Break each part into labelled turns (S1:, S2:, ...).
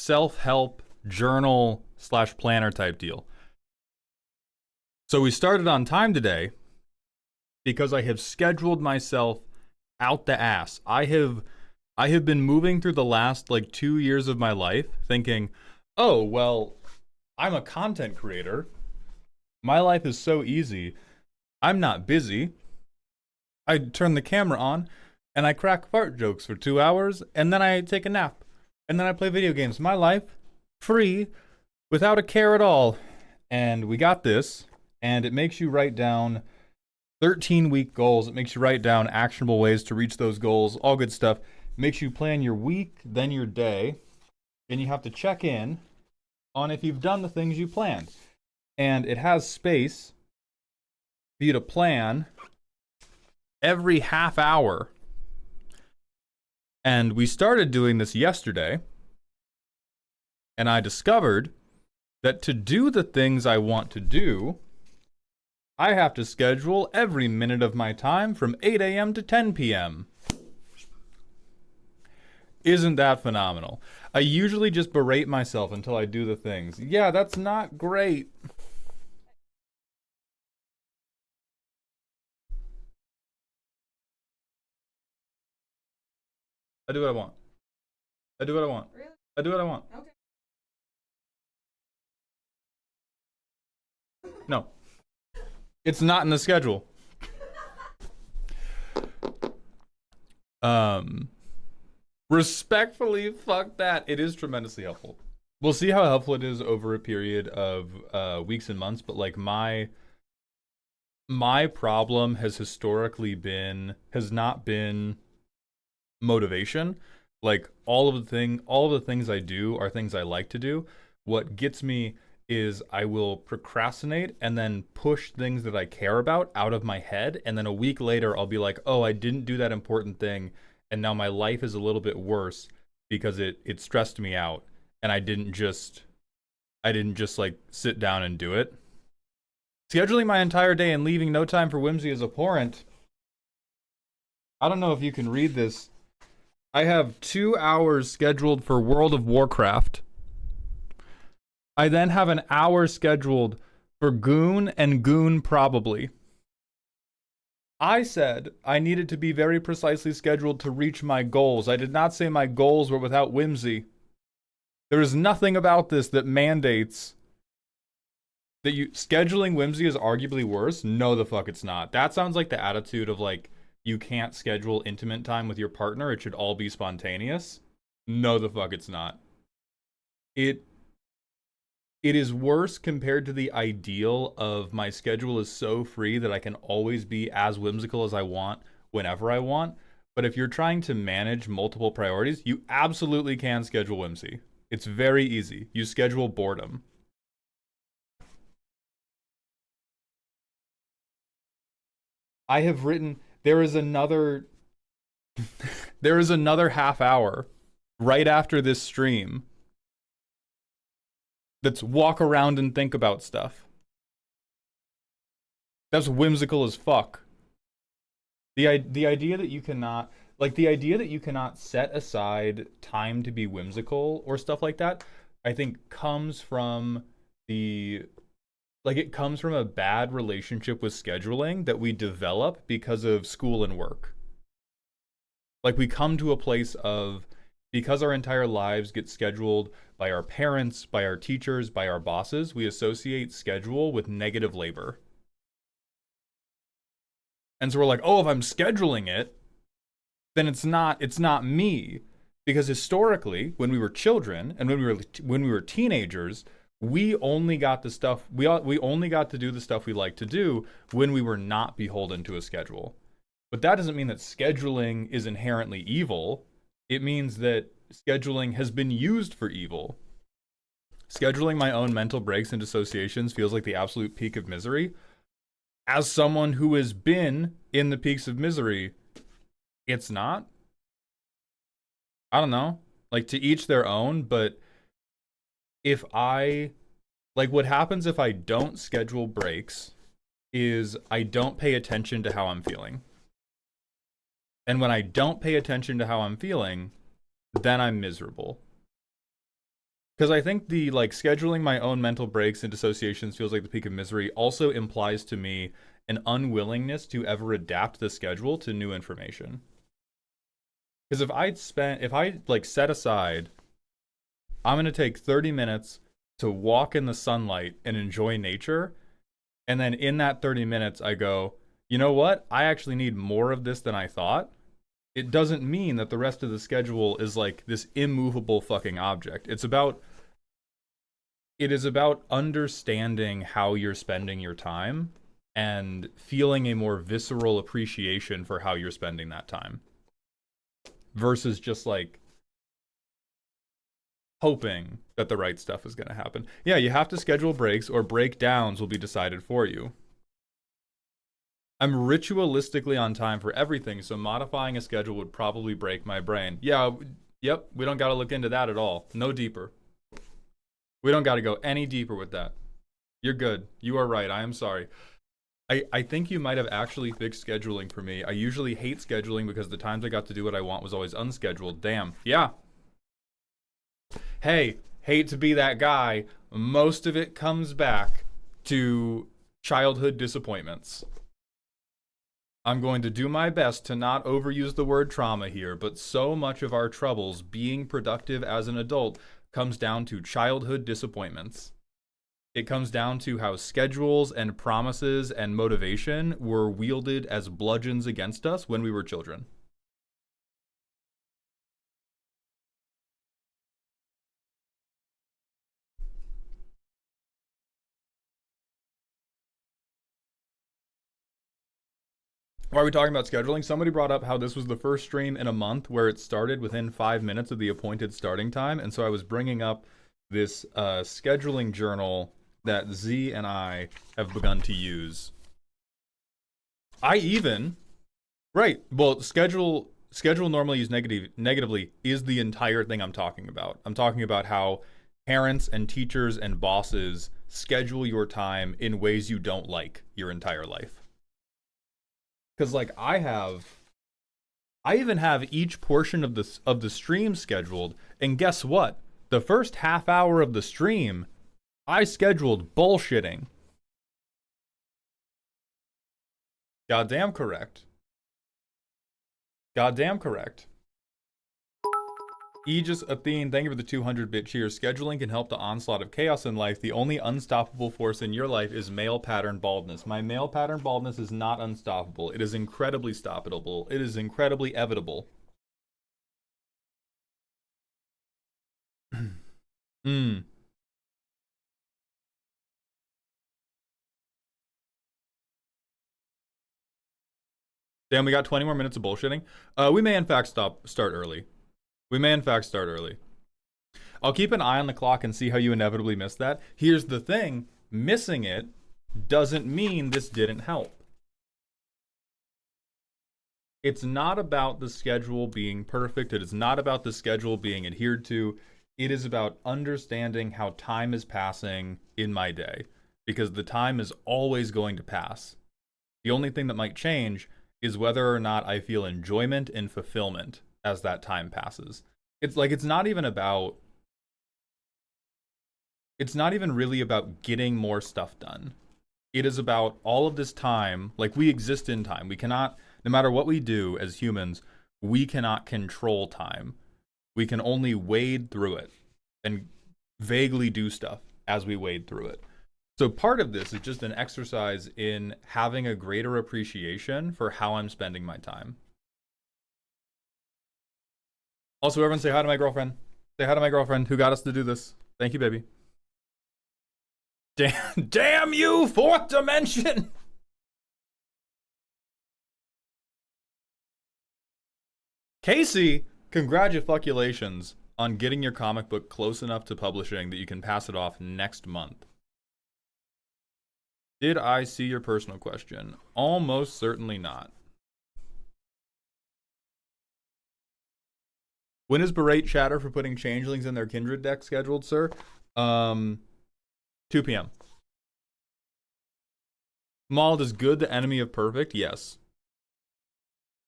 S1: self-help journal / planner type deal. So we started on time today because I have scheduled myself out the ass. I have been moving through the last like 2 years of my life thinking, oh, well, I'm a content creator. My life is so easy. I'm not busy. I turn the camera on and I crack fart jokes for 2 hours and then I take a nap and then I play video games. My life, free, without a care at all. And we got this, and it makes you write down 13-week goals. It makes you write down actionable ways to reach those goals, all good stuff. It makes you plan your week, then your day, and you have to check in on if you've done the things you planned. And it has space for you to plan every half hour. And we started doing this yesterday, and I discovered that to do the things I want to do, I have to schedule every minute of my time from 8 a.m. to 10 p.m. Isn't that phenomenal? I usually just berate myself until I do the things. Yeah, that's not great. I do what I want. I do what I want.
S2: Really?
S1: I do what I want.
S2: Okay.
S1: No. It's not in the schedule. Respectfully, fuck that. It is tremendously helpful. We'll see how helpful it is over a period of weeks and months, but like my problem has historically has not been motivation. Like all of the things I do are things I like to do. What gets me is I will procrastinate and then push things that I care about out of my head, and then a week later I'll be like, oh, I didn't do that important thing, and now my life is a little bit worse because it stressed me out, and I didn't just like sit down and do it. Scheduling my entire day and leaving no time for whimsy is abhorrent. I don't know if you can read this. I have 2 hours scheduled for World of Warcraft. I then have an hour scheduled for Goon and Goon Probably. I said I needed to be very precisely scheduled to reach my goals. I did not say my goals were without whimsy. There is nothing about this that mandates that scheduling whimsy is arguably worse. No, the fuck it's not. That sounds like the attitude of like, you can't schedule intimate time with your partner. It should all be spontaneous. No, the fuck it's not. It is worse compared to the ideal of my schedule is so free that I can always be as whimsical as I want whenever I want. But if you're trying to manage multiple priorities, you absolutely can schedule whimsy. It's very easy. You schedule boredom. I have written, there is another half hour right after this stream that's walk around and think about stuff. That's whimsical as fuck. The idea that you cannot, like the idea that you cannot set aside time to be whimsical or stuff like that, I think comes from it comes from a bad relationship with scheduling that we develop because of school and work. Like we come to a place of, because our entire lives get scheduled by our parents, by our teachers, by our bosses, we associate schedule with negative labor. And so we're like, oh, if I'm scheduling it, then it's not me. Because historically, when we were children and when we were teenagers, we only got the stuff we only got to do the stuff we like to do when we were not beholden to a schedule. But that doesn't mean that scheduling is inherently evil. It means that scheduling has been used for evil. Scheduling my own mental breaks and dissociations feels like the absolute peak of misery. As someone who has been in the peaks of misery, it's not. I don't know. Like, to each their own, but what happens if I don't schedule breaks is I don't pay attention to how I'm feeling. And when I don't pay attention to how I'm feeling, then I'm miserable. Because I think the like scheduling my own mental breaks and dissociations feels like the peak of misery also implies to me an unwillingness to ever adapt the schedule to new information. Because if I like set aside, I'm gonna take 30 minutes to walk in the sunlight and enjoy nature, and then in that 30 minutes I go, you know what? I actually need more of this than I thought. It doesn't mean that the rest of the schedule is like this immovable fucking object. It is about understanding how you're spending your time and feeling a more visceral appreciation for how you're spending that time versus just like hoping that the right stuff is going to happen. Yeah, you have to schedule breaks or breakdowns will be decided for you. I'm ritualistically on time for everything, so modifying a schedule would probably break my brain. Yeah, yep, we don't got to look into that at all. No deeper. We don't got to go any deeper with that. You're good. You are right. I am sorry. I think you might have actually fixed scheduling for me. I usually hate scheduling because the times I got to do what I want was always unscheduled. Damn. Yeah. Hey, hate to be that guy. Most of it comes back to childhood disappointments. I'm going to do my best to not overuse the word trauma here, but so much of our troubles being productive as an adult comes down to childhood disappointments. It comes down to how schedules and promises and motivation were wielded as bludgeons against us when we were children. Why are we talking about scheduling? Somebody brought up how this was the first stream in a month where it started within 5 minutes of the appointed starting time. And so I was bringing up this scheduling journal that Z and I have begun to use. Right, well, schedule normally used negatively is the entire thing I'm talking about. I'm talking about how parents and teachers and bosses schedule your time in ways you don't like your entire life. Because like I even have each portion of the stream scheduled, and guess what? The first half hour of the stream, I scheduled bullshitting. Goddamn correct. Goddamn correct. Aegis Athene, thank you for the 200-bit cheer. Scheduling can help the onslaught of chaos in life. The only unstoppable force in your life is male pattern baldness. My male pattern baldness is not unstoppable. It is incredibly stoppable. It is incredibly evitable. Damn, we got 20 more minutes of bullshitting. We may in fact start early. We may in fact start early. I'll keep an eye on the clock and see how you inevitably miss that. Here's the thing, missing it doesn't mean this didn't help. It's not about the schedule being perfect. It is not about the schedule being adhered to. It is about understanding how time is passing in my day, because the time is always going to pass. The only thing that might change is whether or not I feel enjoyment and fulfillment as that time passes. It's not even really about getting more stuff done. It is about all of this time, like we exist in time. We cannot, no matter what we do as humans, we cannot control time. We can only wade through it and vaguely do stuff as we wade through it. So part of this is just an exercise in having a greater appreciation for how I'm spending my time. Also, everyone say hi to my girlfriend. Say hi to my girlfriend who got us to do this. Thank you, baby. Damn you, fourth dimension! Casey, congratulations on getting your comic book close enough to publishing that you can pass it off next month. Did I see your personal question? Almost certainly not. When is Berate Chatter for putting changelings in their Kindred deck scheduled, sir? 2 p.m. Mald is good the enemy of perfect? Yes.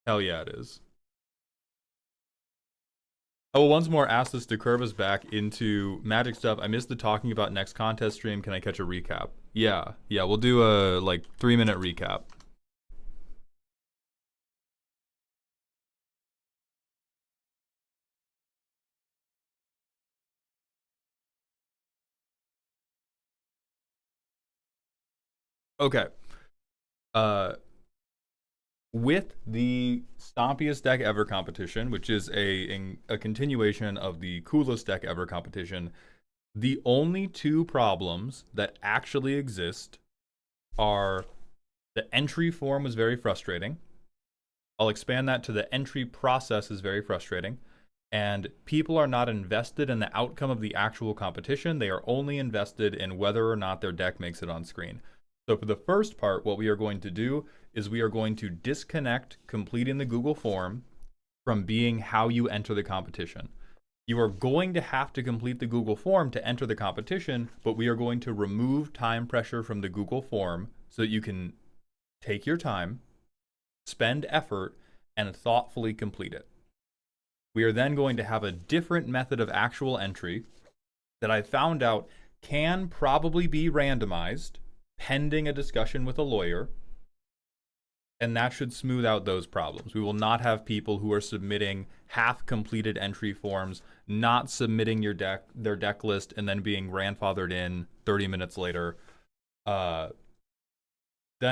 S1: Hell yeah, it is. Oh, once more, ask this to curve us back into Magic stuff. I missed the talking about next contest stream. Can I catch a recap? Yeah, we'll do a, like, 3-minute recap. Okay. With the Stompiest Deck Ever competition, which is a continuation of the Coolest Deck Ever competition, the only two problems that actually exist are the entry form was very frustrating. I'll expand that to the entry process is very frustrating. And people are not invested in the outcome of the actual competition. They are only invested in whether or not their deck makes it on screen. So for the first part, what we are going to do is we are going to disconnect completing the Google form from being how you enter the competition. You are going to have to complete the Google form to enter the competition, but we are going to remove time pressure from the Google form so that you can take your time, spend effort, and thoughtfully complete it. We are then going to have a different method of actual entry that I found out can probably be randomized pending a discussion with a lawyer, and that should smooth out those problems. We will not have people who are submitting half-completed entry forms, not submitting their deck list, and then being grandfathered in 30 minutes later. Then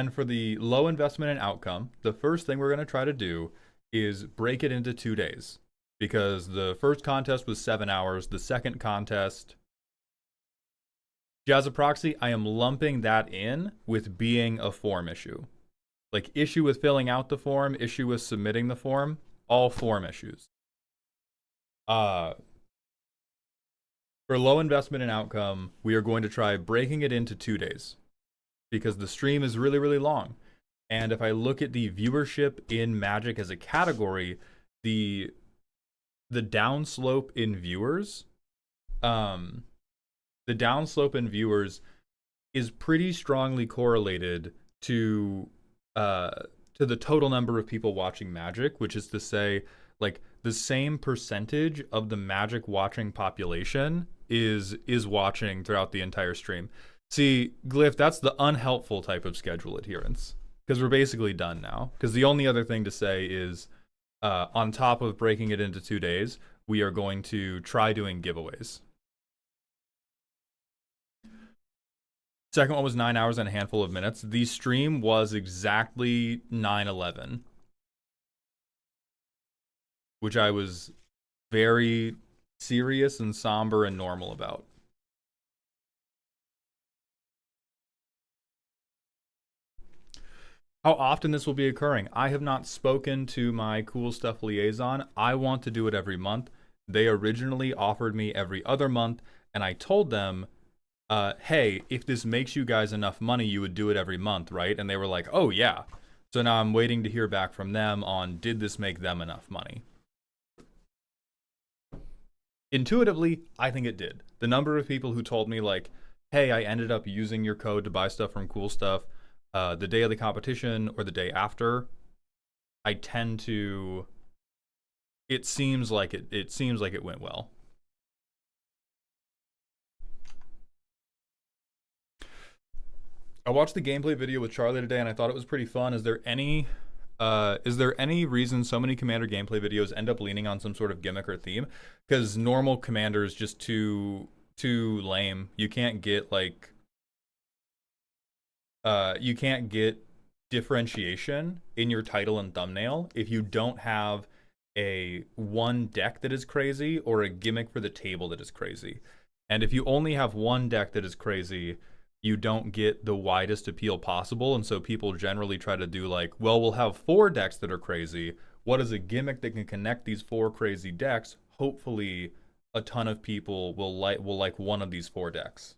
S1: for the low investment and outcome, the first thing we're going to try to do is break it into 2 days. Because the first contest was 7 hours, the second contest... Jazza Proxy, I am lumping that in with being a form issue. Like, issue with filling out the form, issue with submitting the form, all form issues. For low investment and outcome, we are going to try breaking it into 2 days. Because the stream is really, really long. And if I look at the viewership in Magic as a category, the downslope in viewers, is pretty strongly correlated to the total number of people watching Magic, which is to say, like, the same percentage of the Magic watching population is watching throughout the entire stream. See, Glyph, that's the unhelpful type of schedule adherence, because we're basically done now. Because the only other thing to say is, on top of breaking it into 2 days, we are going to try doing giveaways. Second one was 9 hours and a handful of minutes. The stream was exactly 9:11, which I was very serious and somber and normal about. How often this will be occurring? I have not spoken to my Cool Stuff liaison. I want to do it every month. They originally offered me every other month, and I told them, hey, if this makes you guys enough money, you would do it every month, right? And they were like, oh yeah. So now I'm waiting to hear back from them on, did this make them enough money? Intuitively, I think it did. The number of people who told me, like, hey, I ended up using your code to buy stuff from Cool Stuff, the day of the competition or the day after, I tend to... It seems like it went well. I watched the gameplay video with Charlie today, and I thought it was pretty fun. Is there any reason so many Commander gameplay videos end up leaning on some sort of gimmick or theme? Because normal Commander is just too lame. You can't get, like... you can't get differentiation in your title and thumbnail if you don't have a one deck that is crazy or a gimmick for the table that is crazy. And if you only have one deck that is crazy, you don't get the widest appeal possible. And so people generally try to do, like, well, we'll have 4 decks that are crazy. What is a gimmick that can connect these 4 crazy decks? Hopefully a ton of people will like one of these 4 decks.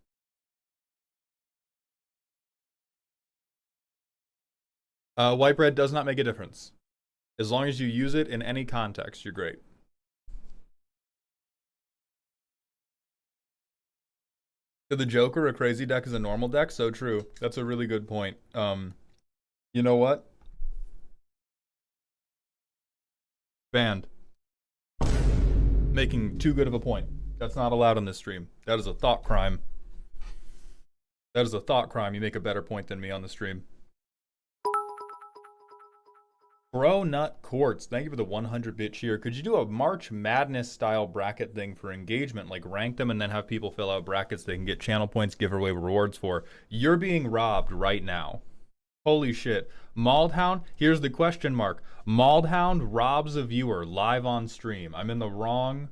S1: White bread does not make a difference. As long as you use it in any context, you're great. To the Joker, a crazy deck is a normal deck? So true. That's a really good point. You know what? Banned. Making too good of a point. That's not allowed on this stream. That is a thought crime. That is a thought crime. You make a better point than me on the stream. Bro Nut Quartz, thank you for the 100-bit cheer. Could you do a March Madness style bracket thing for engagement? Like rank them and then have people fill out brackets they can get channel points, give away rewards for. You're being robbed right now. Holy shit. Maldhound, here's the question mark. Maldhound robs a viewer live on stream. I'm in the wrong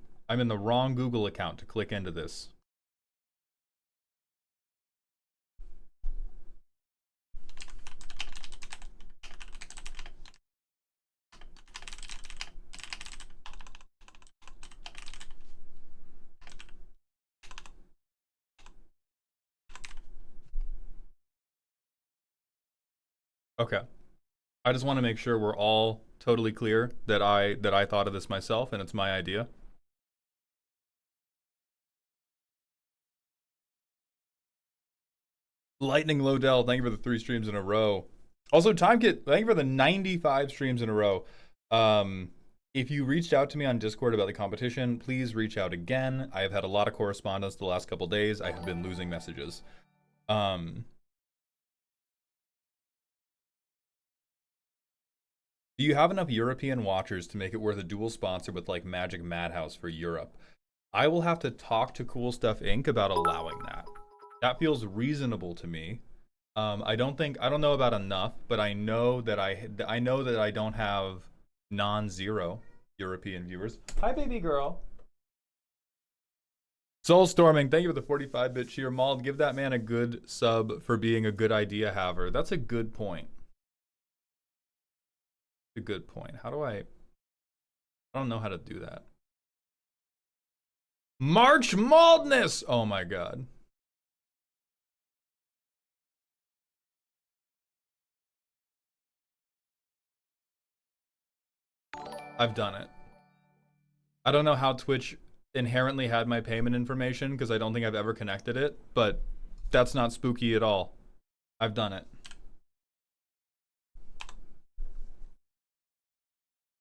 S1: Google account to click into this. Okay. I just want to make sure we're all totally clear that I thought of this myself and it's my idea. Lightning Lodell, thank you for the 3 streams in a row. Also, TimeKit, thank you for the 95 streams in a row. If you reached out to me on Discord about the competition, please reach out again. I have had a lot of correspondence the last couple days. I have been losing messages. Do you have enough European watchers to make it worth a dual sponsor with like Magic Madhouse for Europe? I will have to talk to Cool Stuff Inc. about allowing that. That feels reasonable to me. I don't know about enough, but I know that I don't have non-zero European viewers. Hi, baby girl. Soulstorming, thank you for the 45-bit cheer. Mauled, give that man a good sub for being a good idea haver. That's a good point. A good point. How do I don't know how to do that. March Maldness! Oh my god. I've done it. I don't know how Twitch inherently had my payment information because I don't think I've ever connected it, but that's not spooky at all. I've done it.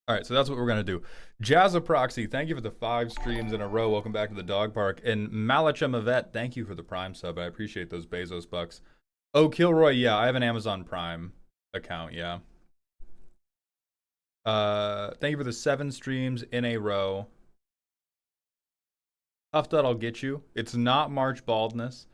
S1: All right, so that's what we're gonna do. Jazzaproxy, thank you for the 5 streams in a row. Welcome back to the dog park. And Malachamavet, thank you for the Prime sub. I appreciate those Bezos bucks. Oh, Kilroy, yeah, I have an Amazon Prime account, yeah. Thank you for the 7 streams in a row. Tough that I'll get you. It's not March Baldness.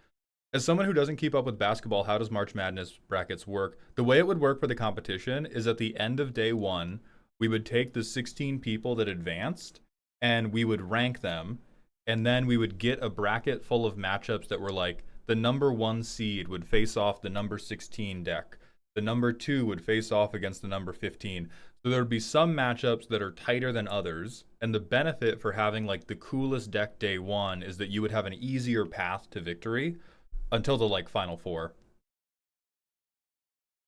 S1: As someone who doesn't keep up with basketball, how does March Madness brackets work? The way it would work for the competition is at the end of day 1, we would take the 16 people that advanced and we would rank them. And then we would get a bracket full of matchups that were like the number 1 seed would face off the number 16 deck. The number 2 would face off against the number 15. So there would be some matchups that are tighter than others. And the benefit for having like the coolest deck day 1 is that you would have an easier path to victory until the like final 4.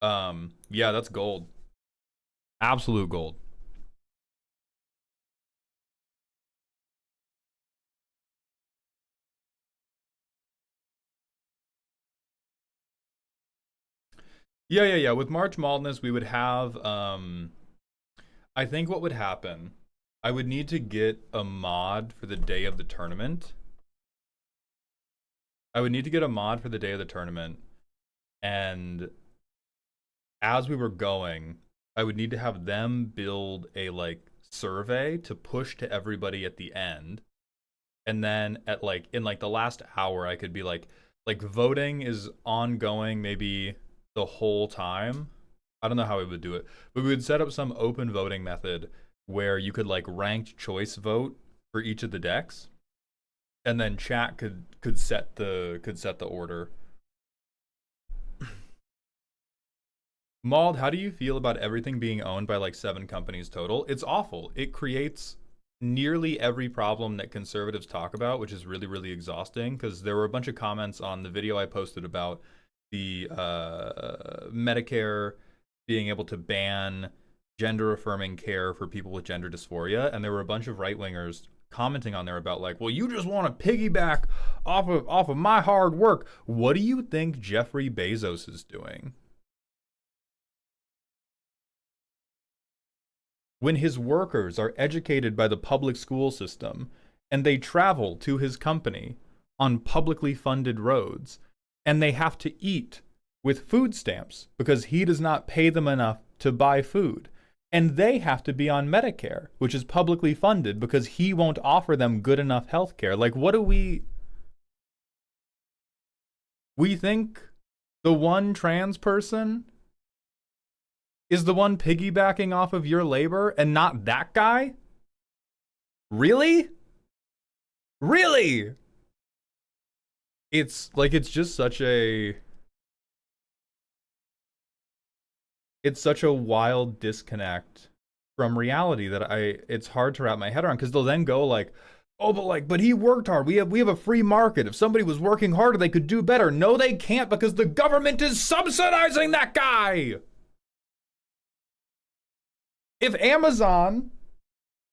S1: Yeah, that's gold. Absolute gold. Yeah. With March Maldness, we would have, I think what would happen, I would need to get a mod for the day of the tournament. And as we were going, I would need to have them build a like survey to push to everybody at the end. And then at like in like the last hour, I could be like voting is ongoing maybe the whole time. I don't know how we would do it, but we would set up some open voting method where you could like ranked choice vote for each of the decks, and then chat could set the order. Mauled, how do you feel about everything being owned by like 7 companies total? It's awful. It creates nearly every problem that conservatives talk about, which is really, really exhausting, because there were a bunch of comments on the video I posted about the Medicare being able to ban gender-affirming care for people with gender dysphoria, and there were a bunch of right-wingers commenting on there about like, well, you just want to piggyback off of my hard work. What do you think Jeffrey Bezos is doing? When his workers are educated by the public school system and they travel to his company on publicly funded roads, and they have to eat with food stamps because he does not pay them enough to buy food. And they have to be on Medicare, which is publicly funded because he won't offer them good enough health care. Like, what do we think the one trans person is the one piggybacking off of your labor and not that guy? Really? Really? It's like, it's such a wild disconnect from reality that it's hard to wrap my head around, because they'll then go like, oh, but he worked hard. We have a free market. If somebody was working harder, they could do better. No, they can't, because the government is subsidizing that guy. If Amazon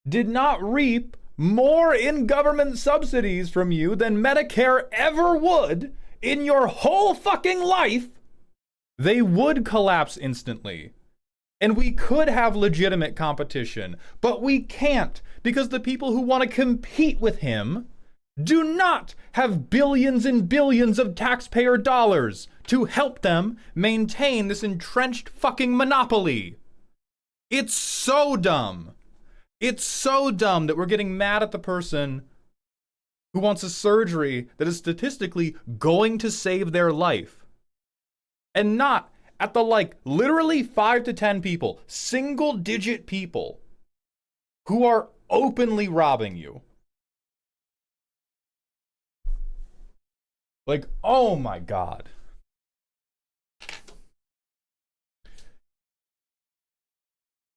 S1: did not reap more in government subsidies from you than Medicare ever would in your whole fucking life, they would collapse instantly. And we could have legitimate competition, but we can't, because the people who want to compete with him do not have billions and billions of taxpayer dollars to help them maintain this entrenched fucking monopoly. It's so dumb. It's so dumb that we're getting mad at the person who wants a surgery that is statistically going to save their life, and not at the, like, literally 5 to 10 people, single digit people who are openly robbing you. Like, oh my God.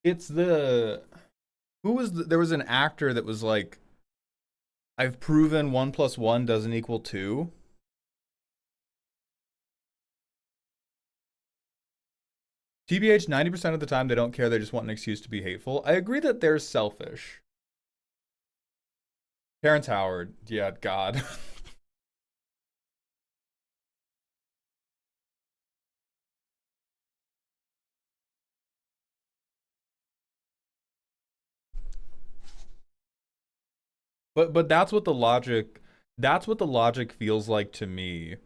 S1: It's there was an actor that was like, I've proven 1 + 1 doesn't equal 2. TBH, 90% of the time they don't care, they just want an excuse to be hateful. I agree that they're selfish. Terrence Howard, yeah, God. But that's what the logic feels like to me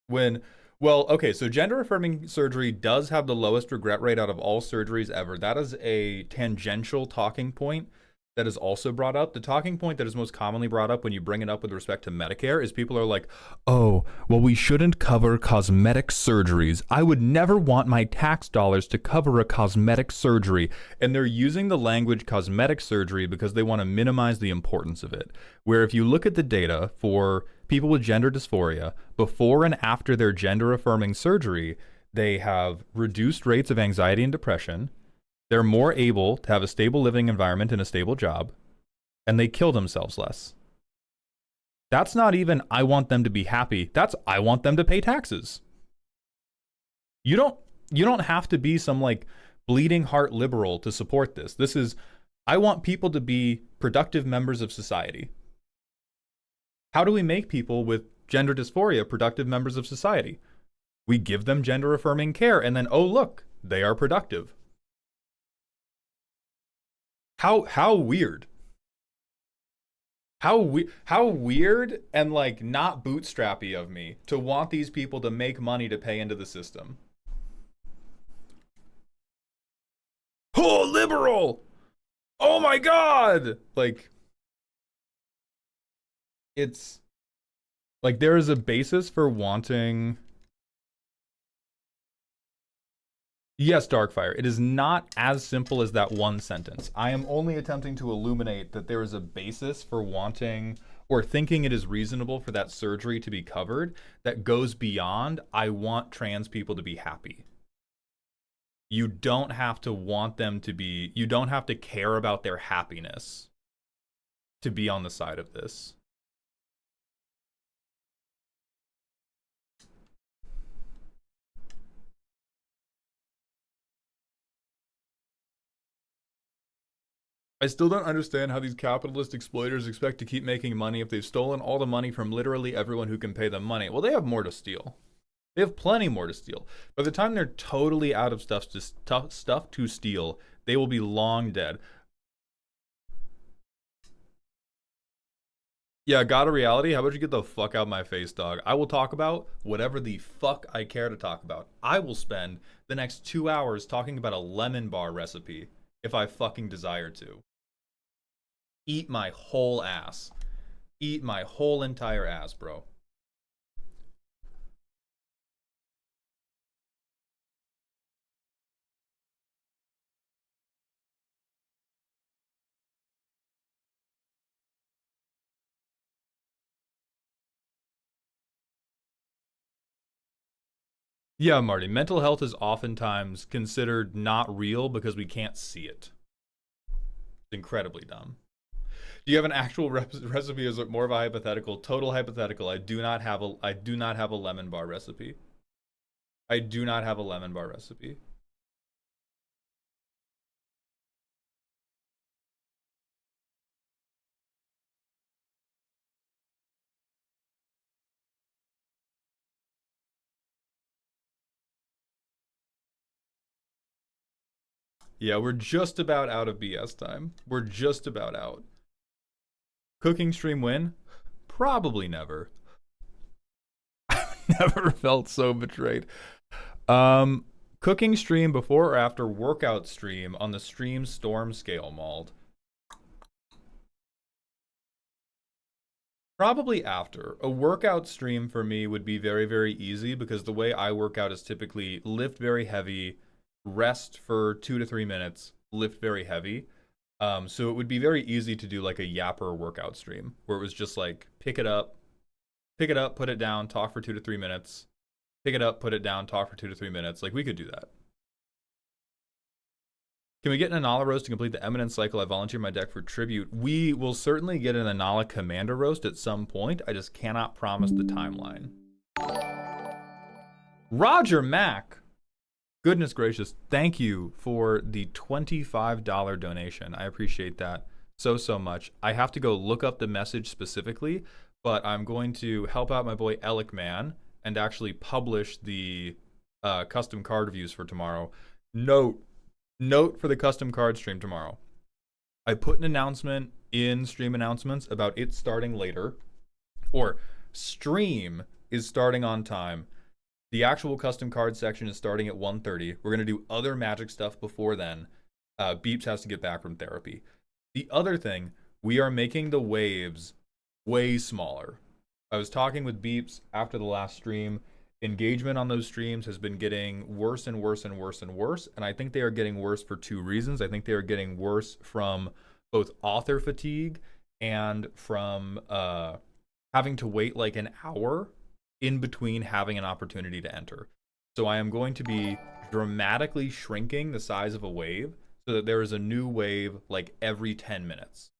S1: when, well, okay, so gender affirming surgery does have the lowest regret rate out of all surgeries ever. That is a tangential talking point that is also brought up. The talking point that is most commonly brought up when you bring it up with respect to Medicare is people are like, oh, well, we shouldn't cover cosmetic surgeries. I would never want my tax dollars to cover a cosmetic surgery. And they're using the language cosmetic surgery because they want to minimize the importance of it. Where if you look at the data for people with gender dysphoria, before and after their gender affirming surgery, they have reduced rates of anxiety and depression. They're more able to have a stable living environment and a stable job, and they kill themselves less. That's not even, I want them to be happy. That's, I want them to pay taxes. You don't have to be some like bleeding heart liberal to support this. This is, I want people to be productive members of society. How do we make people with gender dysphoria productive members of society? We give them gender affirming care, and then, oh look, they are productive. How weird. How weird and like not bootstrappy of me to want these people to make money to pay into the system. Oh, liberal! Oh my God! Like, it's like there is a basis for wanting. Yes, Darkfire, it is not as simple as that one sentence. I am only attempting to illuminate that there is a basis for wanting or thinking it is reasonable for that surgery to be covered that goes beyond, I want trans people to be happy. You don't have to want them to be, you don't have to care about their happiness to be on the side of this. I still don't understand how these capitalist exploiters expect to keep making money if they've stolen all the money from literally everyone who can pay them money. Well, they have more to steal. They have plenty more to steal. By the time they're totally out of stuff to steal, they will be long dead. Yeah, God of reality, how about you get the fuck out of my face, dog? I will talk about whatever the fuck I care to talk about. I will spend the next 2 hours talking about a lemon bar recipe if I fucking desire to. Eat my whole ass. Eat my whole entire ass, bro. Yeah, Marty, mental health is oftentimes considered not real because we can't see it. It's incredibly dumb. Do you have an actual recipe? Or is it more of a hypothetical? Total hypothetical. I do not have a lemon bar recipe. I do not have a lemon bar recipe. Yeah, we're just about out of BS time. We're just about out. Cooking stream win? Probably never. Never felt so betrayed. Um, Cooking stream before or after workout stream on the stream storm scale, Mauled? Probably after. A workout stream for me would be very, very easy because the way I work out is typically lift very heavy, rest for 2 to 3 minutes, lift very heavy. So it would be very easy to do like a yapper workout stream where it was just like pick it up, put it down, talk for 2 to 3 minutes, pick it up, put it down, talk for 2 to 3 minutes. Like we could do that. Can we get an Anala roast to complete the Eminence cycle? I volunteer my deck for tribute. We will certainly get an Anala Commander roast at some point. I just cannot promise the timeline. Roger Mack. Goodness gracious. Thank you for the $25 donation. I appreciate that so much. I have to go look up the message specifically, but I'm going to help out my boy Alec Man and actually publish the custom card reviews for tomorrow. Note for the custom card stream tomorrow. I put an announcement in stream announcements about it starting later, or stream is starting on time. The actual custom card section is starting at 1:30. We're going to do other Magic stuff before then. Beeps has to get back from therapy. The other thing, we are making the waves way smaller. I was talking with Beeps after the last stream. Engagement on those streams has been getting worse and worse and worse and worse. And I think they are getting worse for two reasons. I think they are getting worse from both author fatigue and from having to wait like an hour in between having an opportunity to enter. So I am going to be dramatically shrinking the size of a wave so that there is a new wave like every 10 minutes.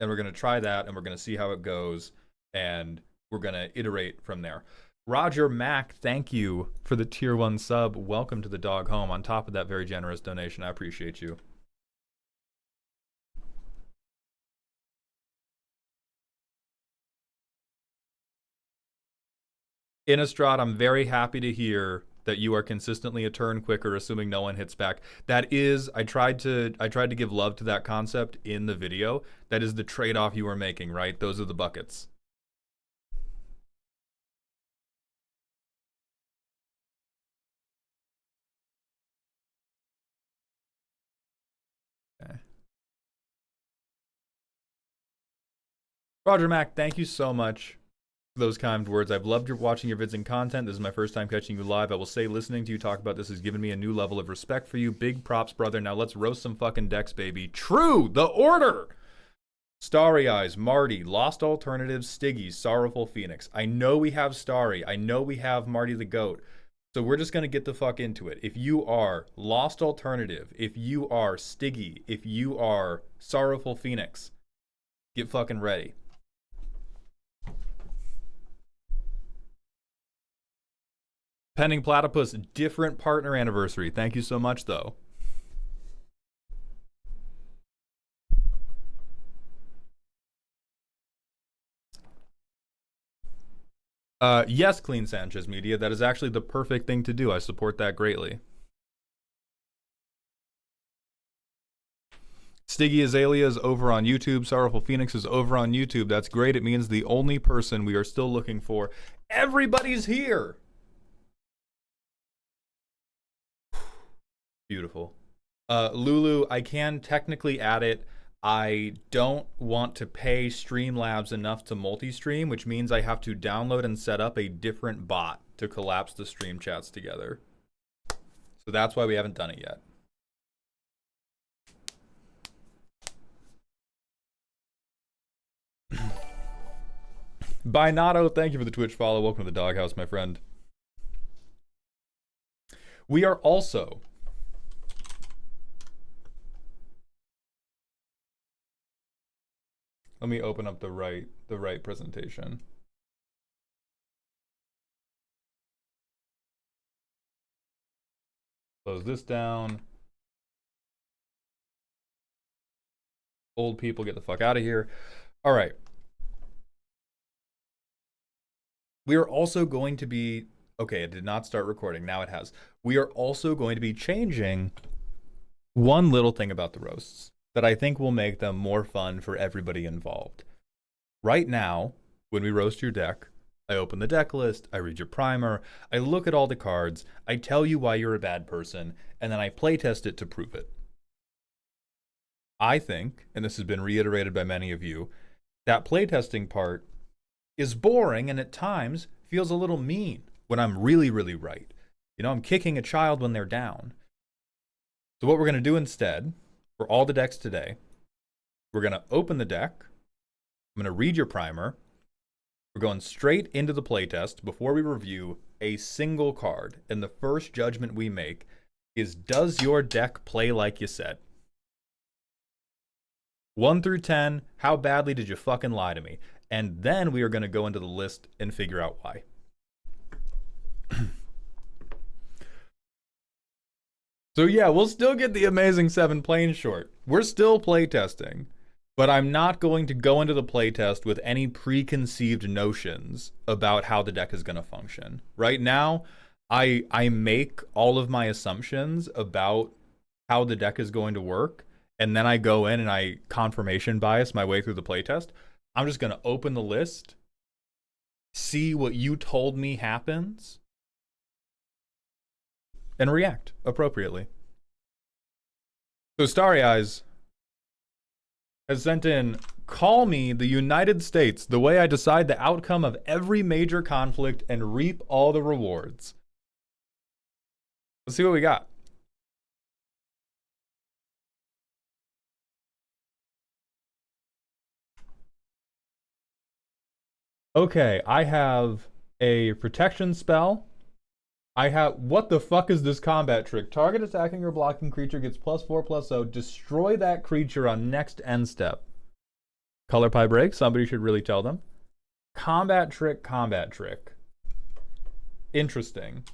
S1: And we're going to try that and we're going to see how it goes. And we're going to iterate from there. Roger Mack, thank you for the tier 1 sub. Welcome to the dog home. On top of that very generous donation, I appreciate you. Innistrad, I'm very happy to hear that you are consistently a turn quicker, assuming no one hits back. That is, I tried to give love to that concept in the video. That is the trade-off you are making, right? Those are the buckets. Okay. Roger Mack, thank you so much for those kind words. I've loved watching your vids and content. This is my first time catching you live. I will say listening to you talk about this has given me a new level of respect for you. Big props, brother. Now let's roast some fucking decks, baby. True, the order. Starry Eyes, Marty, Lost Alternatives, Stiggy, Sorrowful Phoenix. I know we have Starry. I know we have Marty the Goat. So we're just going to get the fuck into it. If you are Lost Alternative, if you are Stiggy, if you are Sorrowful Phoenix, get fucking ready. Pending Platypus, different partner anniversary. Thank you so much, though. Yes, Clean Sanchez Media. That is actually the perfect thing to do. I support that greatly. Stiggy Aelia is over on YouTube. Sorrowful Phoenix is over on YouTube. That's great. It means the only person we are still looking for. Everybody's here. Beautiful. Lulu, I can technically add it. I don't want to pay Streamlabs enough to multi-stream, which means I have to download and set up a different bot to collapse the stream chats together. So that's why we haven't done it yet. Binato, thank you for the Twitch follow. Welcome to the doghouse, my friend. We are also let me open up the right presentation. Close this down. Old people, get the fuck out of here. All right. We are also going to be, okay, it did not start recording. Now it has. We are also going to be changing one little thing about the roasts that I think will make them more fun for everybody involved. Right now, when we roast your deck, I open the deck list, I read your primer, I look at all the cards, I tell you why you're a bad person, and then I playtest it to prove it. I think, and this has been reiterated by many of you, that playtesting part is boring and at times feels a little mean when I'm really, really right. You know, I'm kicking a child when they're down. So what we're going to do instead, for all the decks today, we're going to open the deck, I'm going to read your primer, we're going straight into the playtest before we review a single card, and the first judgment we make is, does your deck play like you said? 1 through 10, how badly did you fucking lie to me? And then we are going to go into the list and figure out why. So yeah, we'll still get the Amazing 7 plane short. We're still playtesting, but I'm not going to go into the playtest with any preconceived notions about how the deck is going to function. Right now, I make all of my assumptions about how the deck is going to work, and then I go in and I confirmation bias my way through the playtest. I'm just going to open the list, see what you told me happens, and react appropriately. So Starry Eyes has sent in, call me the United States, the way I decide the outcome of every major conflict and reap all the rewards. Let's see what we got. Okay, I have a protection spell. I have, what the fuck is this combat trick? Target attacking or blocking creature gets +4/+0. Destroy that creature on next end step. Color pie break, somebody should really tell them. Combat trick, combat trick. Interesting.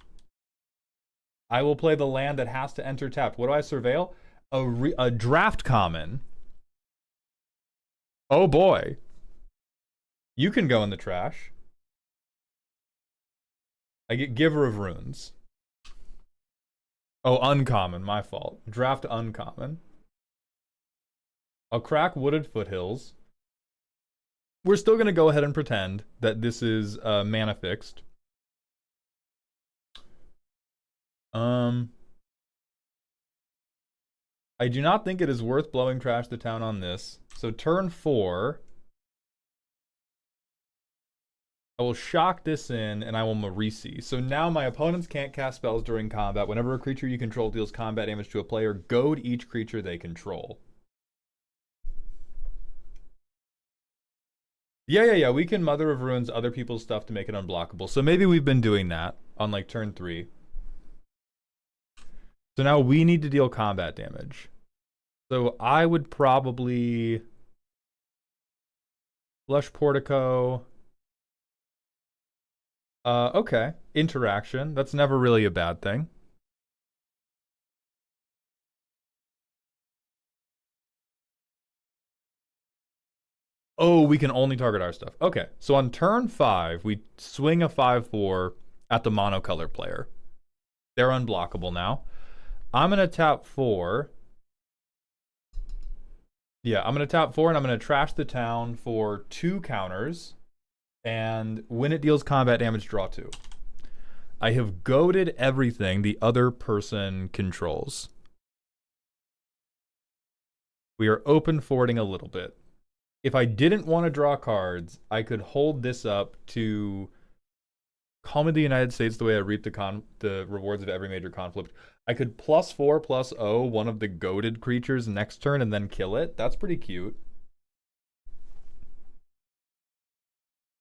S1: I will play the land that has to enter tapped. What do I surveil? A draft common. Oh boy. You can go in the trash. I get Giver of Runes. Oh, uncommon, my fault. Draft uncommon. I'll crack Wooded Foothills. We're still going to go ahead and pretend that this is mana fixed. I do not think it is worth blowing trash the town on this. So turn 4... I will shock this in, and I will Marisi. So now my opponents can't cast spells during combat. Whenever a creature you control deals combat damage to a player, goad each creature they control. Yeah. We can Mother of Runes other people's stuff to make it unblockable. So maybe we've been doing that on like turn 3. So now we need to deal combat damage. So I would probably Flush Portico. Okay. Interaction. That's never really a bad thing. Oh, we can only target our stuff. Okay. So on turn 5, we swing a 5/4 at the monocolor player. They're unblockable now. I'm going to tap 4. Yeah, I'm going to tap 4 and I'm going to trash the town for 2 counters. And when it deals combat damage, draw 2. I have goaded everything the other person controls. We are open forwarding a little bit. If I didn't want to draw cards, I could hold this up to Call Me the United States the way I reap the rewards of every major conflict. I could +4/+0 one of the goaded creatures next turn and then kill it. That's pretty cute.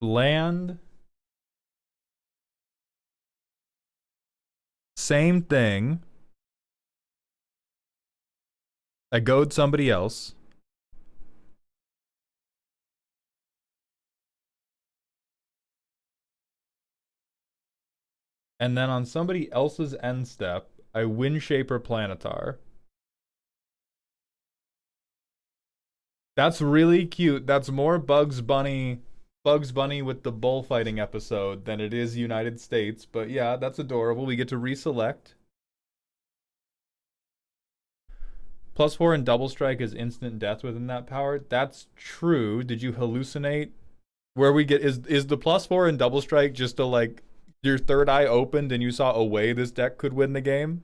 S1: Land. Same thing. I goad somebody else. And then on somebody else's end step, I Windshaper Planetar. That's really cute. That's more Bugs Bunny with the bullfighting episode than it is United States. But yeah, that's adorable. We get to reselect. +4 and double strike is instant death within that power. That's true. Did you hallucinate? Where we get is the +4 and double strike just to like your third eye opened and you saw a way this deck could win the game?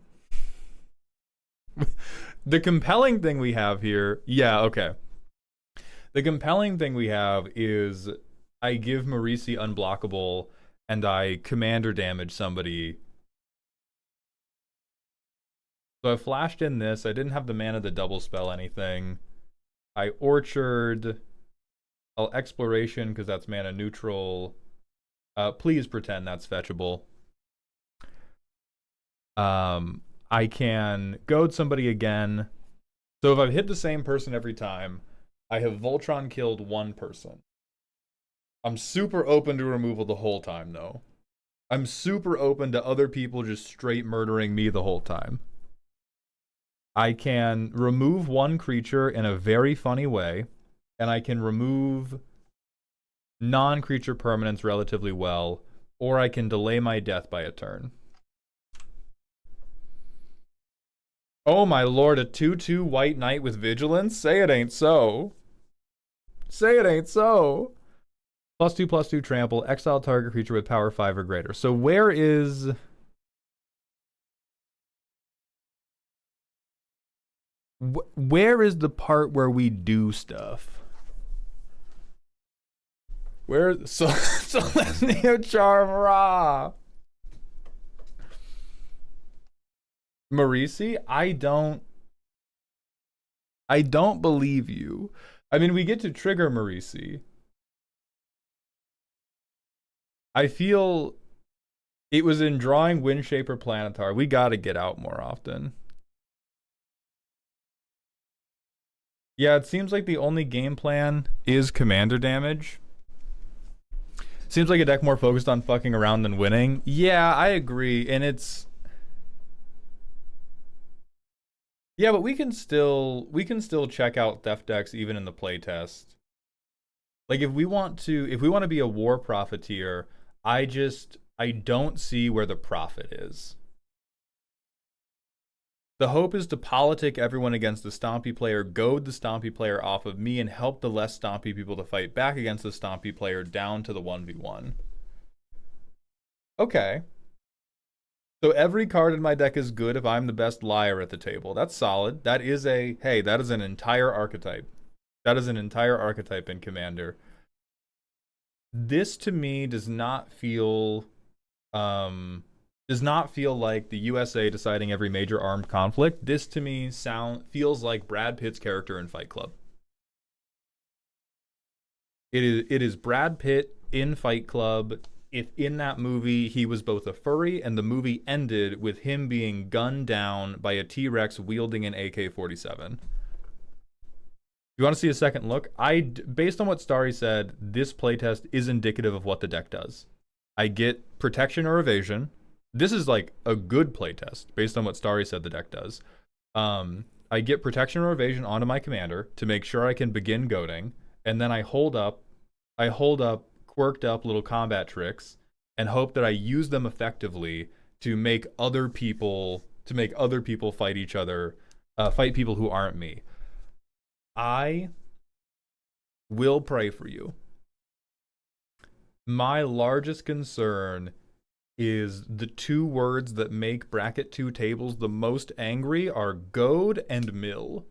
S1: The compelling thing we have here, yeah, okay. The compelling thing we have is I give Marisi unblockable and I commander damage somebody. So I flashed in this. I didn't have the mana to double spell anything. I Orchard. I'll Exploration because that's mana neutral. Please pretend that's fetchable. I can goad somebody again. So if I've hit the same person every time, I have Voltron killed 1 person. I'm super open to removal the whole time, though. I'm super open to other people just straight murdering me the whole time. I can remove 1 creature in a very funny way, and I can remove non-creature permanents relatively well, or I can delay my death by a turn. Oh my lord, a 2/2 white knight with vigilance? Say it ain't so. Say it ain't so. +2/+2 trample, exile target creature with power 5 or greater. So where is the part where we do stuff? Where Selenia Charm Ra? Marisi, I don't believe you. I mean, we get to trigger Marisi. I feel it was in drawing Windshaper Planetar. We gotta get out more often. Yeah, it seems like the only game plan is commander damage. Seems like a deck more focused on fucking around than winning. Yeah, I agree. And it's... Yeah, but we can still check out theft decks even in the playtest. Like if we want to be a war profiteer, I don't see where the profit is. The hope is to politic everyone against the Stompy player, goad the Stompy player off of me, and help the less Stompy people to fight back against the Stompy player down to the 1v1. Okay. So every card in my deck is good if I'm the best liar at the table. That's solid. That is an entire archetype. That is an entire archetype in Commander. This to me does not feel like the USA deciding every major armed conflict. This to me feels like Brad Pitt's character in Fight Club. It is Brad Pitt in Fight Club. If in that movie he was both a furry and the movie ended with him being gunned down by a T-Rex wielding an AK-47. You want to see a second look? Based on what Starry said, this playtest is indicative of what the deck does. I get protection or evasion. This is like a good playtest based on what Starry said the deck does. I get protection or evasion onto my commander to make sure I can begin goading, and then I hold up quirked up little combat tricks and hope that I use them effectively to make other people fight each other, fight people who aren't me. I will pray for you. My largest concern is the two words that make bracket 2 tables the most angry are goad and mill.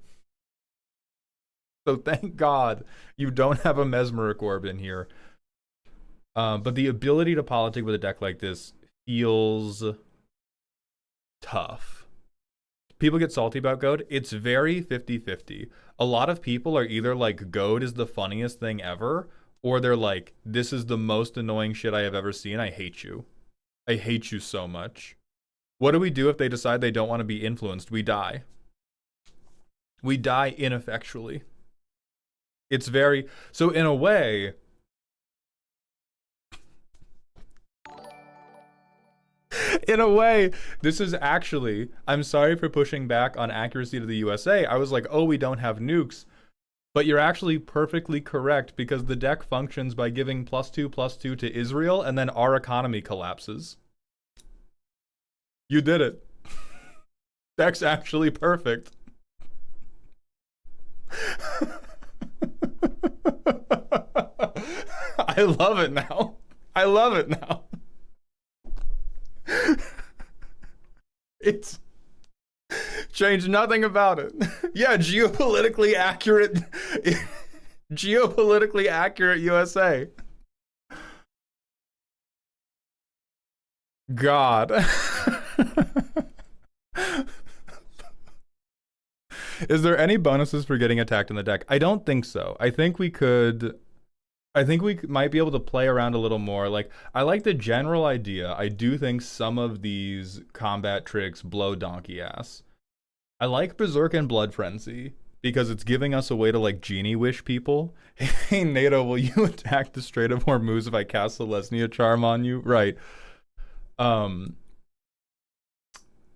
S1: So thank God you don't have a Mesmeric Orb in here. But the ability to politic with a deck like this feels tough. People get salty about goad. It's very 50-50. A lot of people are either like, goad is the funniest thing ever, or they're like, this is the most annoying shit I have ever seen. I hate you. I hate you so much. What do we do if they decide they don't want to be influenced? We die. We die ineffectually. It's very... So in a way... In a way, this is actually... I'm sorry for pushing back on accuracy to the USA. I was like, oh, we don't have nukes. But you're actually perfectly correct because the deck functions by giving +2/+2 to Israel and then our economy collapses. You did it. Deck's actually perfect. I love it now. I love it now. It's changed nothing about it. Yeah, geopolitically accurate. Geopolitically accurate USA. God. Is there any bonuses for getting attacked in the deck? I don't think so. I think we might be able to play around a little more. Like, I like the general idea. I do think some of these combat tricks blow donkey ass. I like Berserk and Blood Frenzy because it's giving us a way to like genie wish people. Hey NATO, will you attack the Strait of Hormuz if I cast the Lesnia charm on you? Right. I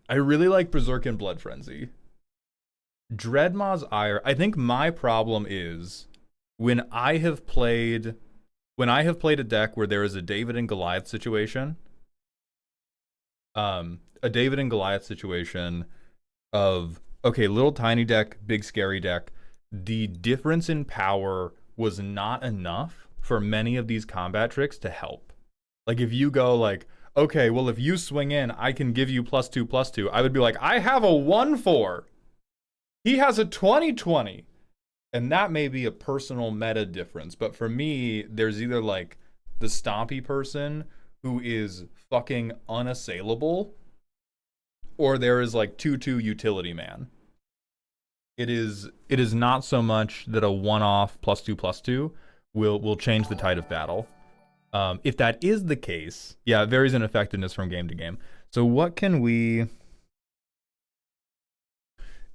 S1: really like Berserk and Blood Frenzy. Dreadmaw's Ire. I think my problem is when I have played a deck where there is a David and Goliath situation. A David and Goliath situation of, okay, little tiny deck, big scary deck. The difference in power was not enough for many of these combat tricks to help. Like if you go like, okay, well if you swing in, I can give you +2/+2. I would be like, I have a 1/4. He has a 20/20. And that may be a personal meta difference. But for me, there's either like the stompy person who is fucking unassailable, or there is like 2/2 utility man. It is not so much that a one-off +2/+2 will change the tide of battle. If that is the case, yeah, it varies in effectiveness from game to game. So what can we...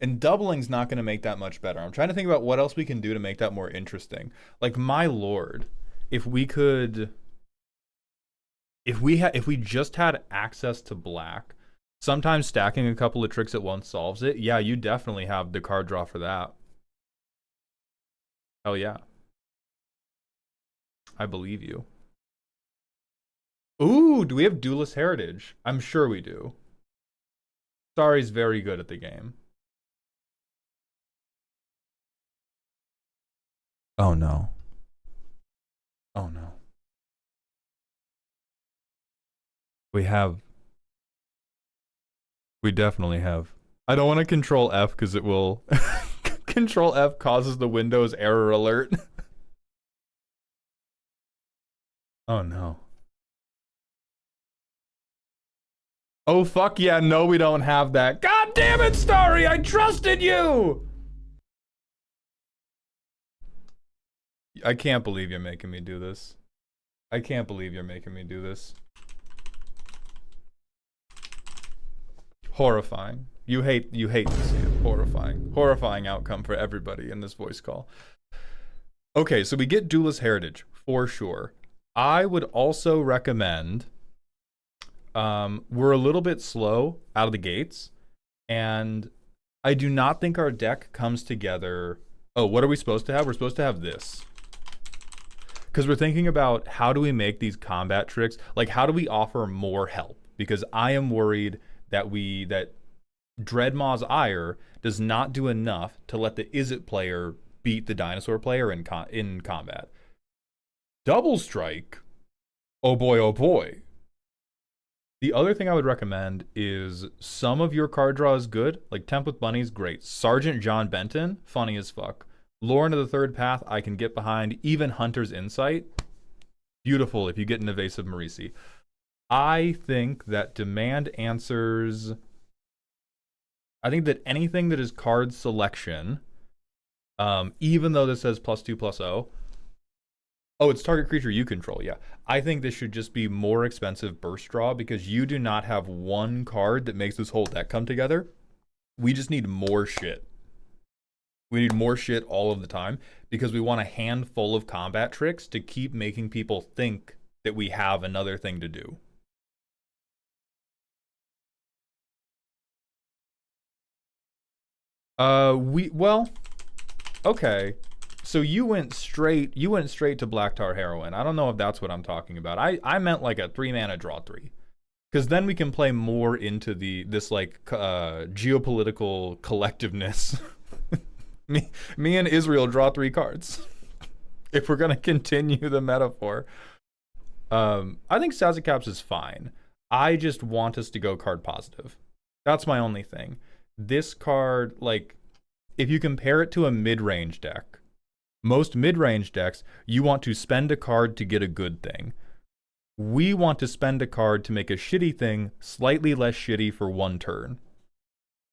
S1: And doubling's not going to make that much better. I'm trying to think about what else we can do to make that more interesting. Like, my lord, if we just had access to black, sometimes stacking a couple of tricks at once solves it. Yeah, you definitely have the card draw for that. Hell yeah. I believe you. Ooh, do we have Duelist Heritage? I'm sure we do. Sorry's very good at the game. Oh no. Oh no. We definitely have. I don't want to control F because it will... Control F causes the Windows error alert. Oh no. Oh fuck yeah, no we don't have that. God damn it, Starry, I trusted you! I can't believe you're making me do this. I can't believe you're making me do this. Horrifying. You hate to see it. Horrifying. Horrifying outcome for everybody in this voice call. Okay, so we get Duelist Heritage, for sure. I would also recommend... we're a little bit slow out of the gates, and I do not think our deck comes together... Oh, what are we supposed to have? We're supposed to have this. Because we're thinking about how do we make these combat tricks, like how do we offer more help? Because I am worried that Dreadmaw's Ire does not do enough to let the Izzet player beat the dinosaur player in combat. Double strike, oh boy, oh boy. The other thing I would recommend is some of your card draw is good. Like Temp with Bunnies, great. Sergeant John Benton, funny as fuck. Lore into the Third Path, I can get behind. Even Hunter's Insight, beautiful if you get an Evasive Marisi. I think that Demand Answers... I think that anything that is card selection, even though this says +2/+0, oh, it's target creature you control, yeah. I think this should just be more expensive burst draw because you do not have one card that makes this whole deck come together. We just need more shit. We need more shit all of the time because we want a handful of combat tricks to keep making people think that we have another thing to do. Well, okay. So you went straight to Black Tar Heroine. I don't know if that's what I'm talking about. I meant like a 3-mana draw 3. Because then we can play more into this like geopolitical collectiveness. me and Israel draw 3 cards. If we're gonna continue the metaphor. I think Sazacaps is fine. I just want us to go card positive. That's my only thing. This card, like, if you compare it to a mid-range deck, most mid-range decks, you want to spend a card to get a good thing. We want to spend a card to make a shitty thing slightly less shitty for one turn.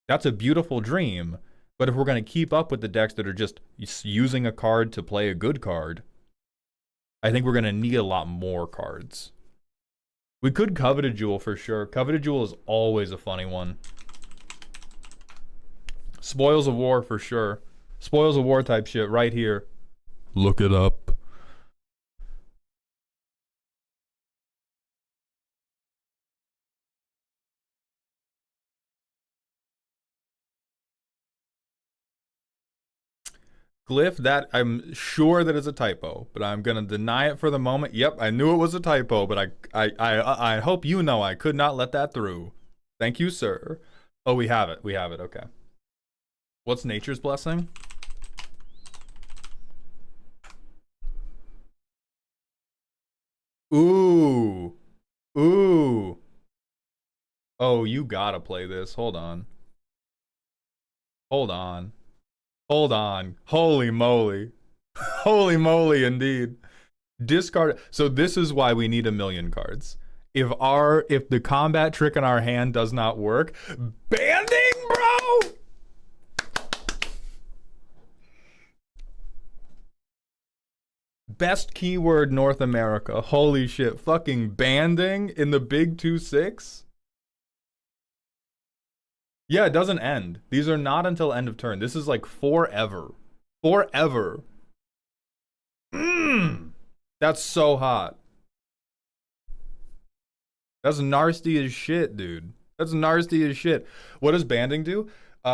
S1: That's a beautiful dream, but if we're going to keep up with the decks that are just using a card to play a good card, I think we're going to need a lot more cards. We could Coveted Jewel for sure. Coveted Jewel is always a funny one. Spoils of War for sure. Spoils of War type shit right here. Look it up. Glyph, that I'm sure that is a typo, but I'm gonna deny it for the moment. Yep, I knew it was a typo, but I hope you know I could not let that through. Thank you, sir. Oh, we have it. We have it. Okay. What's Nature's Blessing? Ooh. Ooh. Oh, you gotta play this. Hold on. Hold on. Hold on. Holy moly. Holy moly indeed. Discard. So this is why we need 1,000,000 cards. If the combat trick in our hand does not work, banding, bro! Best keyword North America. Holy shit. Fucking banding in the big 2/6? Yeah, it doesn't end. These are not until end of turn. This is like forever. Forever. That's so hot. That's nasty as shit, dude. That's nasty as shit. What does banding do?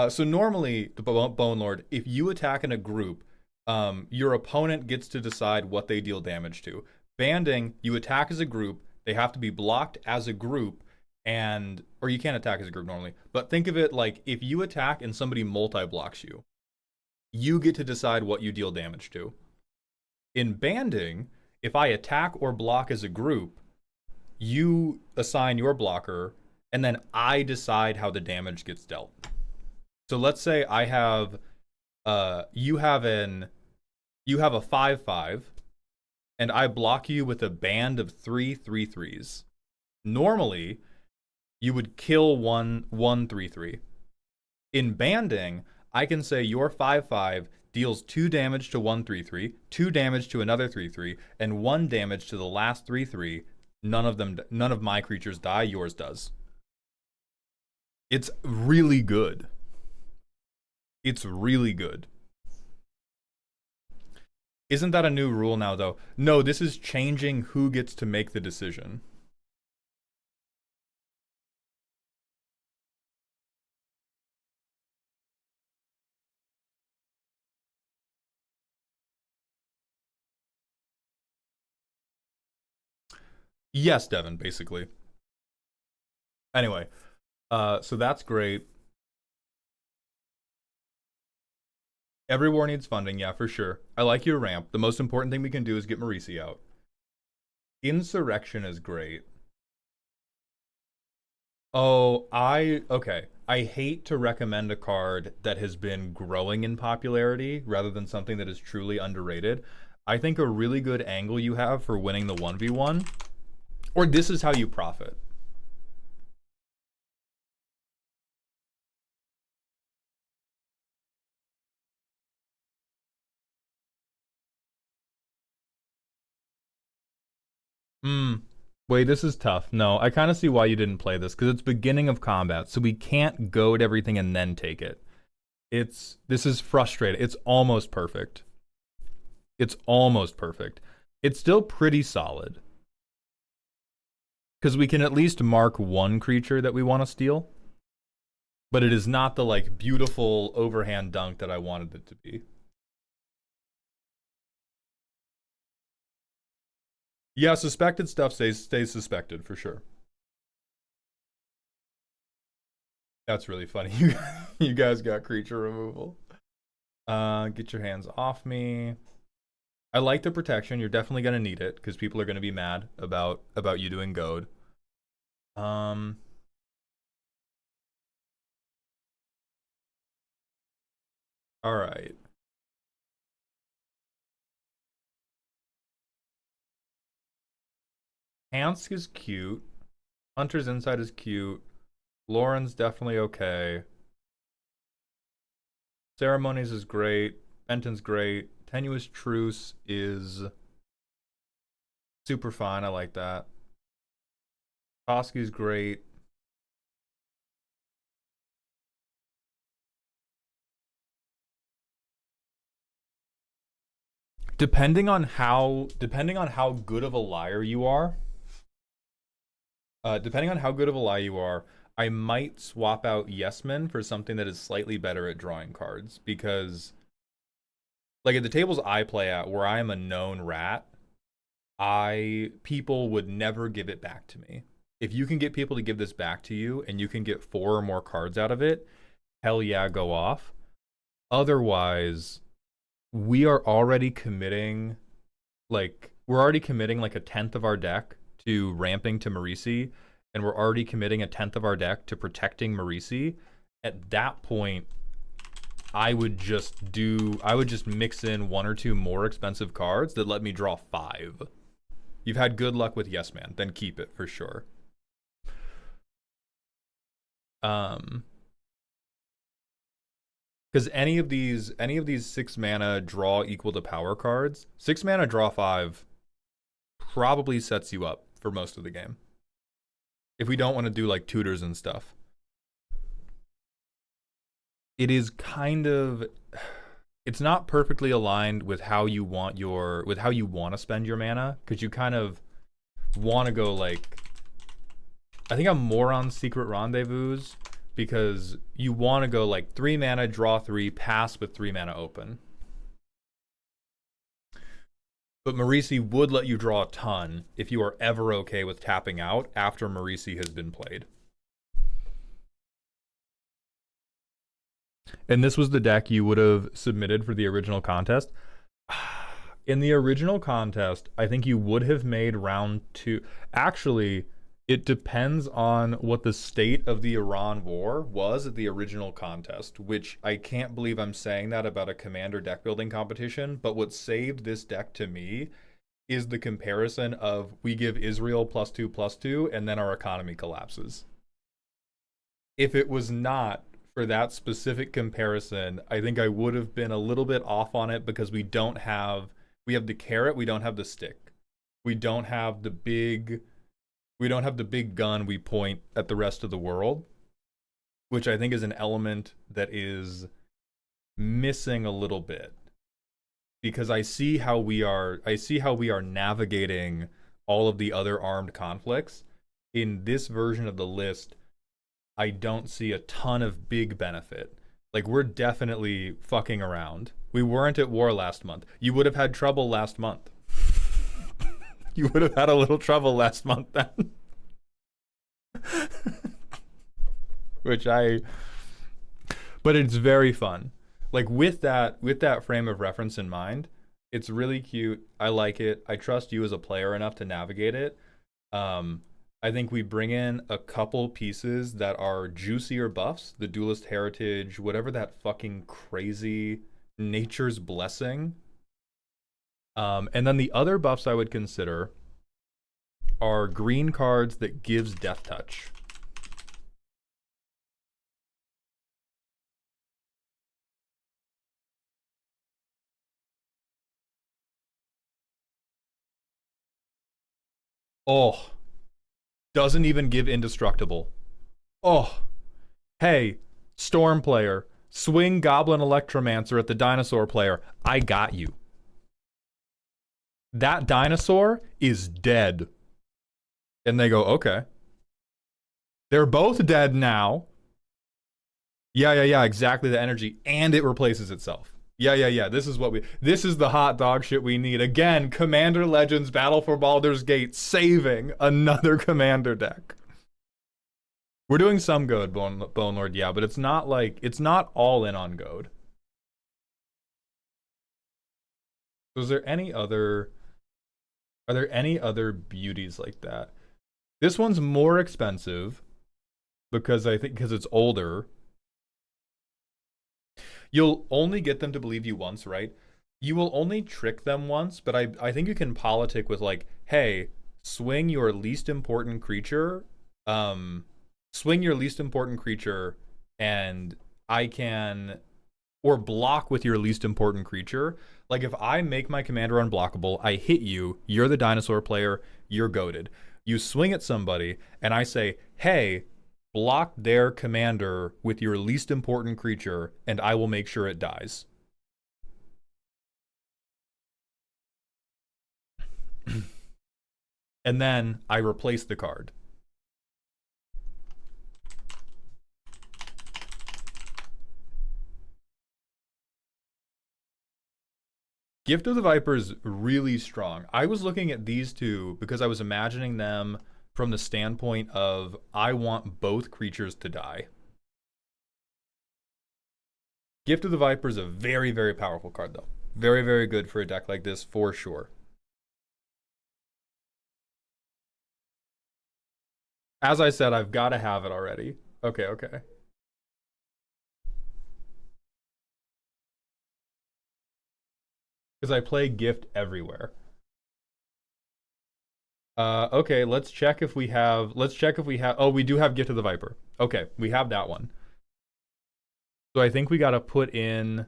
S1: So normally, the Bone Lord, if you attack in a group, your opponent gets to decide what they deal damage to. Banding, you attack as a group. They have to be blocked as a group, or you can't attack as a group normally. But think of it like if you attack and somebody multi-blocks you, you get to decide what you deal damage to. In banding, if I attack or block as a group, you assign your blocker, and then I decide how the damage gets dealt. So let's say I have, you have a 5/5, and I block you with a band of 3/3/3s. Normally, you would kill one 3/3. In banding, I can say your 5/5 deals 2 damage to one 3/3, 2 damage to another 3/3, and 1 damage to the last 3/3. None of my creatures die, yours does. It's really good. It's really good. Isn't that a new rule now, though? No, this is changing who gets to make the decision. Yes, Devin, basically. Anyway, so that's great. Every war needs funding, yeah, for sure. I like your ramp. The most important thing we can do is get Marisi out. Insurrection is great. Oh, okay. I hate to recommend a card that has been growing in popularity rather than something that is truly underrated. I think a really good angle you have for winning the 1v1, or this is how you profit. Hmm. Wait, this is tough. No, I kind of see why you didn't play this, because it's beginning of combat, so we can't goad everything and then take it. This is frustrating. It's almost perfect. It's almost perfect. It's still pretty solid. Because we can at least mark one creature that we want to steal. But it is not the like beautiful overhand dunk that I wanted it to be. Yeah, suspected stuff stays suspected for sure. That's really funny. You guys got creature removal. Get your hands off me. I like the protection. You're definitely gonna need it because people are gonna be mad about you doing goad. Um. All right. Hansk is cute. Hunter's Insight is cute. Lauren's definitely okay. Ceremonies is great. Benton's great. Tenuous Truce is super fine. I like that. Toski's great. Depending on how good of a liar you are, depending on how good of a liar you are, I might swap out Yesman for something that is slightly better at drawing cards because, like at the tables I play at, where I am a known rat, people would never give it back to me. If you can get people to give this back to you and you can get 4 or more cards out of it, hell yeah, go off. Otherwise, we are already committing like a tenth of our deck to ramping to Marisi, and we're already committing a tenth of our deck to protecting Marisi. At that point, I would just mix in 1 or 2 more expensive cards that let me draw 5. You've had good luck with Yes Man, then keep it for sure. Because any of these 6 mana draw equal to power cards, 6 mana draw 5 probably sets you up for most of the game. If we don't want to do like tutors and stuff. It is kind of, it's not perfectly aligned with how you want to spend your mana, because you kind of want to go like, I think I'm more on Secret Rendezvous, because you want to go like 3 mana, draw 3, pass with 3 mana open. But Marisi would let you draw a ton if you are ever okay with tapping out after Marisi has been played. And this was the deck you would have submitted for the original contest. In the original contest, I think you would have made round 2. Actually, it depends on what the state of the Iran war was at the original contest, which I can't believe I'm saying that about a commander deck building competition, but what saved this deck to me is the comparison of we give Israel +2/+2 and then our economy collapses. If it was not for that specific comparison, I think I would have been a little bit off on it, because we have the carrot, we don't have the stick. We don't have the big gun we point at the rest of the world, which I think is an element that is missing a little bit, because I see how we are navigating all of the other armed conflicts. In this version of the list, I don't see a ton of big benefit. Like, we're definitely fucking around. We weren't at war last month. You would have had trouble last month. You would have had a little trouble last month then. But it's very fun. Like with that frame of reference in mind, it's really cute. I like it. I trust you as a player enough to navigate it. Um, I think we bring in a couple pieces that are juicier buffs, the Duelist Heritage, whatever that fucking crazy Nature's Blessing. And then the other buffs I would consider are green cards that gives Death Touch. Oh, doesn't even give Indestructible. Oh, hey, Storm player, swing Goblin Electromancer at the Dinosaur player. I got you. That dinosaur is dead. And they go, okay. They're both dead now. Yeah, exactly the energy. And it replaces itself. Yeah. This is the hot dog shit we need. Again, Commander Legends Battle for Baldur's Gate saving another Commander deck. We're doing some Goad, Bone Lord, yeah, but it's not all in on Goad. Are there any other beauties like that? This one's more expensive because it's older. You'll only get them to believe you once, right? You will only trick them once, but I think you can politic with like, hey, swing your least important creature, swing your least important creature, and I can, or block with your least important creature. Like if I make my commander unblockable, I hit you, you're the dinosaur player, you're goated. You swing at somebody, and I say, hey, block their commander with your least important creature, and I will make sure it dies. And then I replace the card. Gift of the Viper is really strong. I was looking at these two because I was imagining them from the standpoint of I want both creatures to die. Gift of the Viper is a very, very powerful card, though. Very, very good for a deck like this, for sure. As I said, I've got to have it already. Okay. Because I play Gift everywhere. Okay, let's check if we have. Oh, we do have Gift of the Viper. Okay, we have that one. So I think we got to put in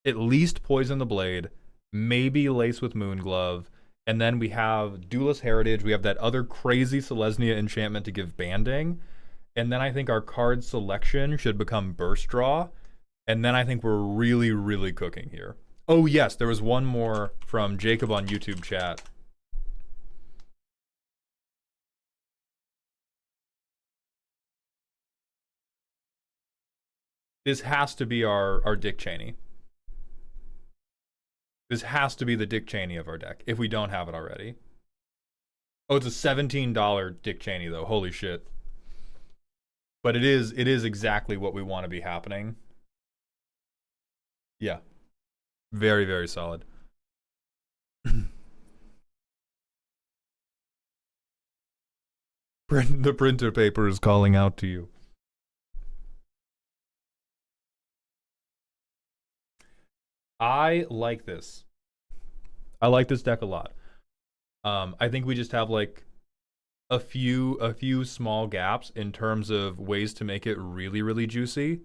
S1: at least Poison the Blade, maybe Lace with Moonglove, and then we have Duelist Heritage. We have that other crazy Selesnya enchantment to give banding, and then I think our card selection should become Burst Draw, and then I think we're really, really cooking here. Oh yes, there was one more from Jacob on YouTube chat. This has to be our Dick Cheney. This has to be the Dick Cheney of our deck, if we don't have it already. Oh, it's a $17 Dick Cheney, though. Holy shit. But it is exactly what we want to be happening. Yeah. Very, very solid. The printer paper is calling out to you. I like this. I like this deck a lot. I think we just have like a few small gaps in terms of ways to make it really, really juicy.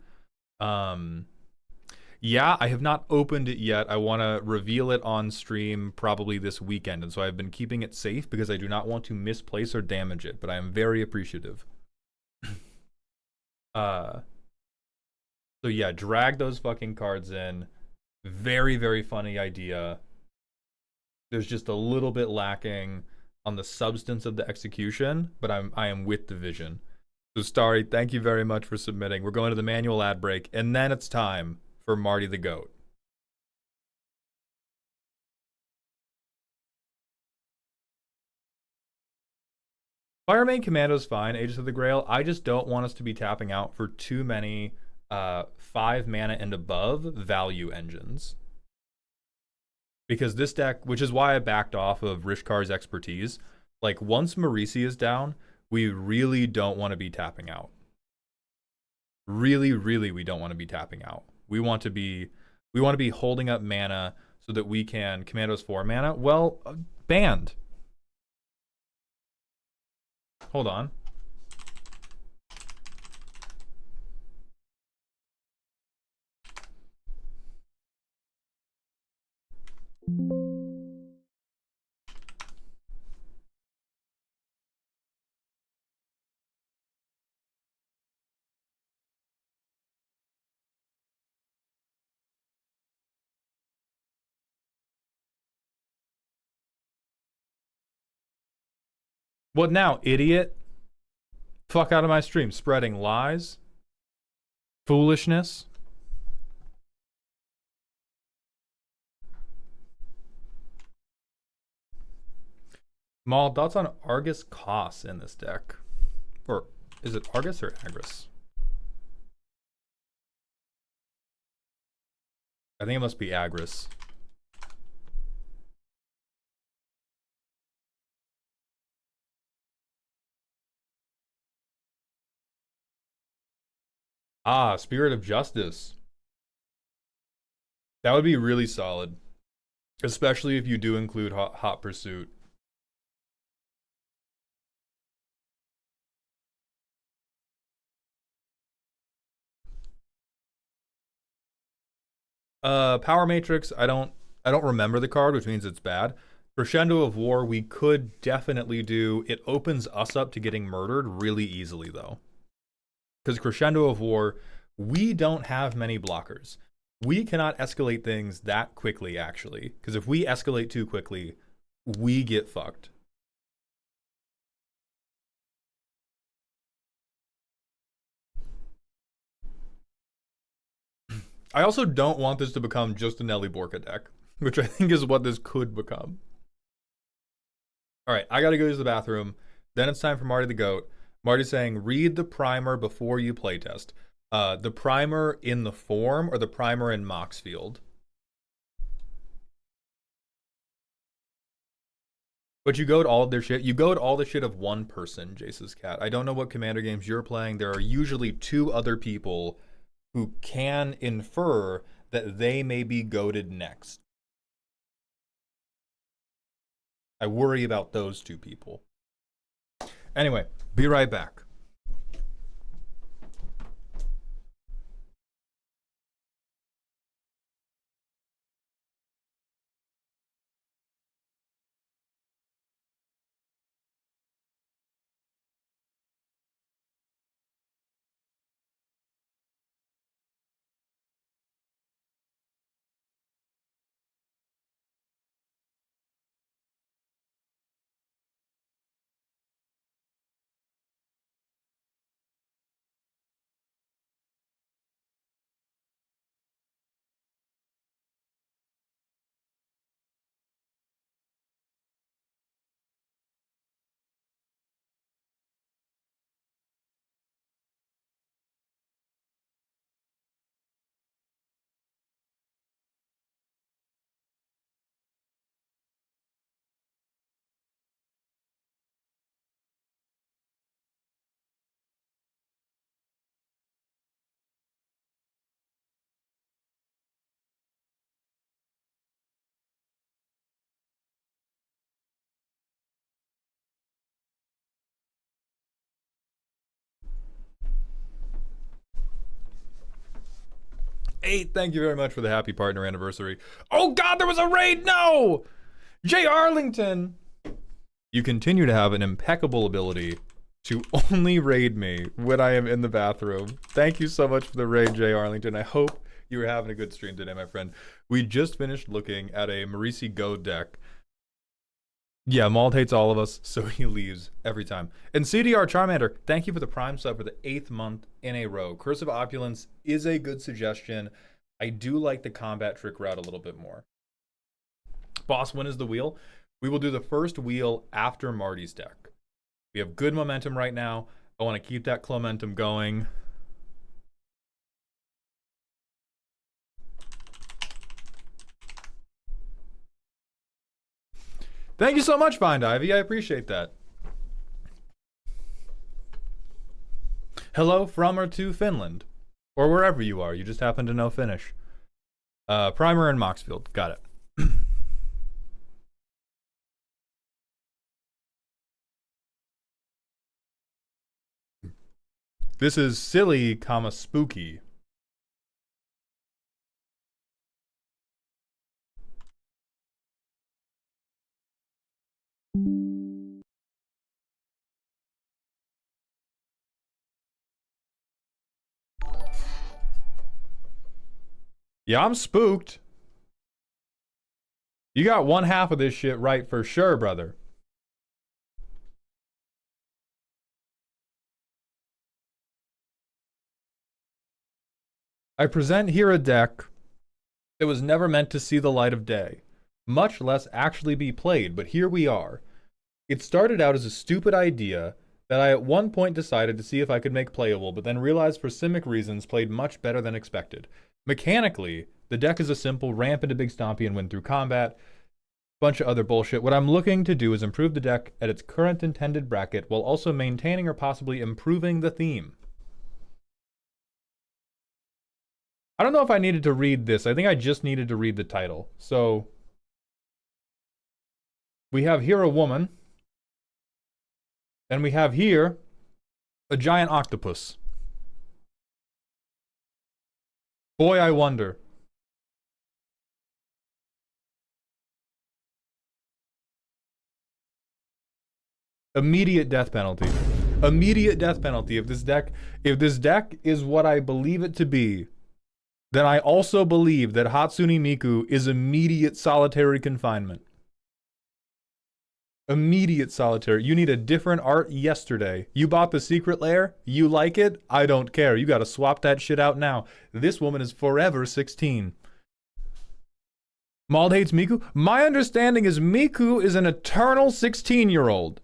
S1: Yeah, I have not opened it yet. I want to reveal it on stream probably this weekend, and so I've been keeping it safe because I do not want to misplace or damage it, but I am very appreciative. So yeah, drag those fucking cards in. Very, very funny idea. There's just a little bit lacking on the substance of the execution, but I am with the vision. So Starry, thank you very much for submitting. We're going to the manual ad break, and then it's time for Marty the Goat. Firemane Commando's fine, Aegis of the Grail. I just don't want us to be tapping out for too many 5 mana and above value engines. Because this deck, which is why I backed off of Rishkar's expertise, like once Marisi is down, we really don't want to be tapping out. Really, really, we don't want to be tapping out. We want to be holding up mana so that we can Commandos 4 mana. Well, banned. Hold on. What now, idiot? Fuck out of my stream. Spreading lies. Foolishness. Mal, thoughts on Argus Koss in this deck? Or is it Argus or Agris? I think it must be Agris. Ah, Spirit of Justice. That would be really solid. Especially if you do include Hot Pursuit. Power Matrix, I don't remember the card, which means it's bad. Crescendo of War, we could definitely do. It opens us up to getting murdered really easily, though. Because Crescendo of War, we don't have many blockers. We cannot escalate things that quickly, actually. Because if we escalate too quickly, we get fucked. I also don't want this to become just a Nelly Borka deck, which I think is what this could become. All right, I gotta go use the bathroom. Then it's time for Marty the Goat. Marty's saying, read the primer before you playtest. The primer in the form or the primer in Moxfield? But you goad all of their shit. You goad all the shit of one person, Jace's cat. I don't know what commander games you're playing. There are usually 2 other people who can infer that they may be goaded next. I worry about those 2 people. Anyway, be right back. Eight, thank you very much for the happy partner anniversary. Oh God, there was a raid. No, Jay Arlington. You continue to have an impeccable ability to only raid me when I am in the bathroom. Thank you so much for the raid, Jay Arlington. I hope you were having a good stream today, my friend. We just finished looking at a Marisi Go deck. Yeah, Mald hates all of us, so he leaves every time. And CDR Charmander, thank you for the Prime sub for the 8th month in a row. Curse of Opulence is a good suggestion. I do like the combat trick route a little bit more. Boss, when is the wheel? We will do the first wheel after Marty's deck. We have good momentum right now. I want to keep that momentum going. Thank you so much, Find Ivy. I appreciate that. Hello from or to Finland. Or wherever you are. You just happen to know Finnish. Primer in Moxfield. Got it. This is silly, comma, spooky. Yeah, I'm spooked. You got one half of this shit right for sure, brother. I present here a deck that was never meant to see the light of day, much less actually be played, but here we are. It started out as a stupid idea that I at one point decided to see if I could make playable, but then realized for simic reasons played much better than expected. Mechanically, the deck is a simple ramp into Big Stompy and win through combat. Bunch of other bullshit. What I'm looking to do is improve the deck at its current intended bracket while also maintaining or possibly improving the theme. I don't know if I needed to read this. I think I just needed to read the title. So, we have here a woman. And we have here a giant octopus. Boy, I wonder. Immediate death penalty. Immediate death penalty. If this deck is what I believe it to be, then I also believe that Hatsune Miku is immediate solitary confinement. Immediate solitary. You need a different art yesterday. You bought the secret lair? You like it? I don't care. You gotta swap that shit out now. This woman is forever 16. Mald hates Miku? My understanding is Miku is an eternal 16-year-old.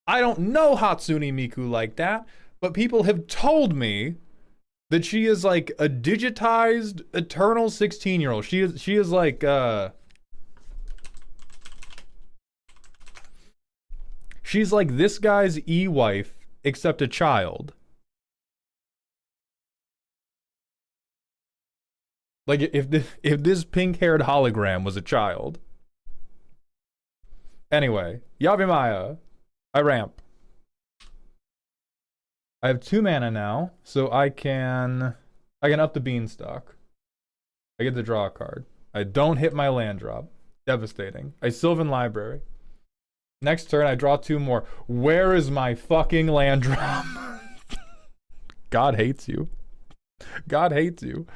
S1: I don't know Hatsune Miku like that, but people have told me that she is like a digitized eternal 16-year-old. She is like she's like this guy's e-wife except a child. Like if this pink-haired hologram was a child. Anyway, Yavimaya, I ramp. I have 2 mana now, so I can up the beanstalk. I get to draw a card. I don't hit my land drop. Devastating. I Sylvan Library. Next turn, I draw 2 more. Where is my fucking land drop? God hates you. God hates you.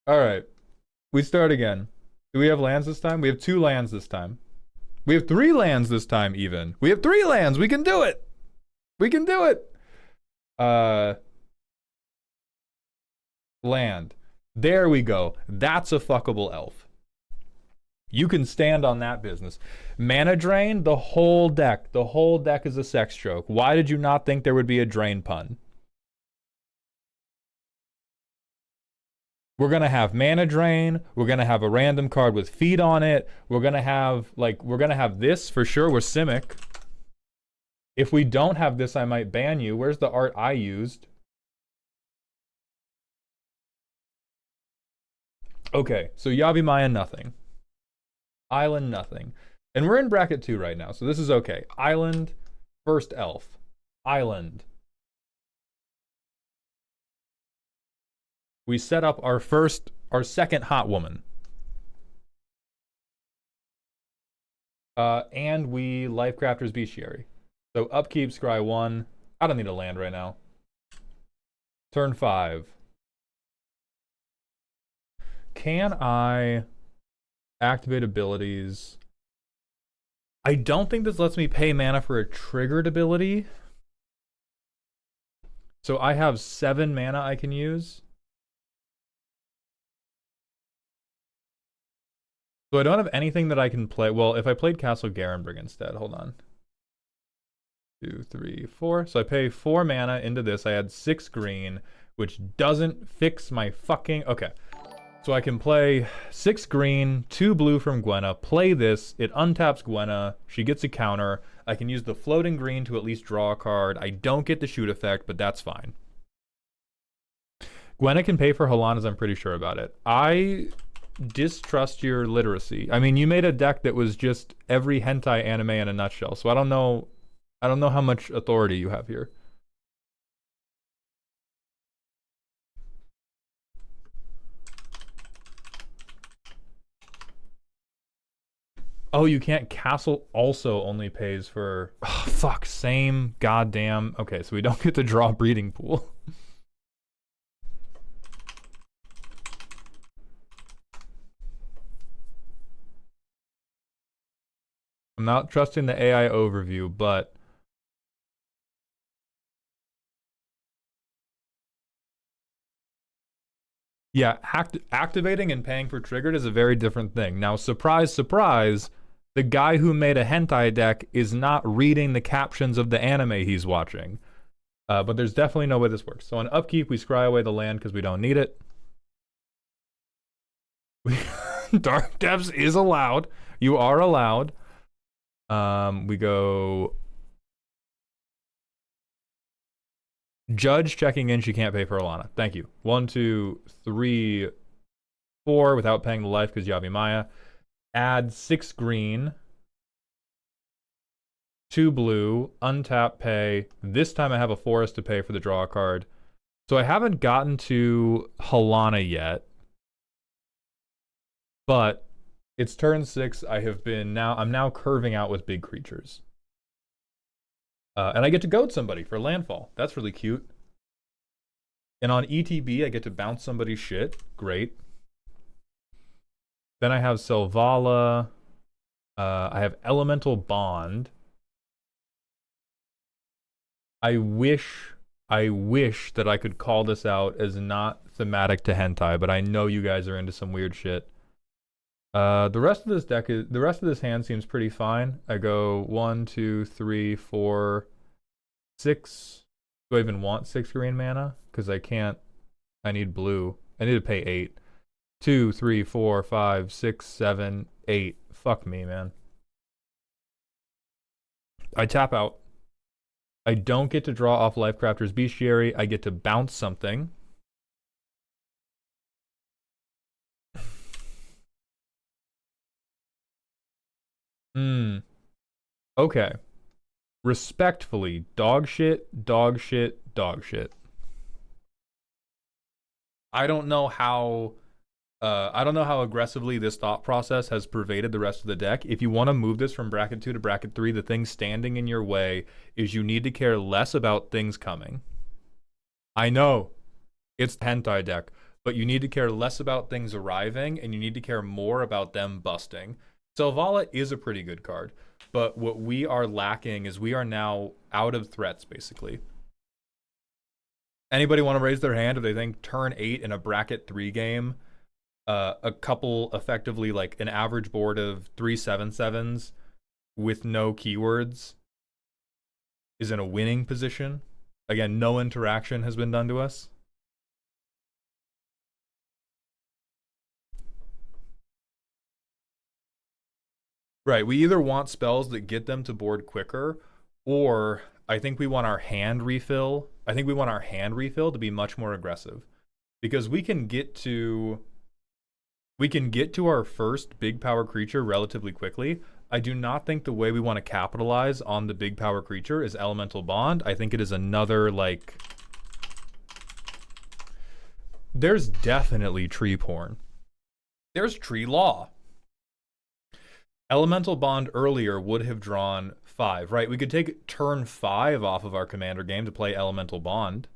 S1: Alright. We start again. Do we have lands this time? We have 2 lands this time. We have 3 lands this time, even. We have 3 lands! We can do it! We can do it! Land. There we go. That's a fuckable elf. You can stand on that business. Mana drain, the whole deck. The whole deck is a sex joke. Why did you not think there would be a drain pun? We're gonna have mana drain. We're gonna have a random card with feed on it. We're gonna have this for sure. We're Simic. If we don't have this, I might ban you. Where's the art I used? Okay, so Yavimaya, nothing. Island, nothing. And we're in bracket 2 right now, so this is okay. Island, first elf. Island. We set up our second hot woman. And we Lifecrafter's Bestiary. So upkeep, scry 1. I don't need a land right now. Turn 5. Can I activate abilities? I don't think this lets me pay mana for a triggered ability. So I have 7 mana I can use. So I don't have anything that I can play. Well, if I played Castle Garenberg instead, hold on. 2, 3, 4. So I pay 4 mana into this. I add 6 green, which doesn't fix my fucking... Okay. So I can play 6 green, 2 blue from Gwenna, play this, it untaps Gwenna, she gets a counter, I can use the floating green to at least draw a card, I don't get the shoot effect, but that's fine. Gwenna can pay for Halana's, I'm pretty sure about it. I distrust your literacy. I mean, you made a deck that was just every hentai anime in a nutshell, so I don't know how much authority you have here. Oh, you can't. Castle also only pays for... Oh, fuck, same goddamn... Okay, so we don't get to draw breeding pool. I'm not trusting the AI overview, but... Yeah, activating and paying for triggered is a very different thing. Now, surprise, surprise, the guy who made a hentai deck is not reading the captions of the anime he's watching. But there's definitely no way this works. So on upkeep, we scry away the land because we don't need it. Dark Depths is allowed. You are allowed. We go... Judge checking in, she can't pay for Alana. Thank you. 1, 2, 3, 4 without paying the life because Yavi Maya. Add 6 green. 2 blue. Untap pay. This time I have a forest to pay for the draw card. So I haven't gotten to Halana yet. But it's turn 6. I'm now curving out with big creatures. And I get to goad somebody for landfall. That's really cute. And on ETB, I get to bounce somebody's shit. Great. Then I have Selvala. I have Elemental Bond. I wish that I could call this out as not thematic to hentai, but I know you guys are into some weird shit. The rest of this hand seems pretty fine. I go 1, 2, 3, 4, 6. Do I even want 6 green mana? Because I can't. I need blue. I need to pay 8. 2, 3, 4, 5, 6, 7, 8. Fuck me, man. I tap out. I don't get to draw off Lifecrafter's Bestiary. I get to bounce something. Okay. Respectfully, dog shit, dog shit, dog shit. I don't know how aggressively this thought process has pervaded the rest of the deck. If you want to move this from bracket 2 to bracket 3, the thing standing in your way is you need to care less about things coming. I know it's the hentai deck, but you need to care less about things arriving and you need to care more about them busting. Selvala is a pretty good card, but what we are lacking is we are now out of threats, basically. Anybody want to raise their hand if they think turn 8 in a bracket 3 game, a couple effectively like an average board of 3 7/7s with no keywords is in a winning position? Again, no interaction has been done to us. Right, we either want spells that get them to board quicker, or I think we want our hand refill. I think we want our hand refill to be much more aggressive. Because we can get to our first big power creature relatively quickly. I do not think the way we want to capitalize on the big power creature is Elemental Bond. I think it is another, like... There's definitely tree porn. There's tree law. Elemental Bond earlier would have drawn 5, right? We could take turn 5 off of our commander game to play Elemental Bond.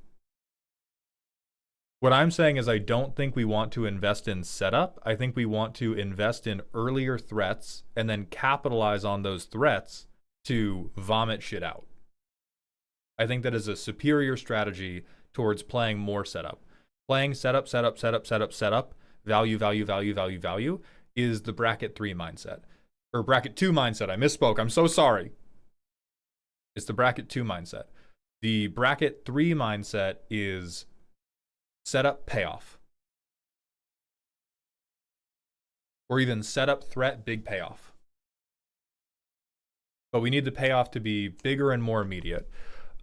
S1: What I'm saying is I don't think we want to invest in setup. I think we want to invest in earlier threats and then capitalize on those threats to vomit shit out. I think that is a superior strategy towards playing more setup. Playing setup, setup, setup, setup, setup, value, value, value, value, value is the bracket 3 mindset. Or bracket 2 mindset. I misspoke. I'm so sorry. It's the bracket 2 mindset. The bracket 3 mindset is setup, payoff. or even setup, threat, big payoff. But we need the payoff to be bigger and more immediate.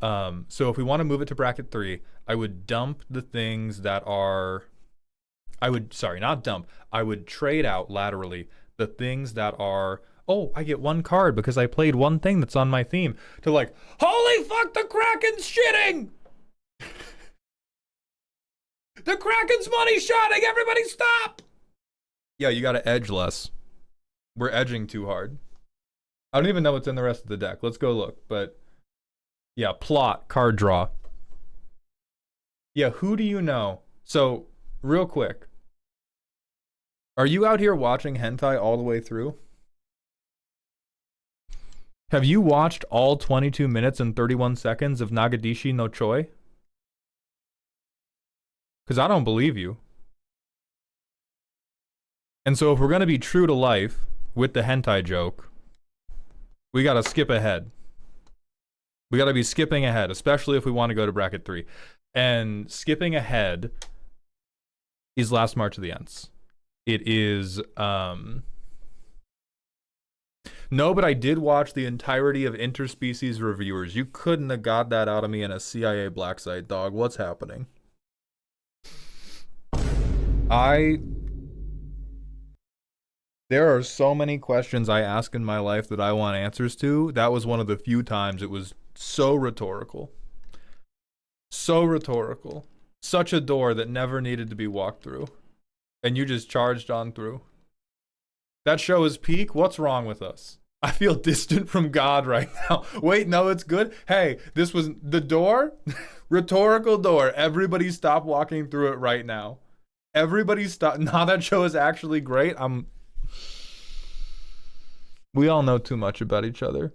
S1: So if we want to move it to bracket 3, I would dump the things that are... I would trade out laterally the things that are, oh, I get one card because I played one thing that's on my theme, to like, holy fuck, the Kraken's shitting! The Kraken's money shotting! Everybody stop! Yeah, you gotta edge less. We're edging too hard. I don't even know what's in the rest of the deck. Let's go look, but yeah, plot, card draw. Yeah, who do you know? So, real quick. Are you out here watching hentai all the way through? Have you watched all 22 minutes and 31 seconds of Nagadishi no Choi? Because I don't believe you. And so if we're going to be true to life with the hentai joke, we got to skip ahead. We got to be skipping ahead, especially if we want to go to bracket 3. And skipping ahead is Last March of the Ents. It is, no, but I did watch the entirety of Interspecies Reviewers. You couldn't have got that out of me in a CIA black site, dog. What's happening? There are so many questions I ask in my life that I want answers to. That was one of the few times it was so rhetorical. So rhetorical. Such a door that never needed to be walked through. And you just charged on through. That show is peak. What's wrong with us? I feel distant from God right now. Wait, no, it's good. Hey, this was the door. Rhetorical door. Everybody stop walking through it right now. Everybody stop. Now that show is actually great. We all know too much about each other.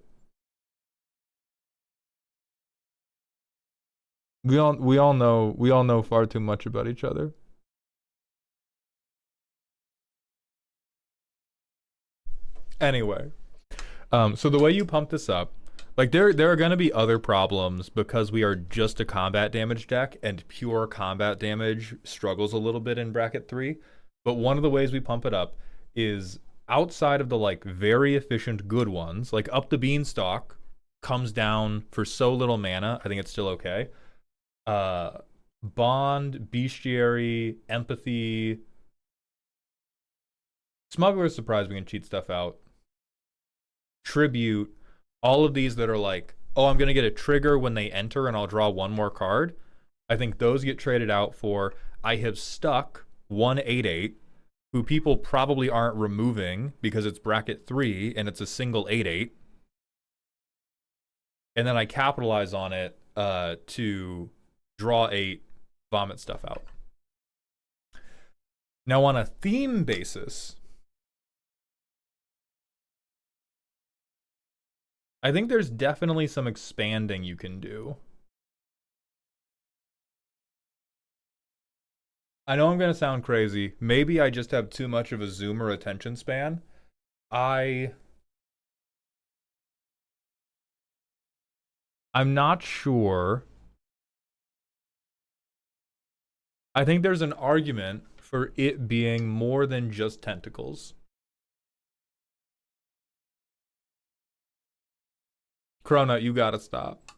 S1: We all know far too much about each other. Anyway, so the way you pump this up, like there are going to be other problems because we are just a combat damage deck, and pure combat damage struggles a little bit in bracket 3. But one of the ways we pump it up is outside of the like very efficient good ones, like Up the Beanstalk comes down for so little mana, I think it's still okay. Bond, Bestiary, Empathy, Smuggler's Surprise, we can cheat stuff out. Tribute, all of these that are like, oh, I'm going to get a trigger when they enter and I'll draw one more card. I think those get traded out for, I have stuck 1/8/8, who people probably aren't removing because it's bracket 3 and it's a single 8/8. And then I capitalize on it to draw 8, vomit stuff out. Now on a theme basis, I think there's definitely some expanding you can do. I know I'm going to sound crazy. Maybe I just have too much of a zoomer attention span. I'm not sure. I think there's an argument for it being more than just tentacles. Cronut, you gotta stop.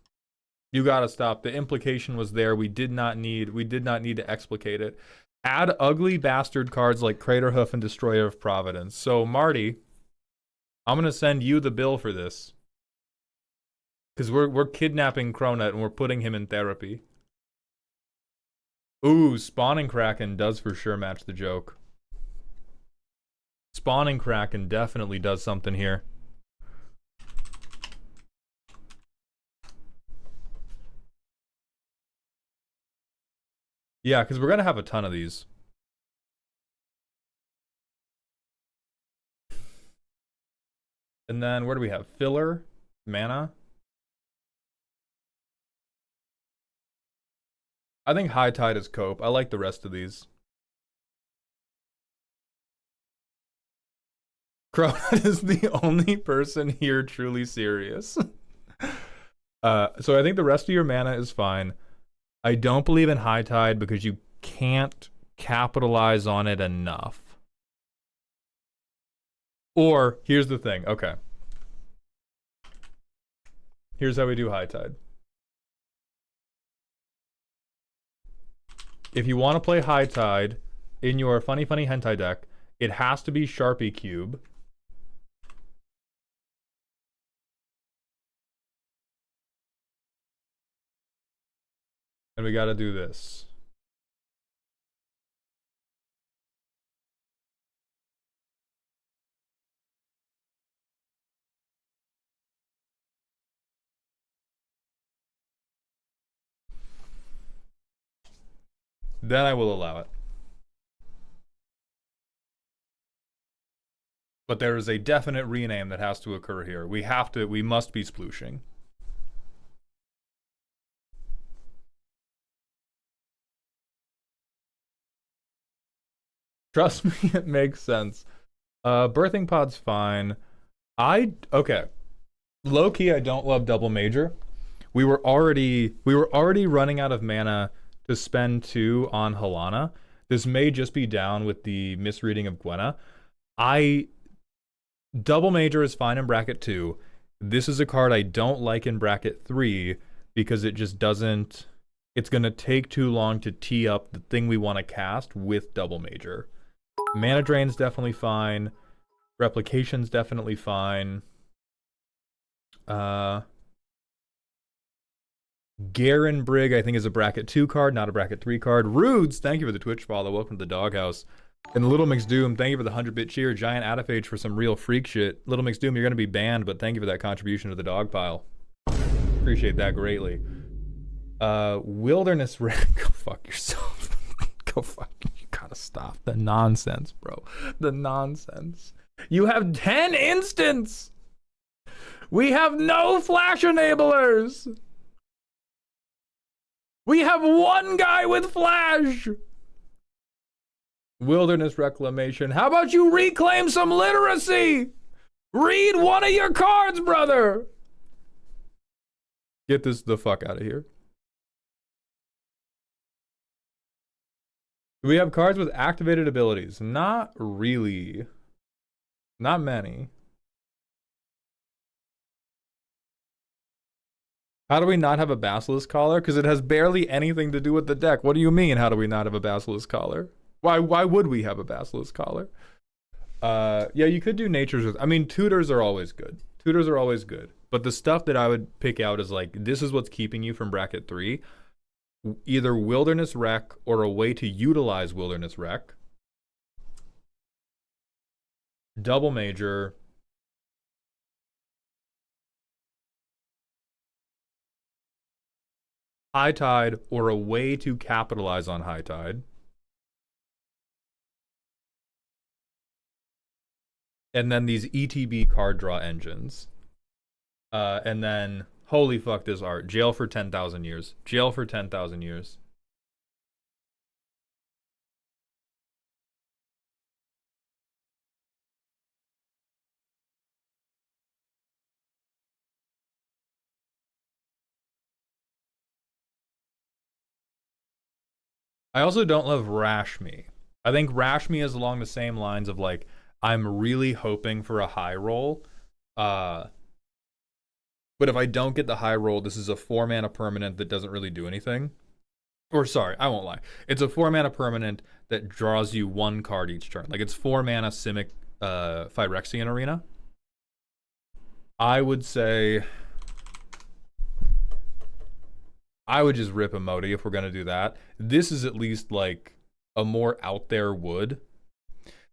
S1: You gotta stop. The implication was there. We did not need to explicate it. Add ugly bastard cards like Craterhoof and Destroyer of Providence. So Marty, I'm gonna send you the bill for this. Because we're kidnapping Cronut and we're putting him in therapy. Ooh, Spawning Kraken does for sure match the joke. Spawning Kraken definitely does something here. Yeah, because we're going to have a ton of these. And then where do we have? Filler, mana. I think High Tide is cope. I like the rest of these. Cronut is the only person here truly serious. So I think the rest of your mana is fine. I don't believe in High Tide because you can't capitalize on it enough. Or, here's the thing. Okay. Here's how we do High Tide. If you want to play High Tide in your Funny Funny Hentai deck, it has to be Sharpie Cube. And we gotta do this. Then I will allow it. But there is a definite rename that has to occur here. We must be splooshing. Trust me, it makes sense. Birthing Pod's fine. Okay. Low key, I don't love double major. We were already running out of mana to spend 2 on Halana. This may just be down with the misreading of Gwenna. Double major is fine in bracket 2. This is a card I don't like in bracket 3 because it just doesn't. It's gonna take too long to tee up the thing we want to cast with double major. Mana Drain's definitely fine. Replication's definitely fine. Garen Brig, I think, is a bracket 2 card, not a bracket 3 card. Rudes, thank you for the Twitch follow. Welcome to the Doghouse. And Little Mix Doom, thank you for the 100-bit cheer. Giant Adaphage for some real freak shit. Little Mix Doom, you're going to be banned, but thank you for that contribution to the dog pile. Appreciate that greatly. Wilderness Wreck. Go fuck yourself. Go fuck. You gotta stop. The nonsense, bro. The nonsense. You have 10 instants! We have no flash enablers! We have 1 guy with flash! Wilderness Reclamation. How about you reclaim some literacy? Read one of your cards, brother! Get this the fuck out of here. Do we have cards with activated abilities? Not really. Not many. How do we not have a Basilisk Collar? Because it has barely anything to do with the deck. What do you mean, how do we not have a Basilisk Collar? Why would we have a Basilisk Collar? Yeah, you could do Nature's with... I mean, tutors are always good. Tutors are always good. But the stuff that I would pick out is like, this is what's keeping you from bracket 3. Either Wilderness Wreck or a way to utilize Wilderness Wreck. Double Major. High Tide or a way to capitalize on High Tide. And then these ETB card draw engines. And then, holy fuck this art. Jail for 10,000 years. Jail for 10,000 years. I also don't love Rash Me. I think Rash Me is along the same lines of like, I'm really hoping for a high roll. But if I don't get the high roll, this is a 4-mana permanent that doesn't really do anything. Or sorry, I won't lie. It's a 4-mana permanent that draws you 1 card each turn. Like it's 4-mana Simic Phyrexian Arena. I would say... I would just rip a Modi if we're going to do that. This is at least like a more out there wood.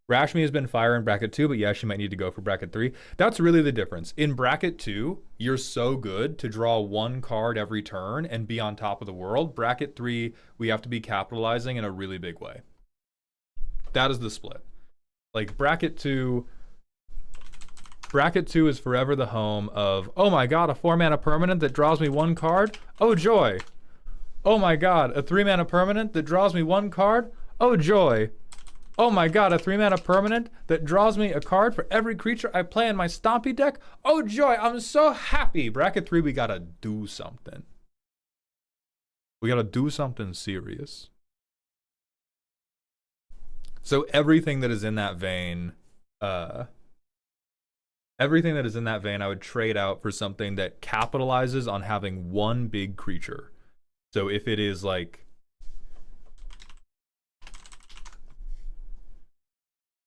S1: Rashmi has been fire in bracket 2, but yeah, she might need to go for bracket 3. That's really the difference. In bracket 2, you're so good to draw 1 card every turn and be on top of the world. Bracket 3, we have to be capitalizing in a really big way. That is the split. Like bracket 2 is forever the home of, oh my god, a 4-mana permanent that draws me 1 card? Oh joy. Oh my god, a 3-mana permanent that draws me 1 card? Oh joy. Oh my god, a 3-mana permanent that draws me a card for every creature I play in my Stompy deck? Oh joy, I'm so happy. Bracket 3, we gotta do something. We gotta do something serious. So everything that is in that vein, Everything that is in that vein, I would trade out for something that capitalizes on having one big creature. So if it is like,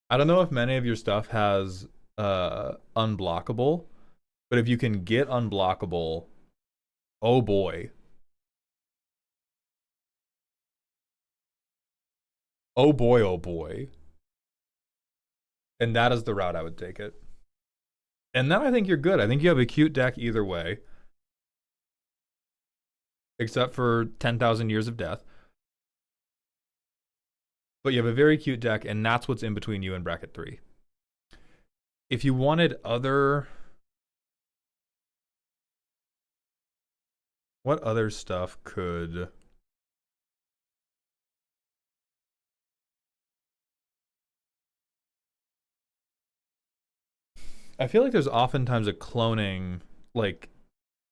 S1: I don't know if many of your stuff has unblockable, but if you can get unblockable, oh boy. Oh boy, oh boy. And that is the route I would take it. And then I think you're good. I think you have a cute deck either way. Except for 10,000 Years of Death. But you have a very cute deck, and that's what's in between you and bracket 3. If you wanted other... What other stuff could... I feel like there's oftentimes a cloning, like,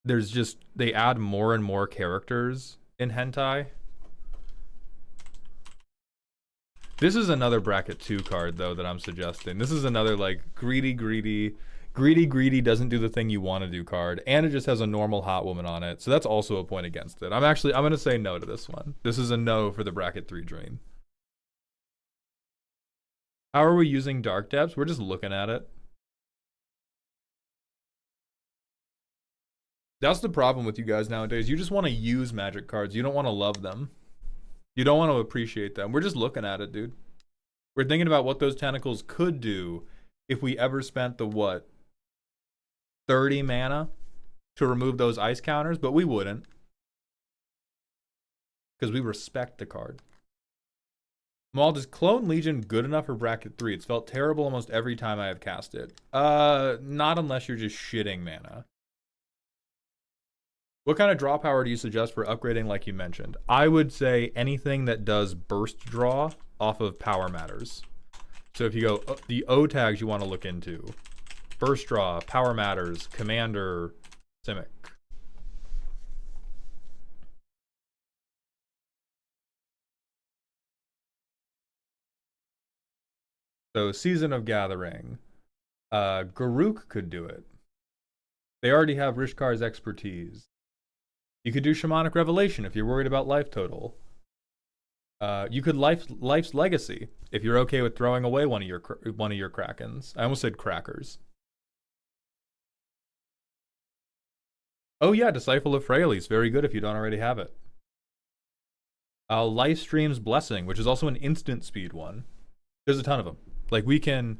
S1: there's just, they add more and more characters in hentai. This is another bracket 2 card, though, that I'm suggesting. This is another, like, greedy doesn't do the thing you want to do card, and it just has a normal hot woman on it, so that's also a point against it. I'm going to say no to this one. This is a no for the bracket 3 dream. How are we using Dark Depths? We're just looking at it. That's the problem with you guys nowadays. You just want to use Magic cards. You don't want to love them. You don't want to appreciate them. We're just looking at it, dude. We're thinking about what those tentacles could do if we ever spent the, what, 30 mana to remove those ice counters, but we wouldn't. Because we respect the card. Mald, is Clone Legion good enough for bracket 3? It's felt terrible almost every time I have cast it. Not unless you're just shitting mana. What kind of draw power do you suggest for upgrading like you mentioned? I would say anything that does burst draw off of power matters. So if you go, the O tags you want to look into. Burst draw, power matters, commander, Simic. So Season of Gathering. Garruk could do it. They already have Rishkar's expertise. You could do Shamanic Revelation if you're worried about life total. You could Life's Legacy if you're okay with throwing away one of your Krakens. I almost said crackers. Oh yeah, Disciple of Freyalise. Very good if you don't already have it. Lifestream's Blessing, which is also an instant speed one. There's a ton of them. Like we can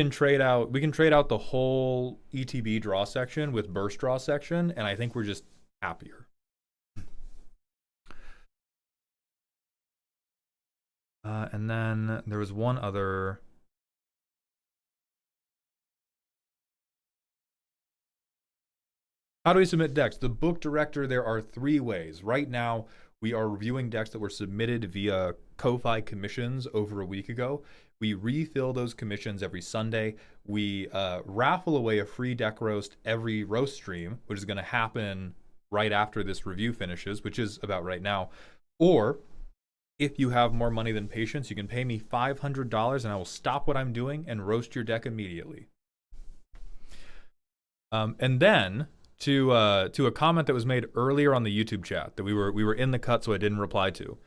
S1: trade out the whole ETB draw section with burst draw section, and I think we're just happier. And then there was one other. How do we submit decks? The book director, there are 3 ways. Right now, we are reviewing decks that were submitted via Ko-Fi commissions over a week ago. We refill those commissions every Sunday. We raffle away a free deck roast every roast stream, which is going to happen right after this review finishes, which is about right now. Or if you have more money than patience, you can pay me $500 and I will stop what I'm doing and roast your deck immediately. And then to a comment that was made earlier on the YouTube chat that we were in the cut, so I didn't reply to.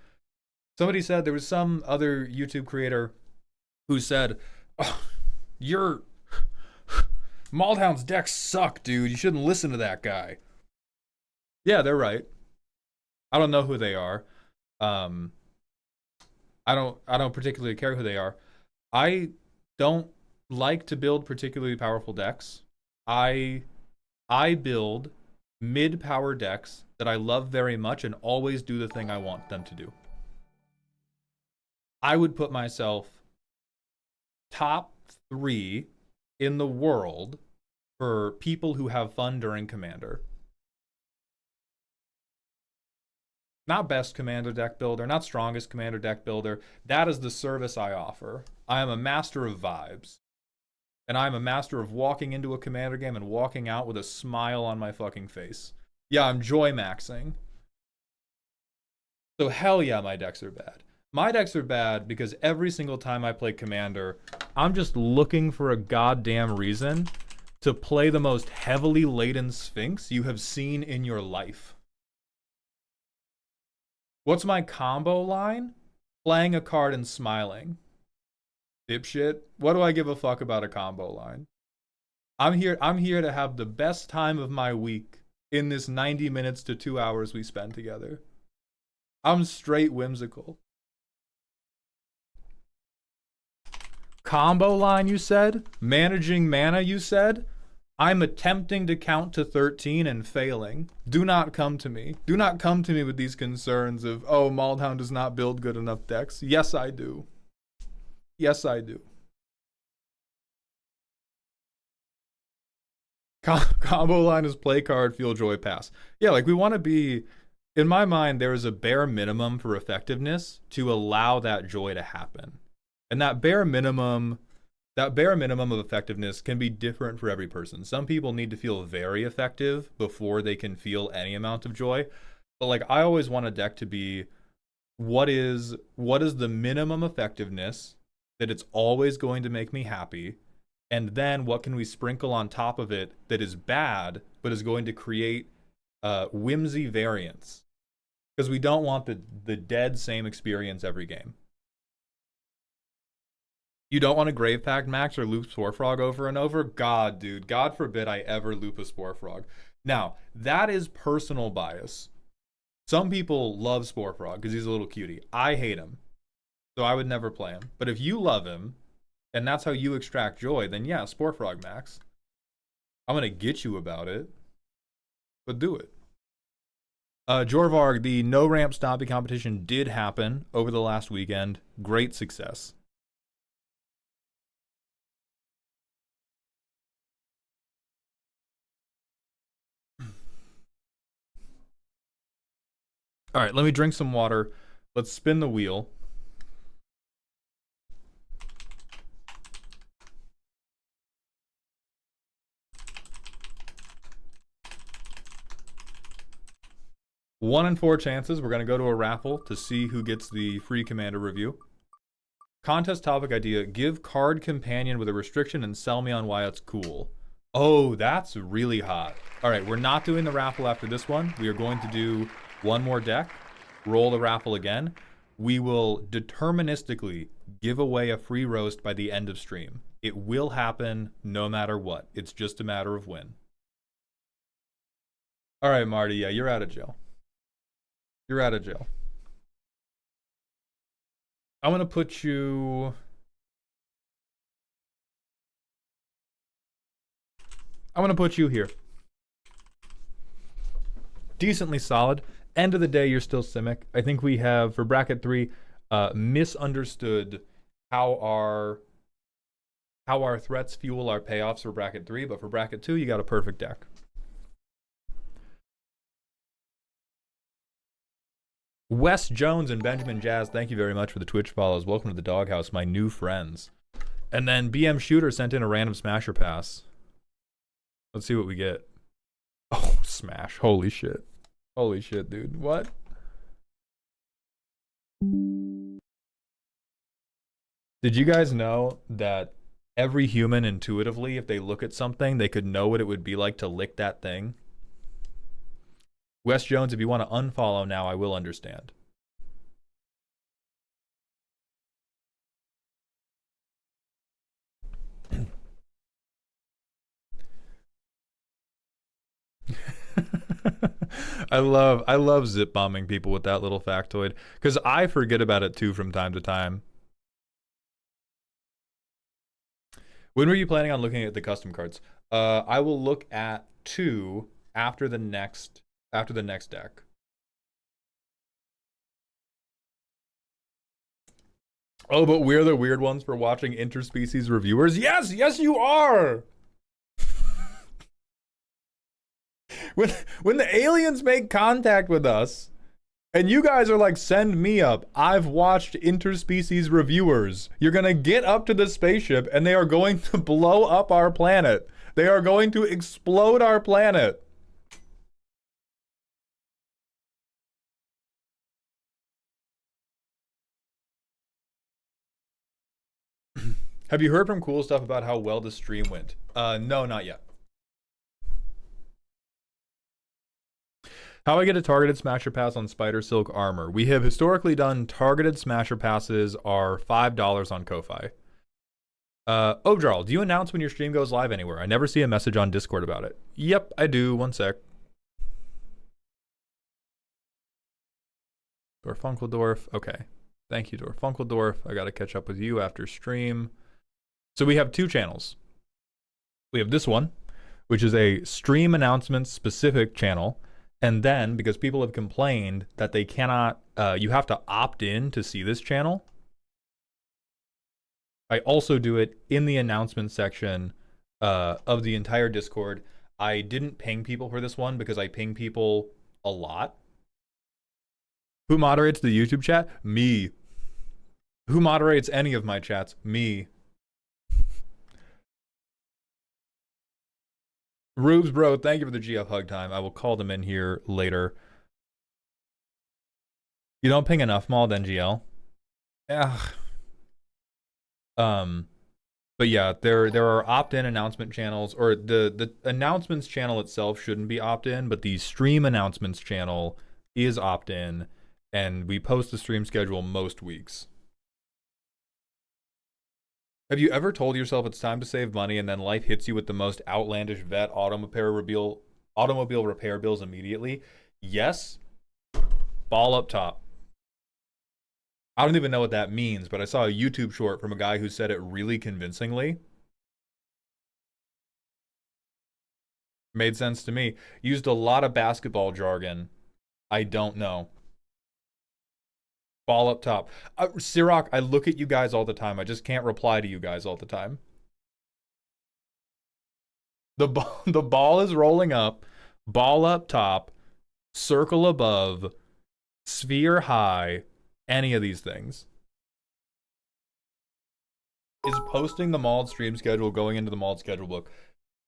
S1: Somebody said there was some other YouTube creator who said, oh, your Maldhound's decks suck, dude. You shouldn't listen to that guy. Yeah, they're right. I don't know who they are. I don't particularly care who they are. I don't like to build particularly powerful decks. I build mid-power decks that I love very much and always do the thing I want them to do. I would put myself top 3 in the world for people who have fun during Commander. Not best Commander deck builder, not strongest Commander deck builder. That is the service I offer. I am a master of vibes. And I'm a master of walking into a Commander game and walking out with a smile on my fucking face. Yeah, I'm joy maxing. So hell yeah, my decks are bad. My decks are bad because every single time I play Commander, I'm just looking for a goddamn reason to play the most heavily laden Sphinx you have seen in your life. What's my combo line? Playing a card and smiling. Dipshit. What do I give a fuck about a combo line? I'm here to have the best time of my week in this 90 minutes to 2 hours we spend together. I'm straight whimsical. Combo line, you said? Managing mana, you said? I'm attempting to count to 13 and failing. Do not come to me. Do not come to me with these concerns of, oh, Maldhound does not build good enough decks. Yes, I do. Yes, I do. Combo line is play card, feel joy, pass. Yeah, like we want to be, in my mind, there is a bare minimum for effectiveness to allow that joy to happen. And that bare minimum of effectiveness can be different for every person. Some people need to feel very effective before they can feel any amount of joy. But like I always want a deck to be what is the minimum effectiveness that it's always going to make me happy, and then what can we sprinkle on top of it that is bad but is going to create whimsy variance, because we don't want the dead same experience every game. You don't want to Grave Pact Max or loop Spore Frog over and over? God, dude. God forbid I ever loop a Spore Frog. Now, that is personal bias. Some people love Spore Frog because he's a little cutie. I hate him, so I would never play him. But if you love him, and that's how you extract joy, then yeah, Spore Frog Max. I'm going to get you about it, but do it. Jorvarg, the no ramp stomping competition did happen over the last weekend. Great success. All right, let me drink some water. Let's spin the wheel. One in 4 chances. We're going to go to a raffle to see who gets the free Commander review. Contest topic idea: give card companion with a restriction and sell me on why it's cool. Oh, that's really hot. All right, we're not doing the raffle after this one. We are going to do one more deck, roll the raffle again. We will deterministically give away a free roast by the end of stream. It will happen no matter what. It's just a matter of when. All right, Marty, yeah, you're out of jail. You're out of jail. I'm going to put you... I'm going to put you here. Decently solid. End of the day, you're still Simic. I think we have, for bracket 3, misunderstood how our threats fuel our payoffs for bracket 3, but for bracket 2, you got a perfect deck. Wes Jones and Benjamin Jazz, thank you very much for the Twitch follows. Welcome to the doghouse, my new friends. And then BM Shooter sent in a random Smasher pass. Let's see what we get. Oh, smash. Holy shit. Holy shit, dude. What? Did you guys know that every human intuitively, if they look at something, they could know what it would be like to lick that thing? Wes Jones, if you want to unfollow now, I will understand. I love zip bombing people with that little factoid, because I forget about it too from time to time. When were you planning on looking at the custom cards? I will look at 2 after the next deck. Oh, but we're the weird ones for watching interspecies reviewers? Yes, yes you are! When the aliens make contact with us, and you guys are like, send me up, I've watched interspecies reviewers. You're gonna get up to the spaceship, and they are going to blow up our planet. They are going to explode our planet. Have you heard from Cool Stuff about how well the stream went? No, not yet. How I get a targeted smasher pass on Spider Silk armor. We have historically done targeted smasher passes are $5 on Ko-Fi. Ojral, do you announce when your stream goes live anywhere? I never see a message on Discord about it. Yep, I do. One sec. Dorfunkeldorf. Okay. Thank you, Dorfunkeldorf. I gotta catch up with you after stream. So we have two channels. We have this one, which is a stream announcements specific channel. And then, because people have complained that they cannot, you have to opt in to see this channel. I also do it in the announcement section of the entire Discord. I didn't ping people for this one because I ping people a lot. Who moderates the YouTube chat? Me. Who moderates any of my chats? Me. Rubes, bro, thank you for the GF hug time. I will call them in here later. You don't ping enough, Mald NGL. Ugh. But yeah, there are opt-in announcement channels, or the announcements channel itself shouldn't be opt-in, but the stream announcements channel is opt-in, and we post the stream schedule most weeks. Have you ever told yourself it's time to save money and then life hits you with the most outlandish vet automobile repair bills immediately? Yes. Ball up top. I don't even know what that means, but I saw a YouTube short from a guy who said it really convincingly. Made sense to me. Used a lot of basketball jargon. I don't know. Ball up top. Sirach, I look at you guys all the time. I just can't reply to you guys all the time. The ball is rolling up. Ball up top. Circle above. Sphere high. Any of these things. Is posting the Mald stream schedule going into the Mald schedule book?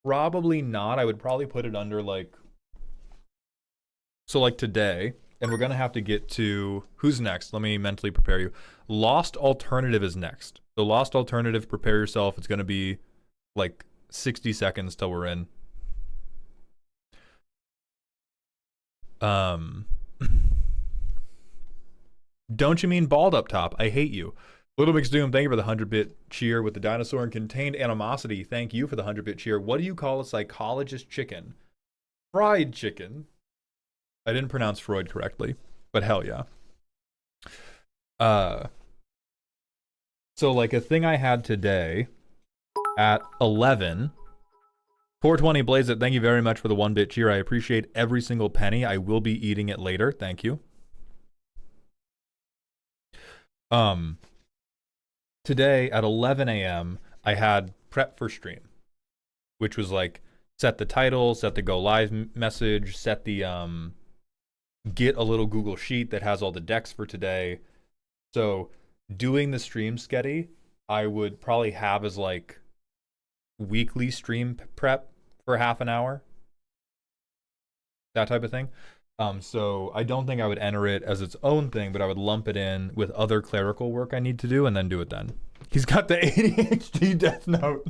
S1: Probably not. I would probably put it under like... So like today... And we're going to have to get to... Who's next? Let me mentally prepare you. Lost Alternative is next. So Lost Alternative, prepare yourself. It's going to be like 60 seconds till we're in. Don't you mean bald up top? I hate you. Little Mix Doom, thank you for the 100-bit cheer with the dinosaur and contained animosity. Thank you for the 100-bit cheer. What do you call a psychologist chicken? Fried chicken. I didn't pronounce Freud correctly, but hell yeah. So like a thing I had today at 11. 420 Blaze It, thank you very much for the 1-bit cheer. I appreciate every single penny. I will be eating it later. Thank you. Today at 11 a.m. I had prep for stream, which was like set the title, set the go live message, set the get a little Google sheet that has all the decks for today. So doing the stream sketty, I would probably have as like weekly stream prep for half an hour, that type of thing. So I don't think I would enter it as its own thing, but I would lump it in with other clerical work I need to do and then do it then. He's got the ADHD death note.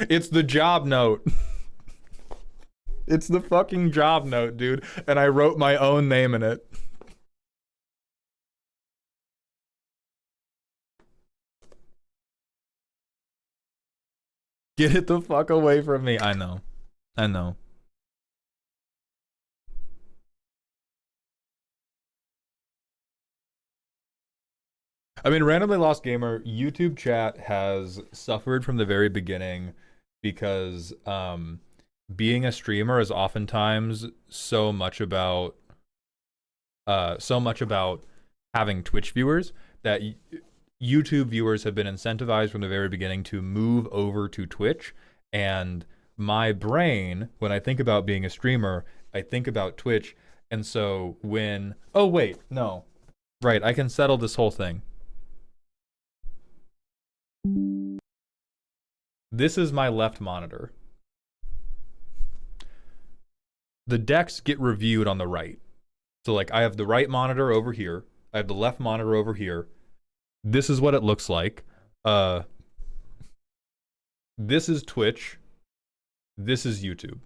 S1: It's the job note. It's the fucking job note, dude. And I wrote my own name in it. Get it the fuck away from me. I know. I know. I mean, Randomly Lost Gamer, YouTube chat has suffered from the very beginning because being a streamer is oftentimes so much about having Twitch viewers that YouTube viewers have been incentivized from the very beginning to move over to Twitch. And my brain, when I think about being a streamer, I think about Twitch. And so when... Oh, wait, no. Right, I can settle this whole thing. This is my left monitor. The decks get reviewed on the right. So like I have the right monitor over here. I have the left monitor over here. This is what it looks like. This is Twitch. This is YouTube.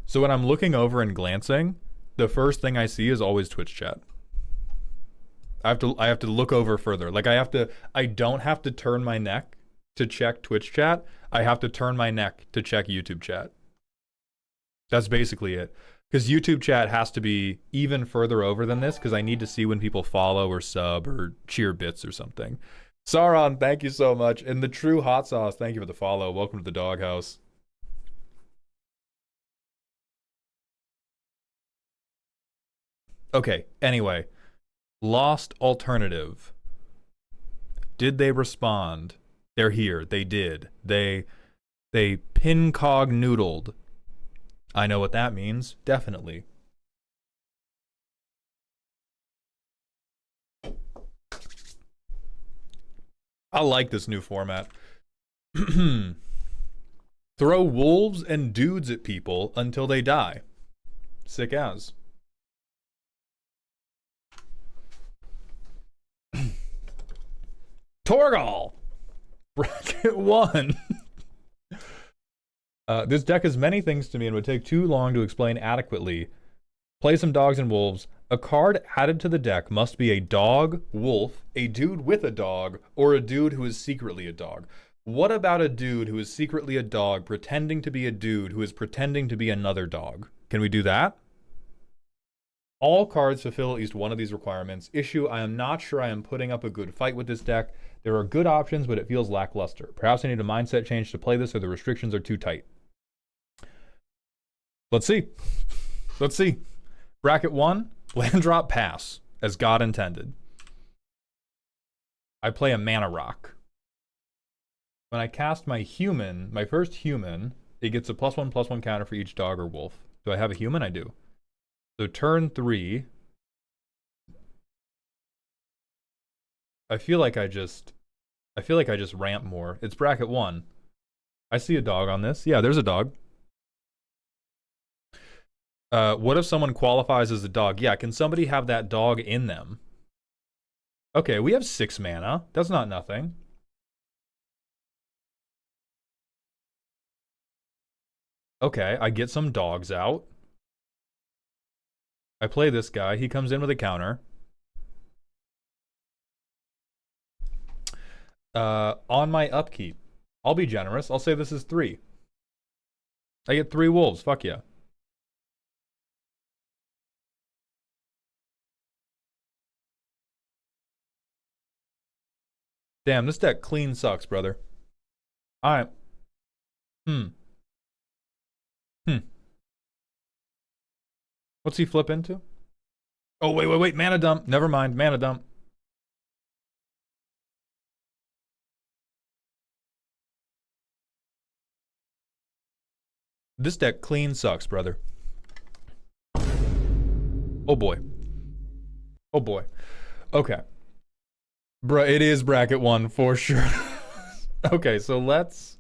S1: So when I'm looking over and glancing, the first thing I see is always Twitch chat. I have to look over further. Like I don't have to turn my neck to check Twitch chat. I have to turn my neck to check YouTube chat. That's basically it. Because YouTube chat has to be even further over than this, because I need to see when people follow or sub or cheer bits or something. Sauron, thank you so much. And the true hot sauce, thank you for the follow. Welcome to the doghouse. Okay, anyway. Lost alternative. Did they respond? They're here. They did. They pincog noodled. I know what that means. Definitely. I like this new format. Throw wolves and dudes at people until they die. Sick as. Torgal! Bracket 1. This deck has many things to me and would take too long to explain adequately. Play some dogs and wolves. A card added to the deck must be a dog, wolf, a dude with a dog, or a dude who is secretly a dog. What about a dude who is secretly a dog pretending to be a dude who is pretending to be another dog? Can we do that? All cards fulfill at least one of these requirements. Issue, I am not sure I am putting up a good fight with this deck. There are good options, but it feels lackluster. Perhaps I need a mindset change to play this, or the restrictions are too tight. Let's see. Let's see. Bracket 1, land drop pass, as God intended. I play a mana rock. When I cast my human, my first human, it gets a +1/+1 counter for each dog or wolf. Do I have a human? I do. So turn 3. I feel like I just ramp more. It's bracket 1. I see a dog on this. Yeah, there's a dog. What if someone qualifies as a dog? Yeah, can somebody have that dog in them? Okay, we have 6 mana. That's not nothing. Okay, I get some dogs out. I play this guy. He comes in with a counter. On my upkeep, I'll be generous. I'll say this is 3. I get 3 wolves. Fuck yeah. Damn, this deck clean sucks, brother. Alright. What's he flip into? Oh, wait. Mana dump. Never mind. Mana dump. This deck clean sucks, brother. Oh boy. Oh boy. Okay. Bruh, it is bracket 1 for sure. Okay, so let's...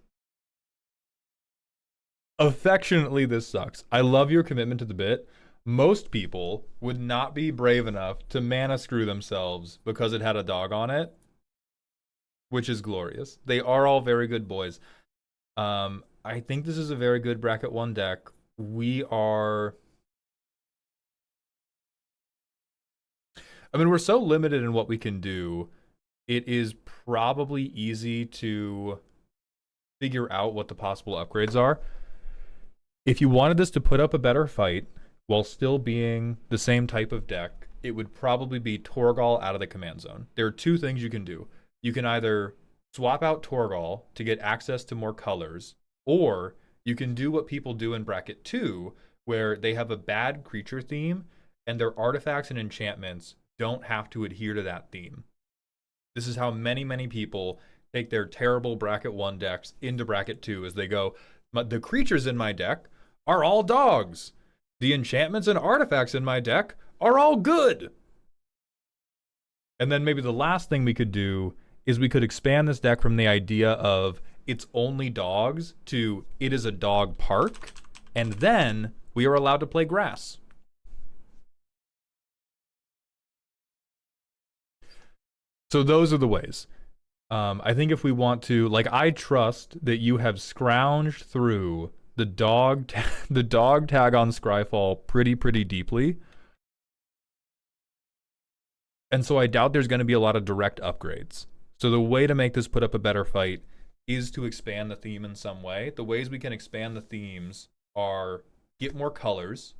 S1: Affectionately, this sucks. I love your commitment to the bit. Most people would not be brave enough to mana screw themselves because it had a dog on it, which is glorious. They are all very good boys. I think this is a very good bracket 1 deck. We're so limited in what we can do. It is probably easy to figure out what the possible upgrades are. If you wanted this to put up a better fight while still being the same type of deck, it would probably be Torgal out of the command zone. There are 2 things you can do. You can either swap out Torgal to get access to more colors, or you can do what people do in bracket 2, where they have a bad creature theme and their artifacts and enchantments don't have to adhere to that theme. This is how many people take their terrible bracket 1 decks into bracket 2, as they go, the creatures in my deck are all dogs. The enchantments and artifacts in my deck are all good. And then maybe the last thing we could do is we could expand this deck from the idea of it's only dogs to it is a dog park, and then we are allowed to play grass. So those are the ways. I think if we want to, like, I trust that you have scrounged through the dog tag on Scryfall pretty deeply. And so I doubt there's going to be a lot of direct upgrades. So the way to make this put up a better fight is to expand the theme in some way. The ways we can expand the themes are get more colors.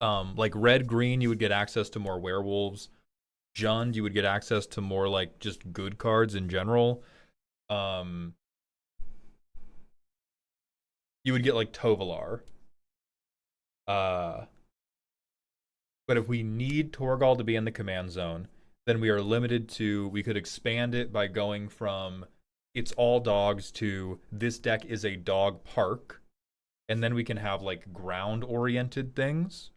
S1: Like red, green, you would get access to more werewolves. Jund, you would get access to more like just good cards in general. You would get like Tovalar. But if we need Torgal to be in the command zone, then we are limited to, we could expand it by going from it's all dogs to this deck is a dog park. And then we can have like ground oriented things.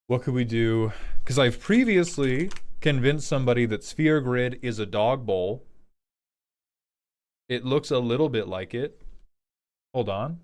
S1: What could we do? Because I've previously convinced somebody that Sphere Grid is a dog bowl. It looks a little bit like it. Hold on.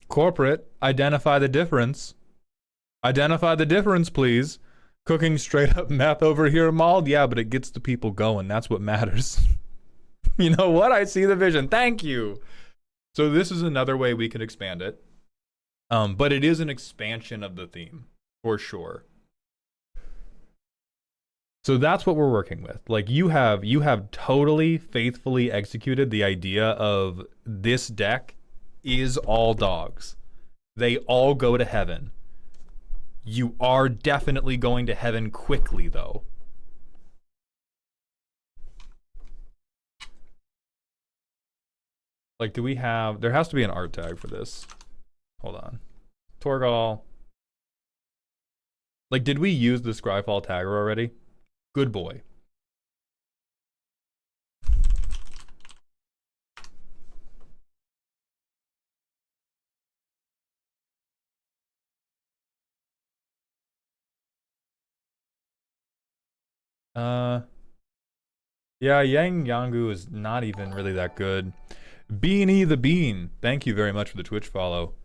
S1: Corporate, identify the difference. Identify the difference, please. Cooking straight up meth over here, Mald. Yeah, but it gets the people going. That's what matters. You know what? I see the vision. Thank you. So this is another way we can expand it. But it is an expansion of the theme, for sure. So that's what we're working with. Like you have totally faithfully executed the idea of this deck is all dogs. They all go to heaven. You are definitely going to heaven quickly, though. Like, do we have... There has to be an art tag for this. Hold on. Torgal. Like, did we use the Scryfall tagger already? Good boy. Yeah, Yang Yangu is not even really that good. Beanie the Bean, thank you very much for the Twitch follow.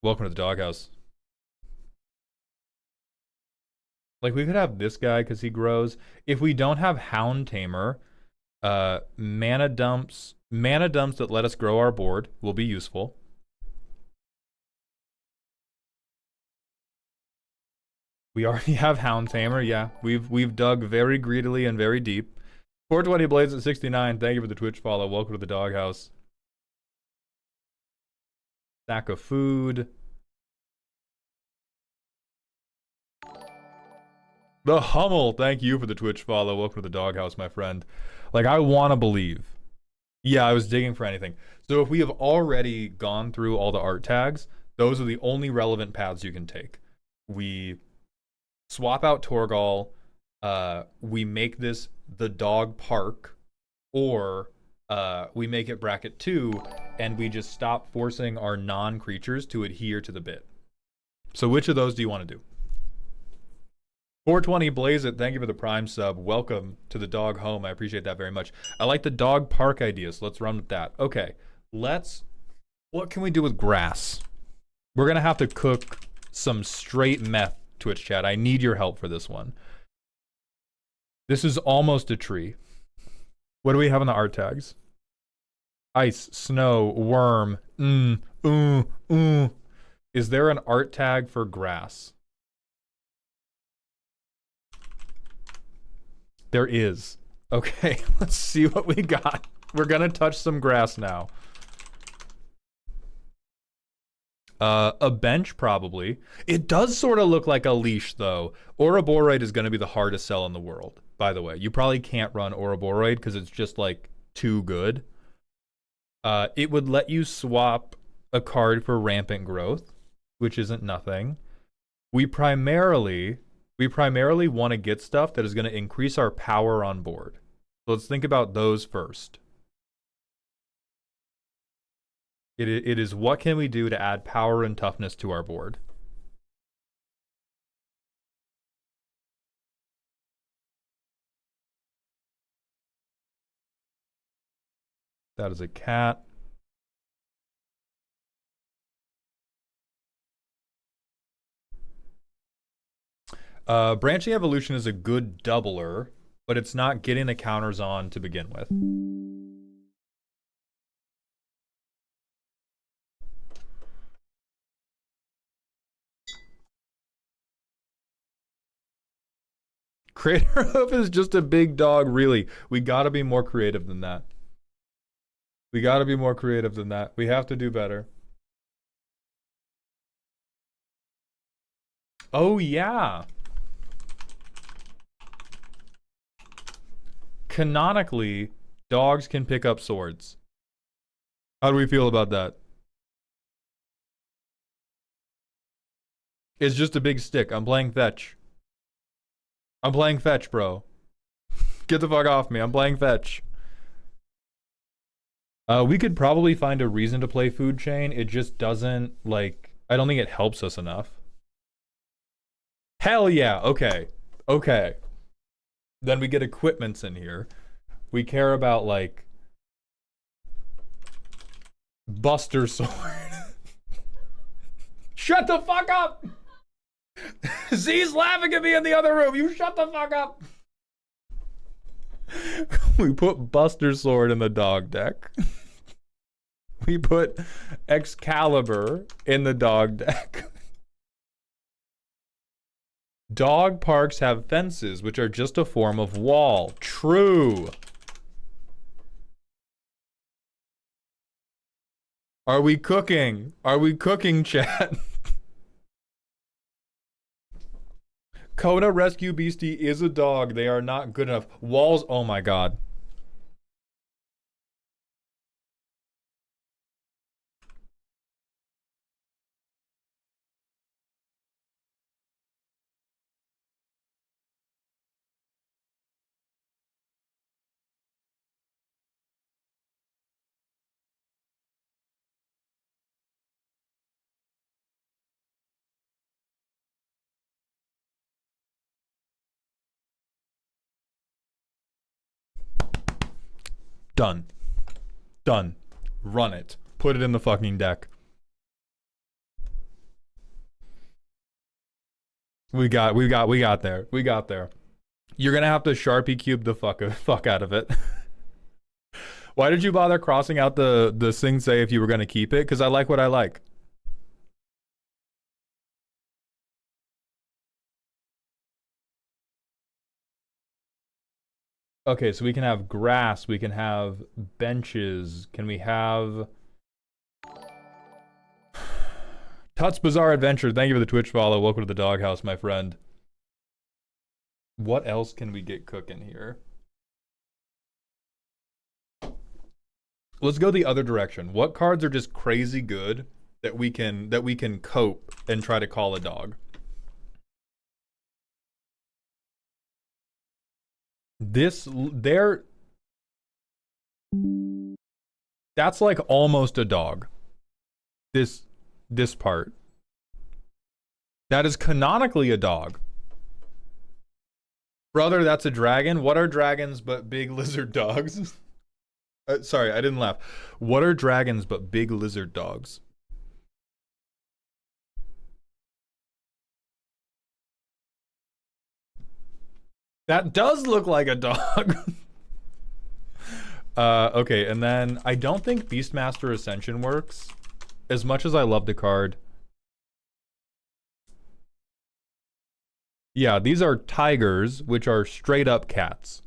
S1: Welcome to the doghouse. Like, we could have this guy because he grows. If we don't have Hound Tamer, mana dumps that let us grow our board will be useful. We already have Hound Tamer, yeah. We've dug very greedily and very deep. 420 Blades at 69, thank you for the Twitch follow. Welcome to the doghouse. Stack of food. The Hummel, thank you for the Twitch follow. Welcome to the doghouse, my friend. Like, I want to believe. Yeah, I was digging for anything. So if we have already gone through all the art tags, those are the only relevant paths you can take. We swap out Torgal, we make this the dog park, or we make it bracket 2, and we just stop forcing our non-creatures to adhere to the bit. So which of those do you want to do? 420 Blaze It, thank you for the Prime sub. Welcome to the dog home. I appreciate that very much. I like the dog park idea, so let's run with that. Okay, what can we do with grass? We're going to have to cook some straight meth, Twitch chat. I need your help for this one. This is almost a tree. What do we have on the art tags? Ice, snow, worm, Is there an art tag for grass? There is. Okay, let's see what we got. We're gonna touch some grass now. A bench, probably. It does sort of look like a leash, though. Ouroboros is gonna be the hardest sell in the world, by the way. You probably can't run Ouroboros because it's just, like, too good. It would let you swap a card for Rampant Growth, which isn't nothing. We primarily want to get stuff that is going to increase our power on board. So let's think about those first. It is what can we do to add power and toughness to our board. That is a cat. Branching Evolution is a good doubler, but it's not getting the counters on to begin with. Creator of is just a big dog, really. We gotta be more creative than that. We gotta be more creative than that. We have to do better. Oh, yeah. Canonically, dogs can pick up swords. How do we feel about that? It's just a big stick. I'm playing fetch. I'm playing fetch, bro. Get the fuck off me. I'm playing fetch. We could probably find a reason to play food chain. It just doesn't, like, I don't think it helps us enough. Hell yeah. Okay. Okay. Then we get equipments in here. We care about, like, Buster Sword. Shut the fuck up! Z's laughing at me in the other room. You shut the fuck up. We put Buster Sword in the dog deck. We put Excalibur in the dog deck. Dog parks have fences, which are just a form of wall. True. Are we cooking? Are we cooking, chat? Kona Rescue Beastie is a dog. They are not good enough. Walls, oh my god. Done. Done. Run it. Put it in the fucking deck. We got there. We got there. You're gonna have to Sharpie cube the fuck out of it. Why did you bother crossing out the Sing Say if you were gonna keep it? Because I like what I like. Okay, so we can have grass, we can have benches. Can we have Tut's Bizarre Adventure? Thank you for the Twitch follow. Welcome to the doghouse, my friend. What else can we get cooking here? Let's go the other direction. What cards are just crazy good that we can cope and try to call a dog? That's like almost a dog. This part. That is canonically a dog. Brother, that's a dragon. What are dragons but big lizard dogs? Sorry, I didn't laugh. What are dragons but big lizard dogs? That does look like a dog. Okay, and then I don't think Beastmaster Ascension works. As much as I love the card. Yeah, these are tigers, which are straight up cats.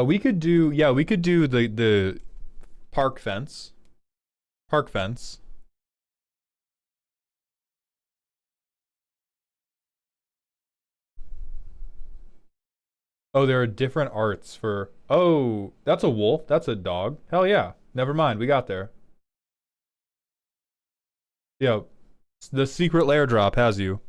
S1: We could do, yeah, we could do the park fence. Park fence. Oh, there are different arts for, oh, that's a wolf. That's a dog. Hell yeah. Never mind. We got there. Yeah. The secret lair drop has you.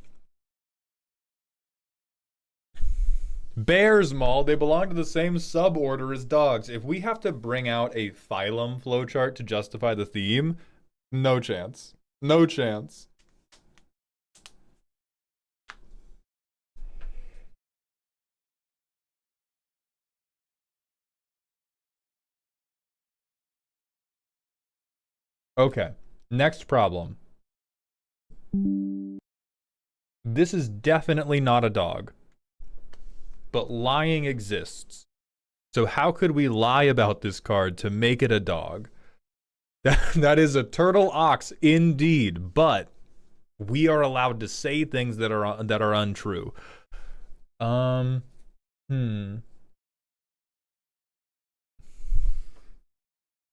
S1: Bears, Maul, they belong to the same suborder as dogs. If we have to bring out a phylum flowchart to justify the theme, no chance. No chance. Okay, next problem. This is definitely not a dog. But lying exists. So how could we lie about this card to make it a dog? That is a turtle ox indeed, but we are allowed to say things that are untrue. I know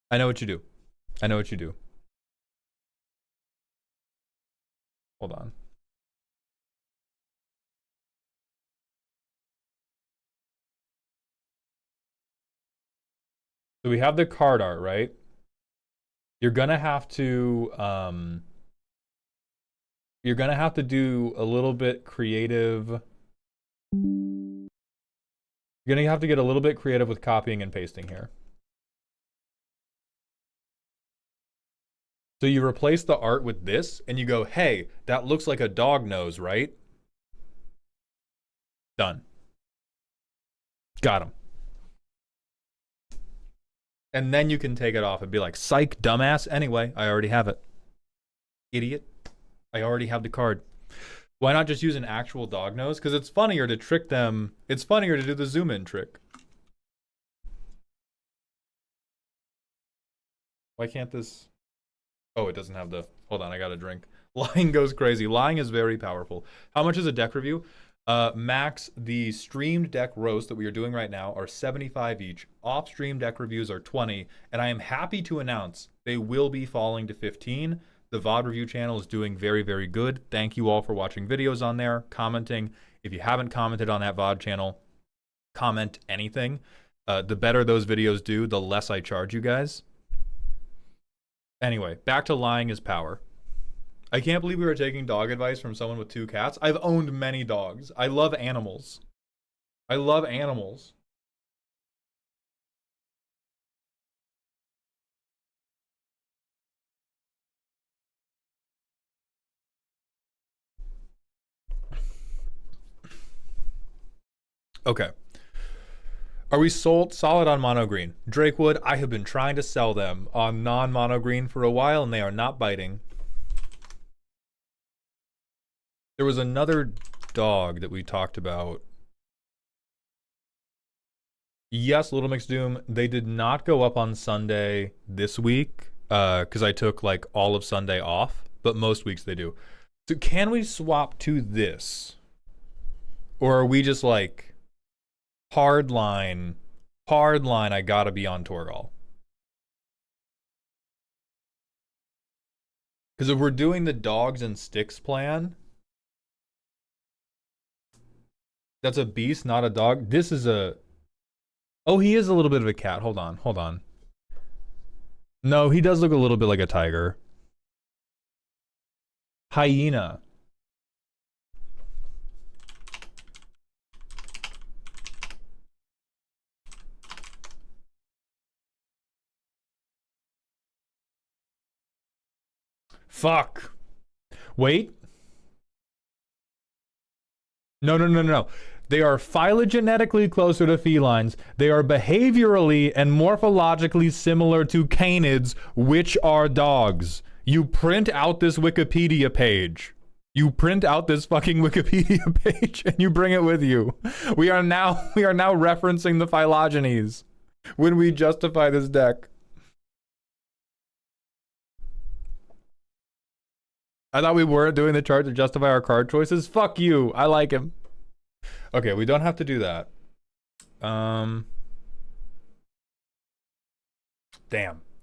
S1: what you do. I know what you do. Hold on. So we have the card art, right? You're gonna have to do a little bit creative. You're gonna have to get a little bit creative with copying and pasting here. So you replace the art with this, and you go, hey, that looks like a dog nose, right? Done. Got him. And then you can take it off and be like, psych, dumbass. Anyway, I already have it. Idiot. I already have the card. Why not just use an actual dog nose? Because it's funnier to trick them. It's funnier to do the zoom in trick. Why can't this... Oh, it doesn't have the... Hold on, I got a drink. Lying goes crazy. Lying is very powerful. How much is a deck review? Max, the streamed deck roast that we are doing right now are 75 each. Off-stream deck reviews are 20. And I am happy to announce they will be falling to 15. The VOD review channel is doing very, very good. Thank you all for watching videos on there, commenting. If you haven't commented on that VOD channel, comment anything. The better those videos do, the less I charge you guys. Anyway, back to lying is power. I can't believe we were taking dog advice from someone with 2 cats. I've owned many dogs. I love animals. I love animals. Okay. Are we solid on mono green? Drakewood, I have been trying to sell them on non-mono green for a while, and they are not biting. There was another dog that we talked about. Yes, Little Mix Doom. They did not go up on Sunday this week because I took like all of Sunday off, but most weeks they do. So can we swap to this? Or are we just like... Hard line, I gotta be on Torgal. Because if we're doing the dogs and sticks plan, that's a beast, not a dog. This is a... Oh, he is a little bit of a cat. Hold on, hold on. No, he does look a little bit like a tiger. Hyena. Fuck. Wait. No. They are phylogenetically closer to felines. They are behaviorally and morphologically similar to canids, which are dogs. You print out this Wikipedia page. You print out this fucking Wikipedia page and you bring it with you. We are now referencing the phylogenies when we justify this deck. I thought we weren't doing the chart to justify our card choices. Fuck you. I like him. Okay, we don't have to do that. Damn.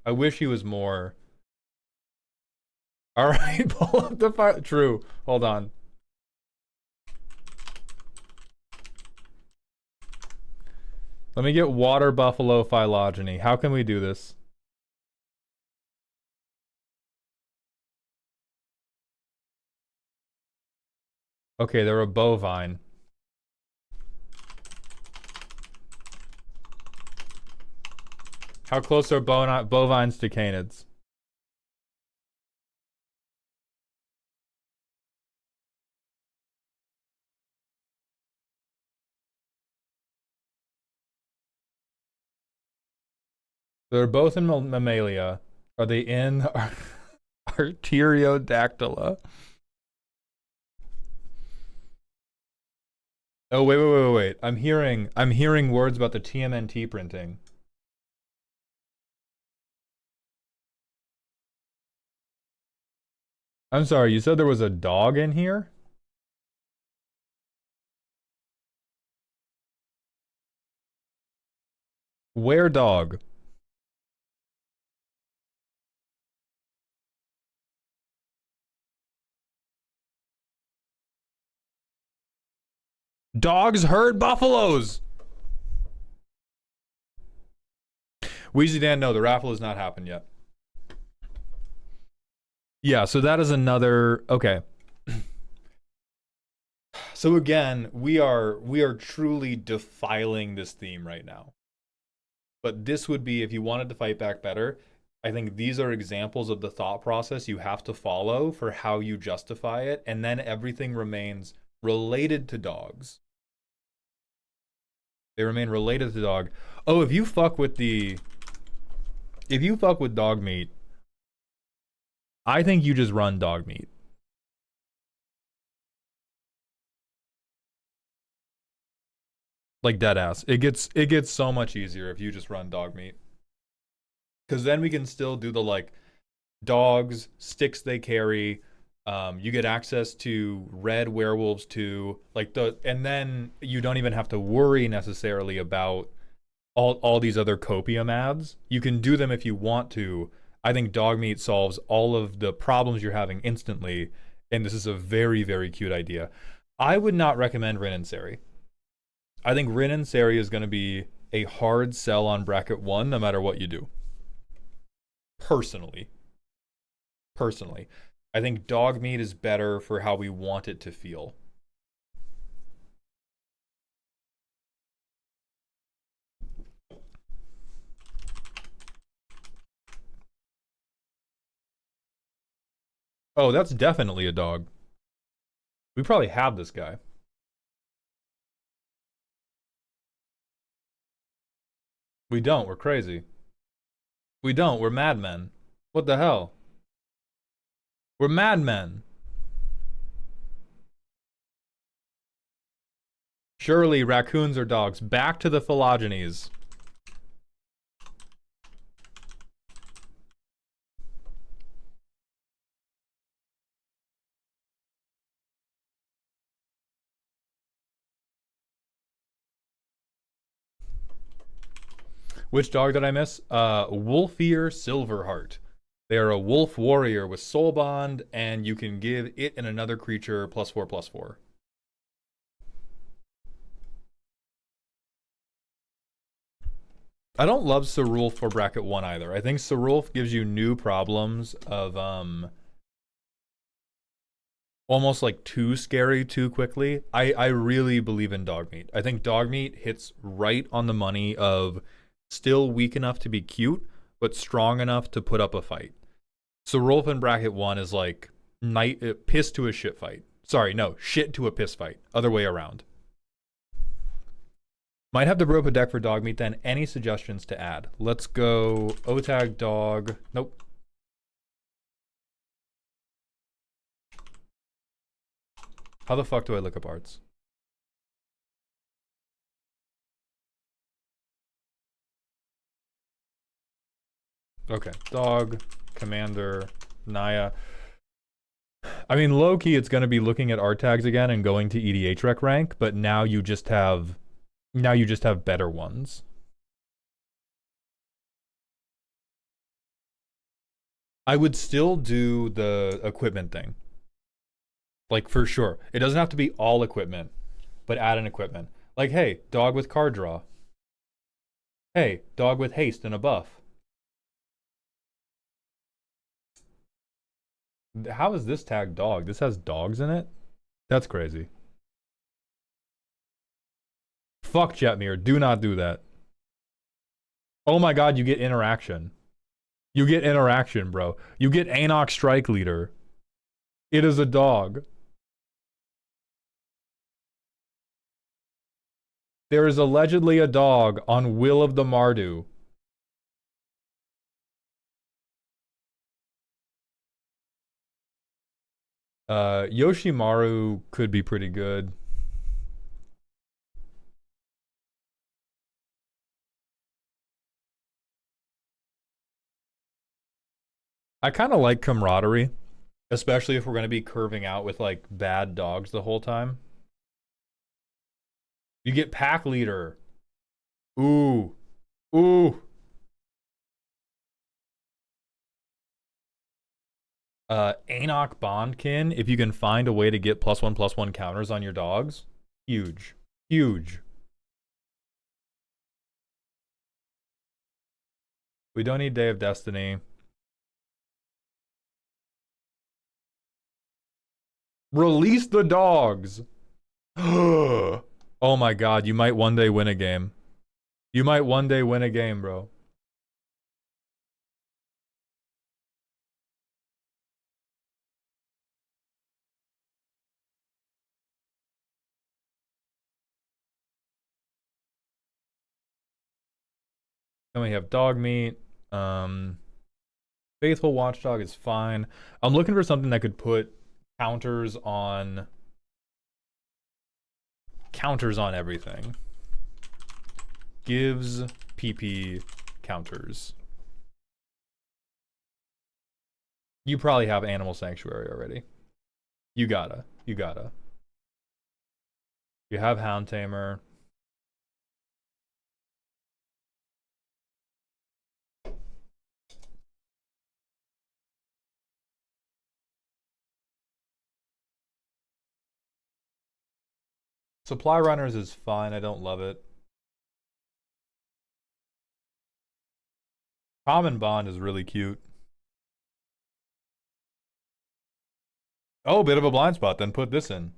S1: I wish he was more... Alright, pull up the file. True. Hold on. Let me get water buffalo phylogeny. How can we do this? Okay, they're a bovine. How close are bovines to canids? They're both in mammalia. Are they in Arteriodactyla? Oh wait. I'm hearing words about the TMNT printing. I'm sorry, you said there was a dog in here? Where dog? Dogs herd buffaloes! Wheezy Dan, no, the raffle has not happened yet. Yeah, so that is another okay. So again, we are truly defiling this theme right now. But this would be if you wanted to fight back better. I think these are examples of the thought process you have to follow for how you justify it, and then everything remains related to dogs. They remain related to dog. Oh, if you fuck with dog meat, I think you just run dog meat. Like dead ass. It gets so much easier if you just run dog meat. Cause then we can still do the like dogs, sticks they carry. You get access to red werewolves too. And then you don't even have to worry necessarily about all these other copium ads. You can do them if you want to. I think dog meat solves all of the problems you're having instantly, and this is a very, very cute idea. I would not recommend Rin and Seri. I think Rin and Seri is going to be a hard sell on bracket 1 no matter what you do. Personally. I think dog meat is better for how we want it to feel. Oh, that's definitely a dog. We probably have this guy. We don't. We're crazy. We don't. We're madmen. What the hell? We're madmen. Surely raccoons are dogs. Back to the phylogenies. Which dog did I miss? Wolfier Silverheart. They are a wolf warrior with soul bond, and you can give it and another creature +4/+4. I don't love Cerulf for bracket 1 either. I think Cerulf gives you new problems of almost like too scary too quickly. I really believe in dog meat. I think dog meat hits right on the money of still weak enough to be cute, but strong enough to put up a fight. Cerulf in bracket 1 is like piss to a shit fight. Sorry, no, shit to a piss fight. Other way around. Might have to brew up a deck for dog meat then. Any suggestions to add? Let's go O-tag dog. Nope. How the fuck do I look up arts? Okay, dog, commander, Naya. I mean, low-key, it's going to be looking at art tags again and going to EDH rec rank, but now you just have better ones. I would still do the equipment thing. Like, for sure. It doesn't have to be all equipment, but add an equipment. Like, hey, dog with card draw. Hey, dog with haste and a buff. How is this tag dog? This has dogs in it? That's crazy. Fuck Jetmir. Do not do that. Oh my god, you get interaction. You get interaction, bro. You get Anok Strike Leader. It is a dog. There is allegedly a dog on Will of the Mardu. Yoshimaru could be pretty good. I kind of like camaraderie, especially if we're going to be curving out with like bad dogs the whole time. You get Pack Leader. Ooh. Ooh. Anok Bondkin, if you can find a way to get +1/+1 counters on your dogs, huge. Huge. We don't need Day of Destiny. Release the dogs. Oh my god, you might one day win a game. You might one day win a game, bro. Then we have dog meat. Faithful Watchdog is fine. I'm looking for something that could put counters on everything. Gives PP counters. You probably have Animal Sanctuary already. You gotta. You have Hound Tamer. Supply Runners is fine. I don't love it. Common Bond is really cute. Oh, bit of a blind spot. Then put this in.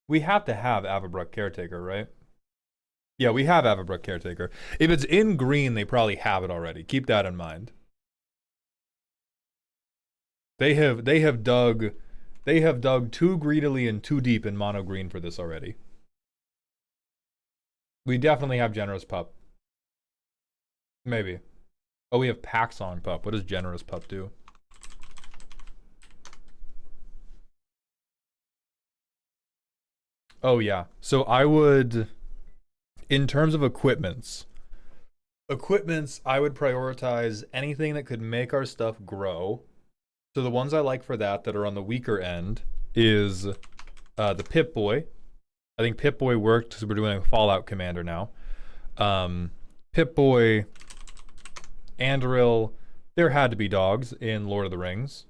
S1: We have to have Avabruck Caretaker, right? Yeah, we have Avabruck Caretaker. If it's in green, they probably have it already. Keep that in mind. They have dug too greedily and too deep in mono green for this already. We definitely have Generous Pup. Maybe. Oh, we have Pack Song Pup. What does Generous Pup do? Oh, yeah. So I would, in terms of equipments, I would prioritize anything that could make our stuff grow. So the ones I like for that are on the weaker end is the Pip-Boy. I think Pip-Boy worked because we're doing a Fallout Commander now. Pip-Boy, Anduril, there had to be dogs in Lord of the Rings.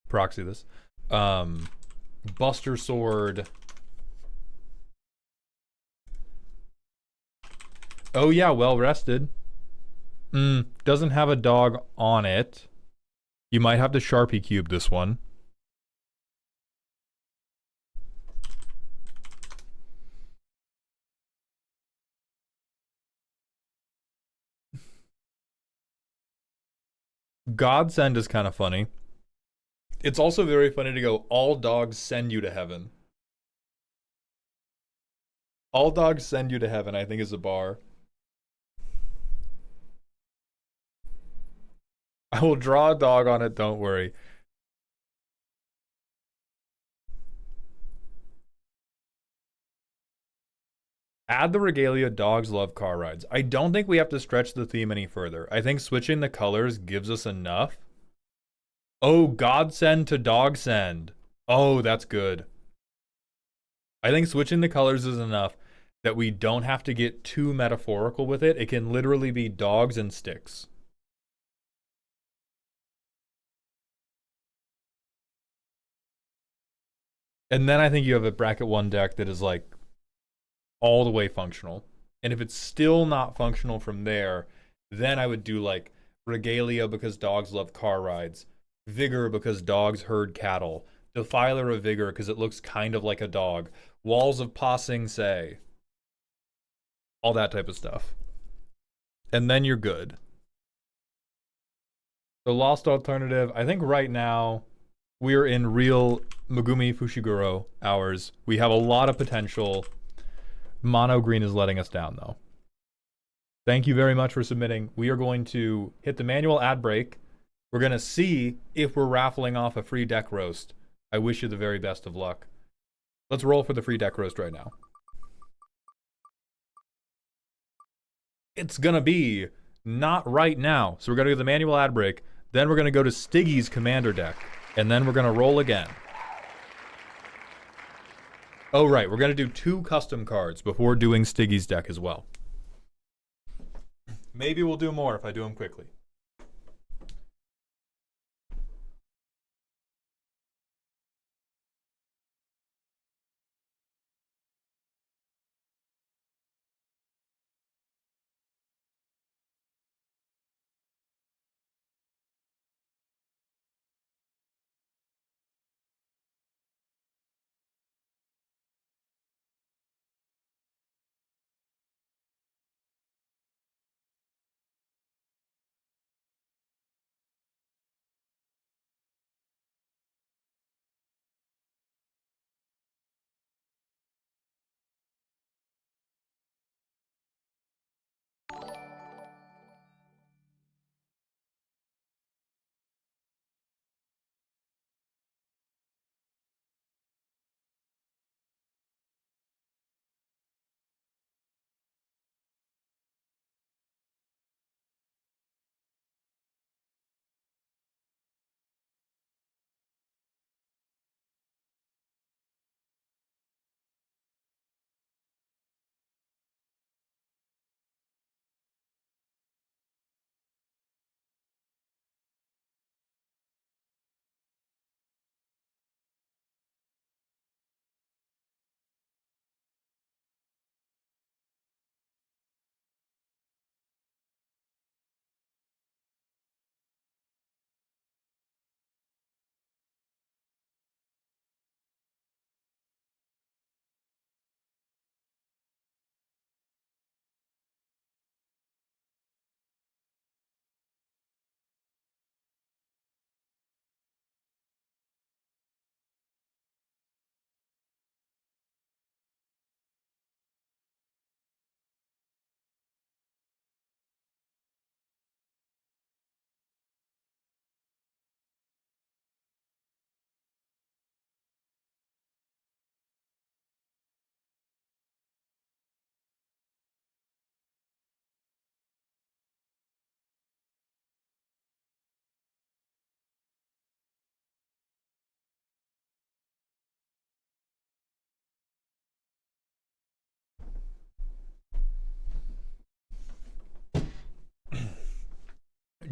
S1: Proxy this. Buster Sword. Oh yeah, Well Rested. Doesn't have a dog on it. You might have to Sharpie Cube this one. Godsend is kind of funny. It's also very funny to go, all dogs send you to heaven. All dogs send you to heaven, I think is a bar. I will draw a dog on it, don't worry. Add the Regalia, dogs love car rides. I don't think we have to stretch the theme any further. I think switching the colors gives us enough. Oh, Godsend to Dogsend. Oh, that's good. I think switching the colors is enough that we don't have to get too metaphorical with it. It can literally be dogs and sticks. And then I think you have a bracket 1 deck that is like all the way functional. And if it's still not functional from there, then I would do like Regalia because dogs love car rides, Vigor because dogs herd cattle, Defiler of Vigor because it looks kind of like a dog. Walls of Passing Say. All that type of stuff. And then you're good. The Lost Alternative, I think right now we're in real Megumi Fushiguro hours. We have a lot of potential. Mono Green is letting us down though. Thank you very much for submitting. We are going to hit the manual ad break. We're going to see if we're raffling off a free deck roast. I wish you the very best of luck. Let's roll for the free deck roast right now. It's going to be not right now. So we're going to do the manual ad break. Then we're going to go to Stiggy's commander deck. And then we're going to roll again. Oh, right. We're going to do 2 custom cards before doing Stiggy's deck as well. Maybe we'll do more if I do them quickly.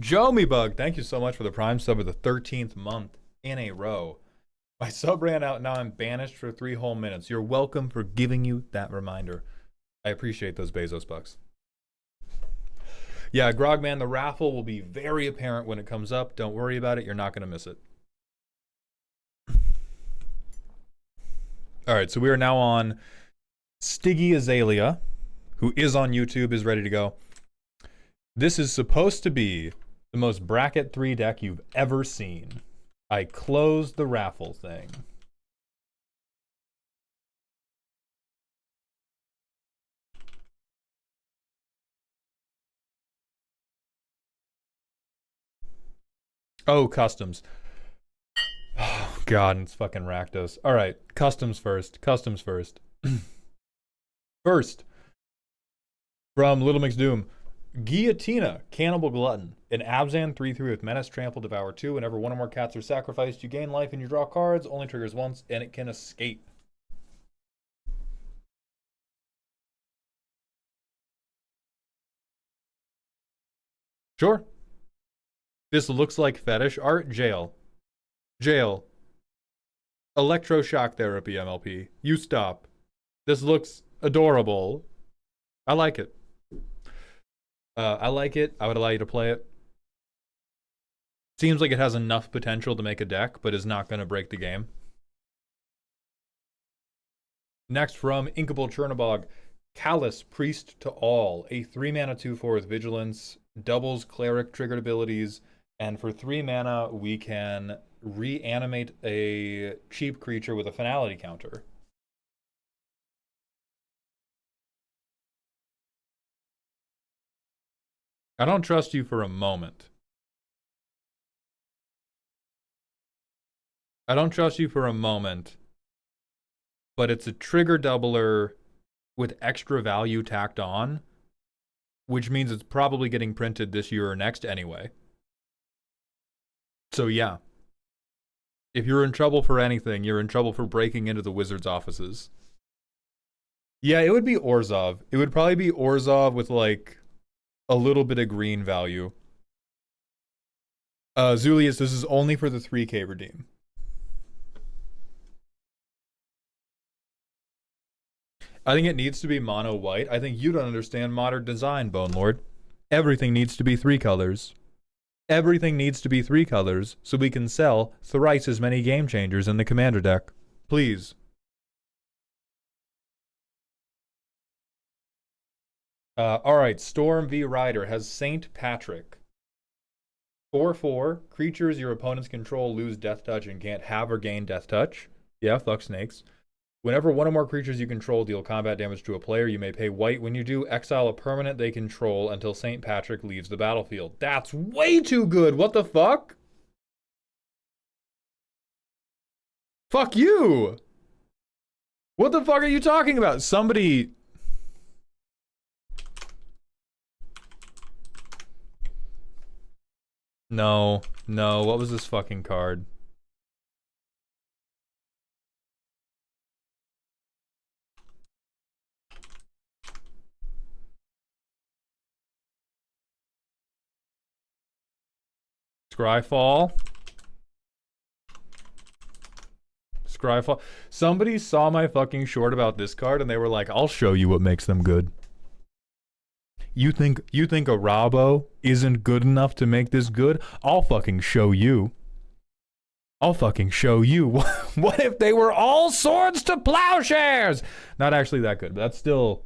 S1: Joe Me Bug, thank you so much for the Prime sub of the 13th month in a row. My sub ran out, now I'm banished for 3 whole minutes. You're welcome for giving you that reminder. I appreciate those Bezos bucks. Yeah, Grogman, the raffle will be very apparent when it comes up. Don't worry about it. You're not going to miss it. All right, so we are now on Stiggy Aelia, who is on YouTube, is ready to go. This is supposed to be the most bracket 3 deck you've ever seen. I closed the raffle thing. Oh, customs. Oh, God, it's fucking Rakdos. All right, customs first. Customs first. First, from Little Mix Doom, Guillotina, Cannibal Glutton. An Abzan 3/3 with Menace, Trample, Devour 2. Whenever one or more cats are sacrificed, you gain life and you draw cards. Only triggers once, and it can escape. Sure. This looks like fetish art. Jail. Jail. Electroshock therapy, MLP. You stop. This looks adorable. I like it. I like it. I would allow you to play it. Seems like it has enough potential to make a deck, but is not going to break the game. Next from Inkable Chernobog, Callous Priest to All, a 3 mana 2/4 with Vigilance, doubles Cleric triggered abilities, and for 3 mana we can reanimate a cheap creature with a finality counter. I don't trust you for a moment. I don't trust you for a moment, but it's a trigger doubler with extra value tacked on, which means it's probably getting printed this year or next anyway. So yeah, if you're in trouble for anything, you're in trouble for breaking into the Wizards' offices. Yeah, it would be Orzhov. It would probably be Orzhov with like a little bit of green value. Zulius, this is only for the 3K redeem. I think it needs to be mono white. I think you don't understand modern design, Bone Lord. Everything needs to be 3 colors. Everything needs to be 3 colors so we can sell thrice as many game changers in the commander deck. Please. Alright, Storm v Rider has Saint Patrick. 4/4, creatures your opponents control lose Death Touch and can't have or gain Death Touch. Yeah, fuck snakes. Whenever one or more creatures you control deal combat damage to a player, you may pay white. When you do, exile a permanent they control until St. Patrick leaves the battlefield. That's way too good! What the fuck? Fuck you! What the fuck are you talking about? Somebody... No, what was this fucking card? Scryfall. Somebody saw my fucking short about this card and they were like, I'll show you what makes them good. You think a Rabo isn't good enough to make this good? I'll fucking show you. I'll fucking show you. What if they were all swords to plowshares? Not actually that good, but that's still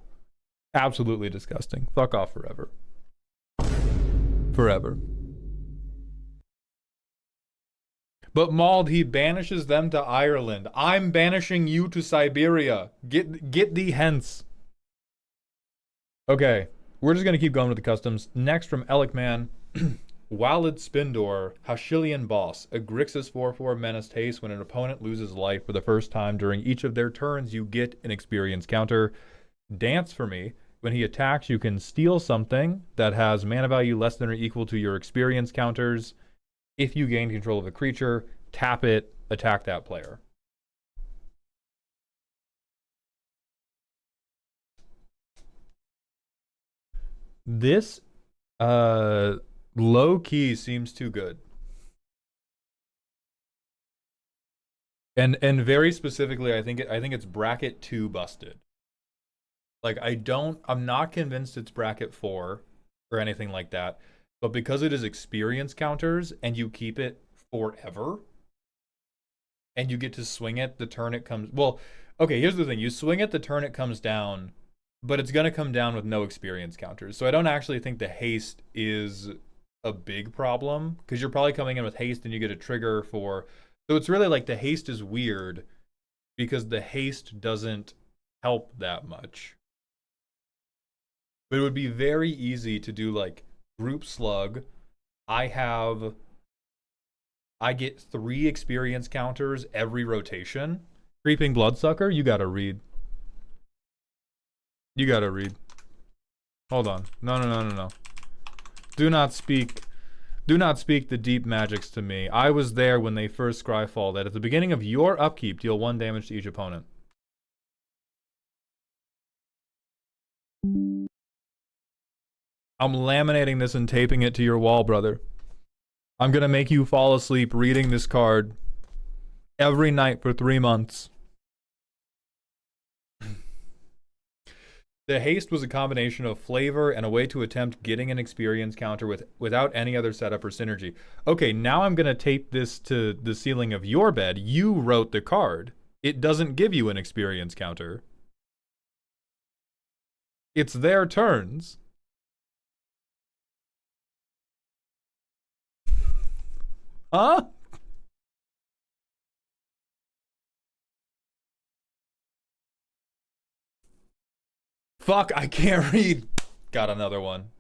S1: absolutely disgusting. Fuck off forever. Forever. But Mald, he banishes them to Ireland. I'm banishing you to Siberia. Get thee hence. Okay, we're just gonna keep going with the customs. Next from Elikman, Walid Spindor, Hashilian Boss, a Grixis 4/4 Menaced Haste. When an opponent loses life for the first time during each of their turns, you get an experience counter. Dance for me. When he attacks, you can steal something that has mana value less than or equal to your experience counters. If you gain control of a creature, tap it, attack that player. This low key seems too good. And very specifically, I think it's bracket 2 busted. Like I'm not convinced it's bracket 4 or anything like that. But because it is experience counters and you keep it forever and you get to swing it the turn it comes... Well, okay, here's the thing. You swing it the turn it comes down, but it's going to come down with no experience counters. So I don't actually think the haste is a big problem because you're probably coming in with haste and you get a trigger for... So it's really like the haste is weird because the haste doesn't help that much. But it would be very easy to do like Group Slug. I get 3 experience counters every rotation. Creeping Bloodsucker, you gotta read. You gotta read. Hold on. No. Do not speak the deep magics to me. I was there when they first Scryfall that at the beginning of your upkeep, deal 1 damage to each opponent. I'm laminating this and taping it to your wall, brother. I'm gonna make you fall asleep reading this card every night for 3 months. The haste was a combination of flavor and a way to attempt getting an experience counter without any other setup or synergy. Okay, now I'm gonna tape this to the ceiling of your bed. You wrote the card. It doesn't give you an experience counter. It's their turns. Huh? Fuck, I can't read. Got another one.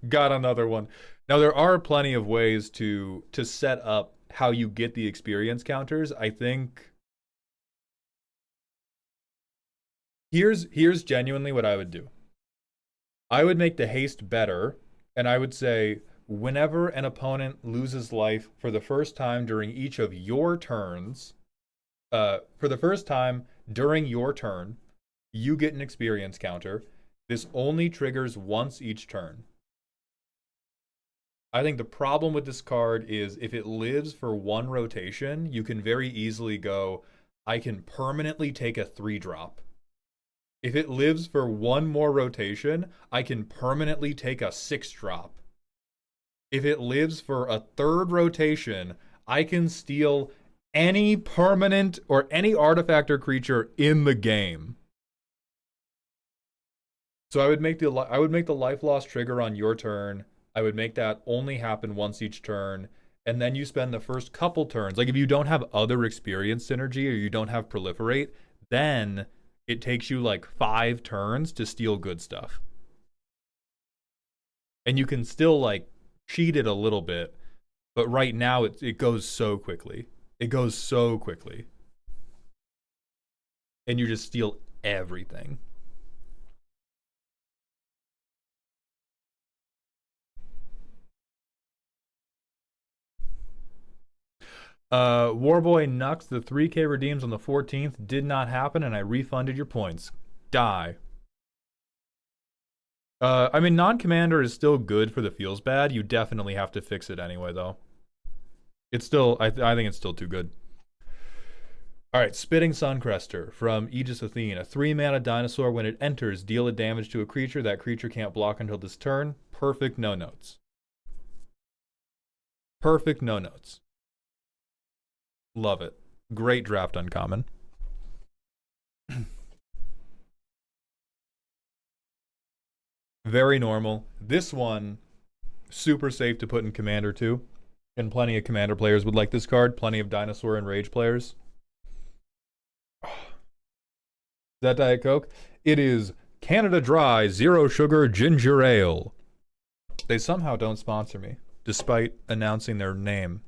S1: Got another one. Now there are plenty of ways to set up how you get the experience counters. I think here's genuinely what I would do. I would make the haste better, and I would say whenever an opponent loses life for the first time during each of your turns, for the first time during your turn, you get an experience counter. This only triggers once each turn. I think the problem with this card is if it lives for one rotation, you can very easily go, I can permanently take a 3-drop. If it lives for one more rotation, I can permanently take a 6-drop. If it lives for a third rotation, I can steal any permanent or any artifact or creature in the game. So I would make the life loss trigger on your turn. I would make that only happen once each turn, and then you spend the first couple turns. Like if you don't have other experience synergy or you don't have proliferate, then it takes you like 5 turns to steal good stuff. And you can still like cheat it a little bit, but right now it goes so quickly. It goes so quickly. And you just steal everything. Warboy Nux, the 3K redeems on the 14th did not happen, and I refunded your points. Die. I mean, non-commander is still good for the feels bad. You definitely have to fix it anyway, though. It's still, I think it's still too good. All right, Spitting Suncrester from Aegis Athene. A 3-mana dinosaur. When it enters, deal a damage to a creature. That creature can't block until this turn. Perfect no notes. Perfect no notes. Love it. Great draft uncommon. Very normal. This one, super safe to put in Commander too. And plenty of Commander players would like this card. Plenty of Dinosaur and Rage players. Is that Diet Coke? It is Canada Dry Zero Sugar Ginger Ale. They somehow don't sponsor me, despite announcing their name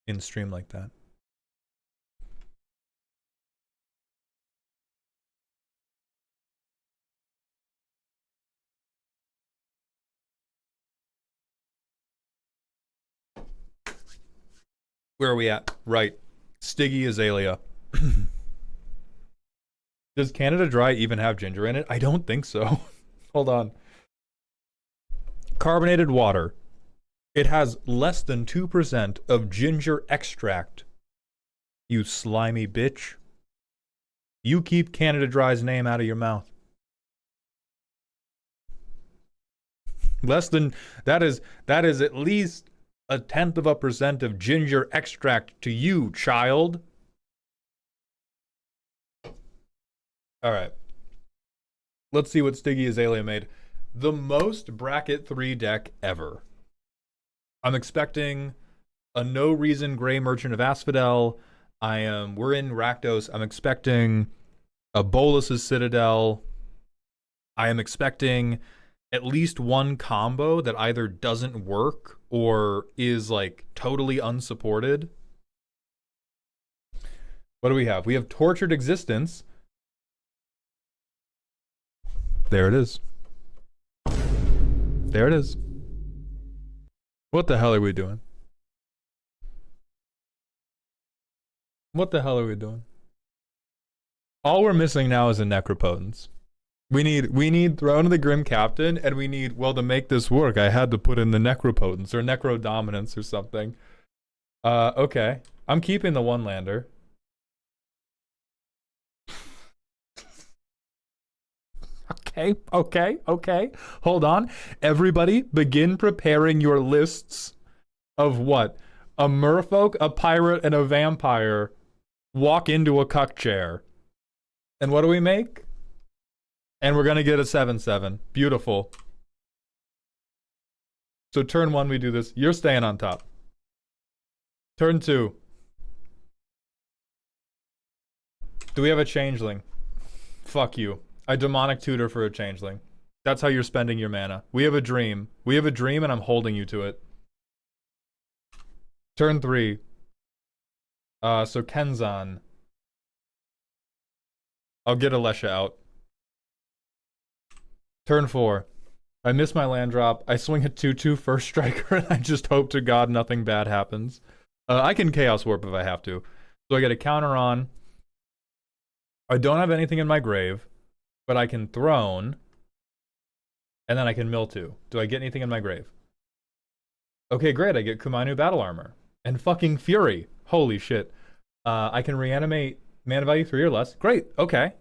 S1: in stream like that. Where are we at? Right. Stiggy Aelia. Does Canada Dry even have ginger in it? I don't think so. Hold on. Carbonated water. It has less than 2% of ginger extract. You slimy bitch. You keep Canada Dry's name out of your mouth. Less than, that is at least 0.1% of ginger extract to you, child. All right. Let's see what Stiggy Aelia made. The most bracket 3 deck ever. I'm expecting a no reason Gray Merchant of Asphodel. We're in Rakdos. I'm expecting a Bolus's Citadel. I am expecting at least one combo that either doesn't work or is like totally unsupported. What do we have? We have Tortured Existence. There it is. There it is. What the hell are we doing? What the hell are we doing? All we're missing now is a Necropotence. We need Throne of the Grim Captain, and we need, well, to make this work, I had to put in the Necropotence or Necrodominance or something. Okay. I'm keeping the one-lander. Okay. Hold on. Everybody, begin preparing your lists of what? A merfolk, a pirate, and a vampire walk into a cuck chair. And what do we make? And we're gonna get a 7/7. Beautiful. So turn 1, we do this. You're staying on top. Turn 2. Do we have a changeling? Fuck you. I demonic tutor for a changeling. That's how you're spending your mana. We have a dream. We have a dream and I'm holding you to it. Turn 3. So Kenzan. I'll get Alesha out. Turn 4. I miss my land drop. I swing a 2/2 first striker and I just hope to God nothing bad happens. I can Chaos Warp if I have to. So I get a counter on. I don't have anything in my grave, but I can Throne. And then I can Mill 2. Do I get anything in my grave? Okay, great. I get Kumanu Battle Armor. And fucking Fury. Holy shit. I can reanimate mana value 3 or less. Great. Okay.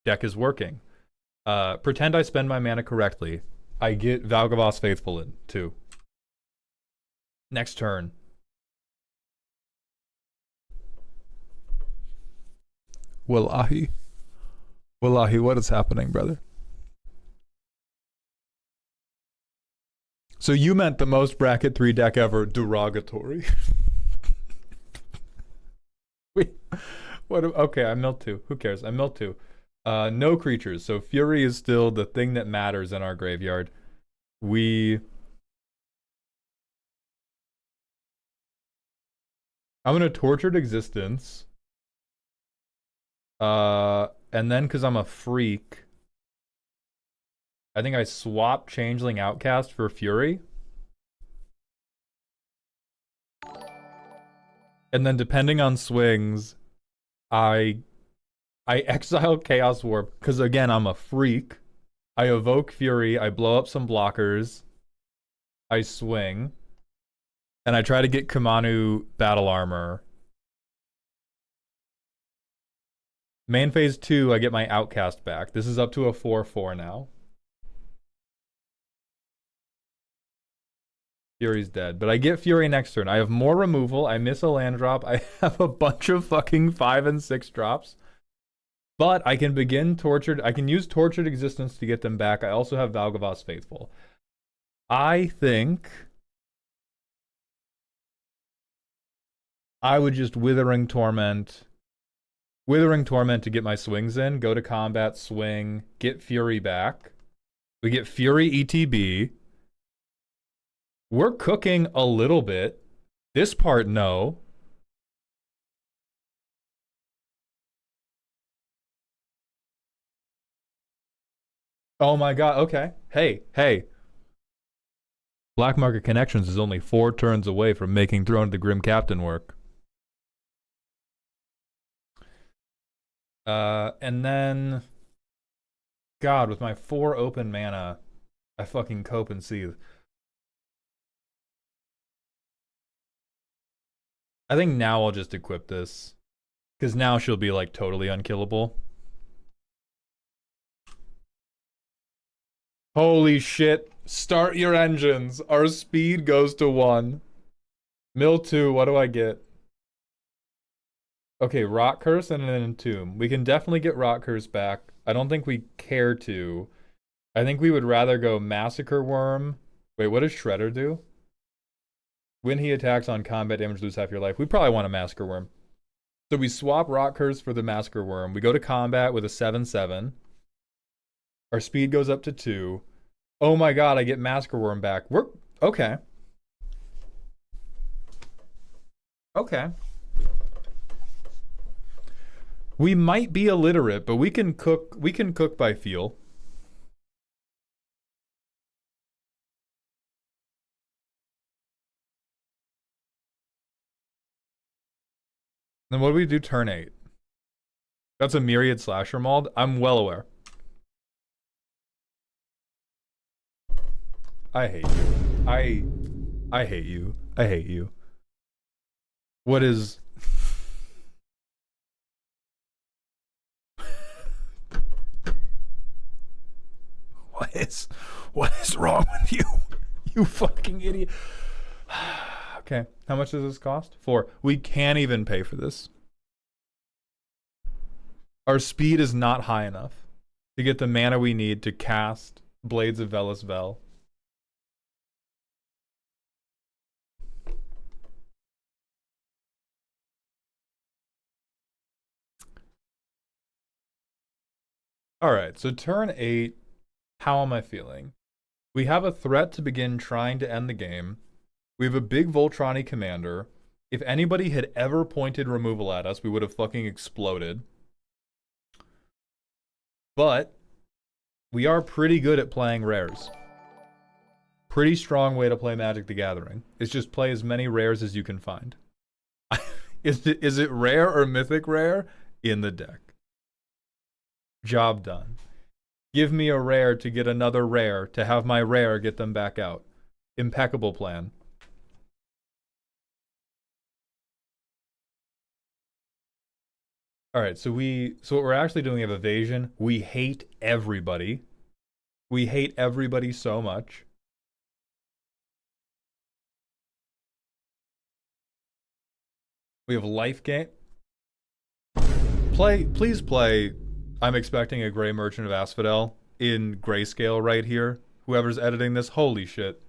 S1: Deck is working. Pretend I spend my mana correctly. I get Valgavas Faithful in 2. Next turn. Wallahi. Wallahi, what is happening, brother? So you meant the most bracket 3 deck ever derogatory. Wait, what? Okay, I milled 2. Who cares? I milled 2. No creatures. So Fury is still the thing that matters in our graveyard. I'm gonna Tortured Existence. And then because I'm a freak, I think I swap Changeling Outcast for Fury. And then depending on swings, I exile Chaos Warp, because again, I'm a freak. I evoke Fury, I blow up some blockers, I swing, and I try to get Kumanu Battle Armor. Main phase 2, I get my Outcast back. This is up to a 4/4 now. Fury's dead, but I get Fury next turn. I have more removal, I miss a land drop, I have a bunch of fucking 5 and 6 drops. But I can use Tortured Existence to get them back. I also have Valgavas Faithful. I think I would just Withering Torment to get my swings in, go to combat, swing, get Fury back. We get Fury ETB. We're cooking a little bit. This part, no. Oh my god, okay. Hey. Black Market Connections is only 4 turns away from making Throne of the Grim Captain work. And then, God, with my 4 open mana, I fucking cope and seethe. I think now I'll just equip this, because now she'll be like totally unkillable. Holy shit. Start your engines. Our speed goes to 1. Mill 2, what do I get? Okay, Rot Curse and an Entomb. We can definitely get Rot Curse back. I don't think we care to. I think we would rather go Massacre Worm. Wait, what does Shredder do? When he attacks on combat, damage, lose half your life. We probably want a Massacre Worm. So we swap Rot Curse for the Massacre Worm. We go to combat with a 7/7. Our speed goes up to 2. Oh my god, I get Massacre Worm back. We're okay. Okay. We might be illiterate, but we can cook by feel. Then what do we do turn 8? That's a Myriad Slasher Mauled. I'm well aware. I hate you. I hate you. I hate you. What is... What is wrong with you? You fucking idiot. Okay, how much does this cost? 4. We can't even pay for this. Our speed is not high enough. to get the mana we need to cast Blades of Velis Vel. Alright, so turn 8, how am I feeling? We have a threat to begin trying to end the game. We have a big Voltronny commander. If anybody had ever pointed removal at us, we would have fucking exploded. But we are pretty good at playing rares. Pretty strong way to play Magic the Gathering. It's just play as many rares as you can find. Is it rare or mythic rare? In the deck. Job done. Give me a rare to get another rare, to have my rare get them back out. Impeccable plan. Alright, so what we're actually doing, we have evasion. We hate everybody. We hate everybody so much. We have life gain. Please play. I'm expecting a Gray Merchant of Asphodel in grayscale right here. Whoever's editing this, holy shit.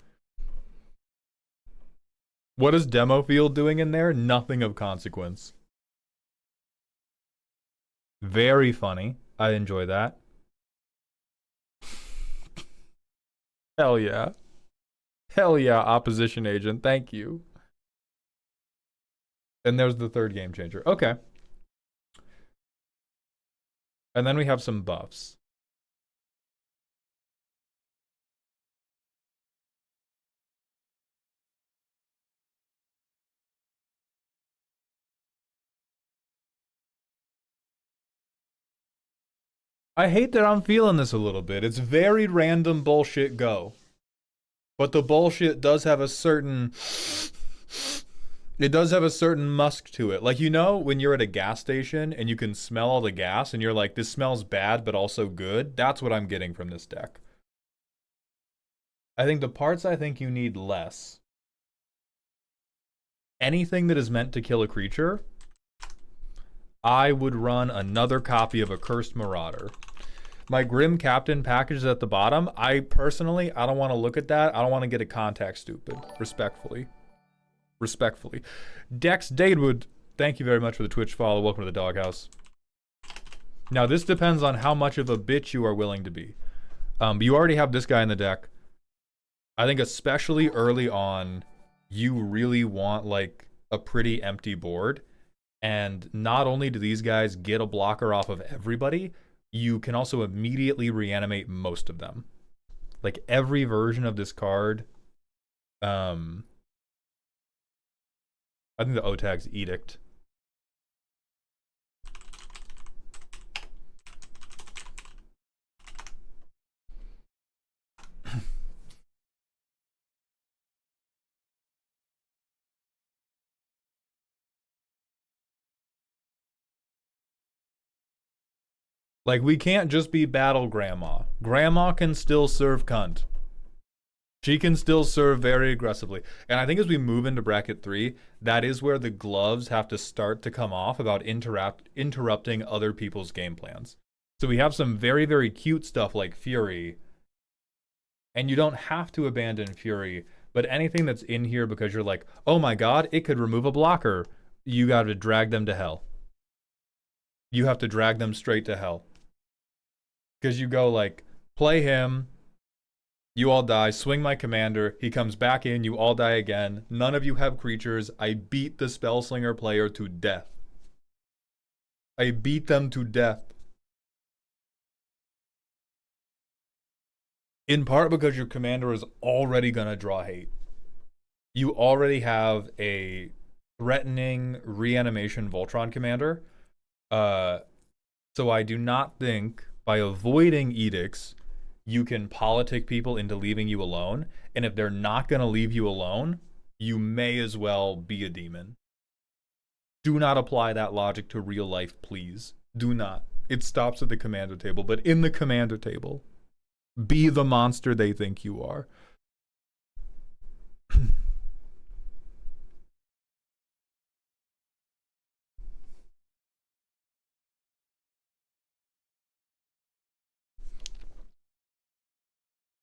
S1: What is Demo Field doing in there? Nothing of consequence. Very funny. I enjoy that. Hell yeah. Hell yeah, opposition agent. Thank you. And there's the third game changer. Okay. And then we have some buffs. I hate that I'm feeling this a little bit. It's very random bullshit go. But the bullshit does have a certain... It does have a certain musk to it. Like, you know, when you're at a gas station and you can smell all the gas and you're like, this smells bad but also good? That's what I'm getting from this deck. I think the parts I think you need less. Anything that is meant to kill a creature, I would run another copy of Accursed Marauder. My Grim Captain package is at the bottom. I personally don't want to look at that. I don't want to get a contact stupid. Respectfully. Dex Dadewood, thank you very much for the Twitch follow. Welcome to the doghouse. Now, this depends on how much of a bitch you are willing to be. But you already have this guy in the deck. I think especially early on, you really want, like, a pretty empty board. And not only do these guys get a blocker off of everybody, you can also immediately reanimate most of them. Like, every version of this card... I think the O-Tag's Edict. Like, we can't just be Battle Grandma. Grandma can still serve cunt. She can still serve very aggressively. And I think as we move into bracket 3, that is where the gloves have to start to come off about interrupting other people's game plans. So we have some very, very cute stuff like Fury. And you don't have to abandon Fury, but anything that's in here because you're like, oh my god, it could remove a blocker. You got to drag them to hell. You have to drag them straight to hell. Because you go like, play him, you all die, swing my commander, he comes back in, you all die again, none of you have creatures, I beat the Spellslinger player to death. I beat them to death. In part because your commander is already gonna draw hate. You already have a threatening reanimation Voltron commander. So I do not think by avoiding edicts, you can politic people into leaving you alone. And if they're not going to leave you alone, you may as well be a demon. Do not apply that logic to real life, please. Do not. It stops at the commander table, but in the commander table, be the monster they think you are.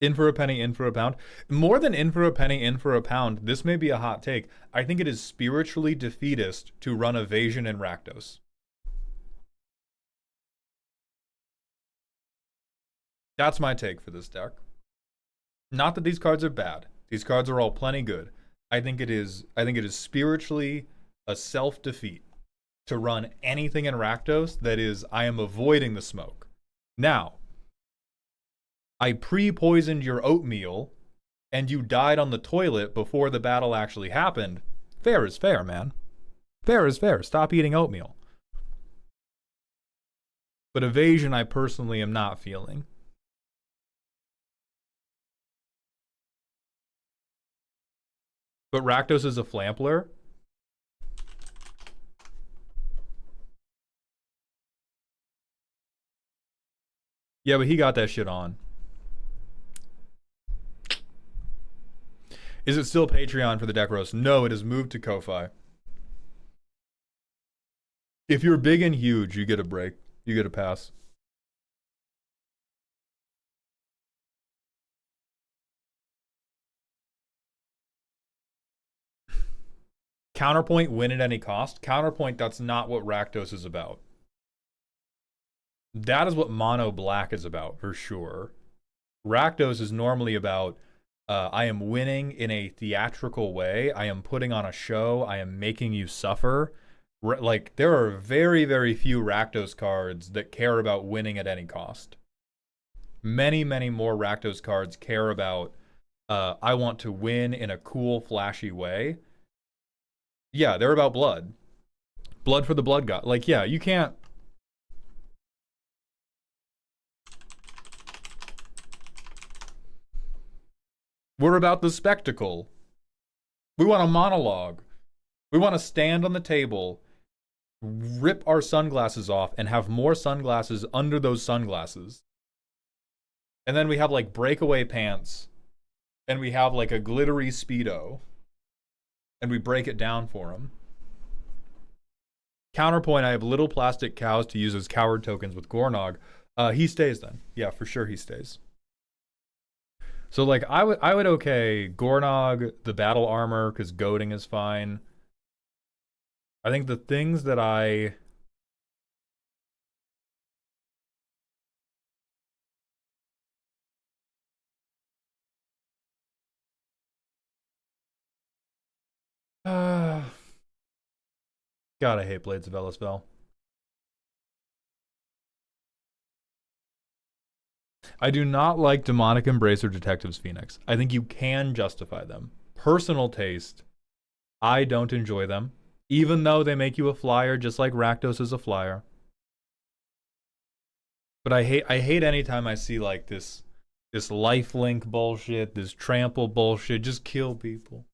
S1: In for a penny, in for a pound. More than in for a penny, in for a pound, this may be a hot take. I think it is spiritually defeatist to run Evasion and Rakdos. That's my take for this deck. Not that these cards are bad. These cards are all plenty good. I think it is spiritually a self-defeat to run anything in Rakdos that is, I am avoiding the smoke. Now, I pre-poisoned your oatmeal and you died on the toilet before the battle actually happened. Fair is fair, man. Fair is fair. Stop eating oatmeal. But Evasion, I personally am not feeling. But Rakdos is a flampler. Yeah, but he got that shit on. Is it still Patreon for the deck roast? No, it has moved to Ko-Fi. If you're big and huge, you get a break. You get a pass. Counterpoint, win at any cost. Counterpoint, that's not what Rakdos is about. That is what Mono Black is about, for sure. Rakdos is normally about, I am winning in a theatrical way. I am putting on a show. I am making you suffer. Like, there are very, very few Rakdos cards that care about winning at any cost. Many, many more Rakdos cards care about, I want to win in a cool, flashy way. Yeah, they're about blood. Blood for the blood god. Like, yeah, you can't... We're about the spectacle. We want a monologue. We want to stand on the table, rip our sunglasses off, and have more sunglasses under those sunglasses. And then we have, like, breakaway pants. And we have, like, a glittery Speedo. And we break it down for him. Counterpoint, I have little plastic cows to use as coward tokens with Gornog. He stays then. Yeah, for sure he stays. So, like, I would okay Gornog, the battle armor, because goading is fine. I think the things that I... God, I hate Blades of Ellisfell. I do not like Demonic Embrace or Detectives Phoenix. I think you can justify them. Personal taste, I don't enjoy them. Even though they make you a flyer, just like Rakdos is a flyer. But I hate anytime I see like this lifelink bullshit, this trample bullshit. Just kill people.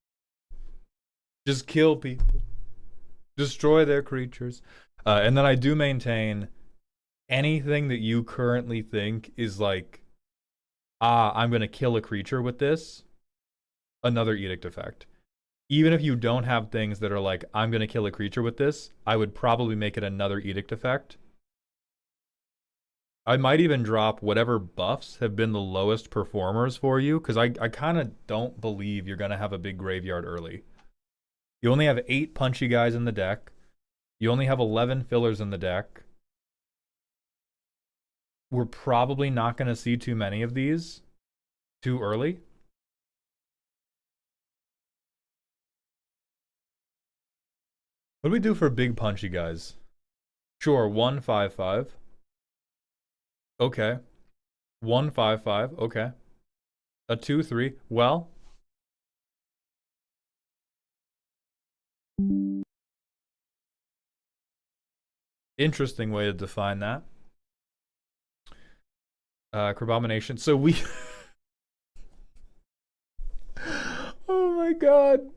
S1: Just kill people. Destroy their creatures. And then I do maintain anything that you currently think is like, I'm going to kill a creature with this, another edict effect. Even if you don't have things that are like, I'm going to kill a creature with this, I would probably make it another edict effect. I might even drop whatever buffs have been the lowest performers for you, because I kind of don't believe you're going to have a big graveyard early. You only have 8 punchy guys in the deck. You only have 11 fillers in the deck. We're probably not going to see too many of these too early. What do we do for big punchy guys? Sure, 1/5/5. Okay. 1/5/5. Okay. A 2/3. Well. Interesting way to define that. Crabomination. So we... Oh my god.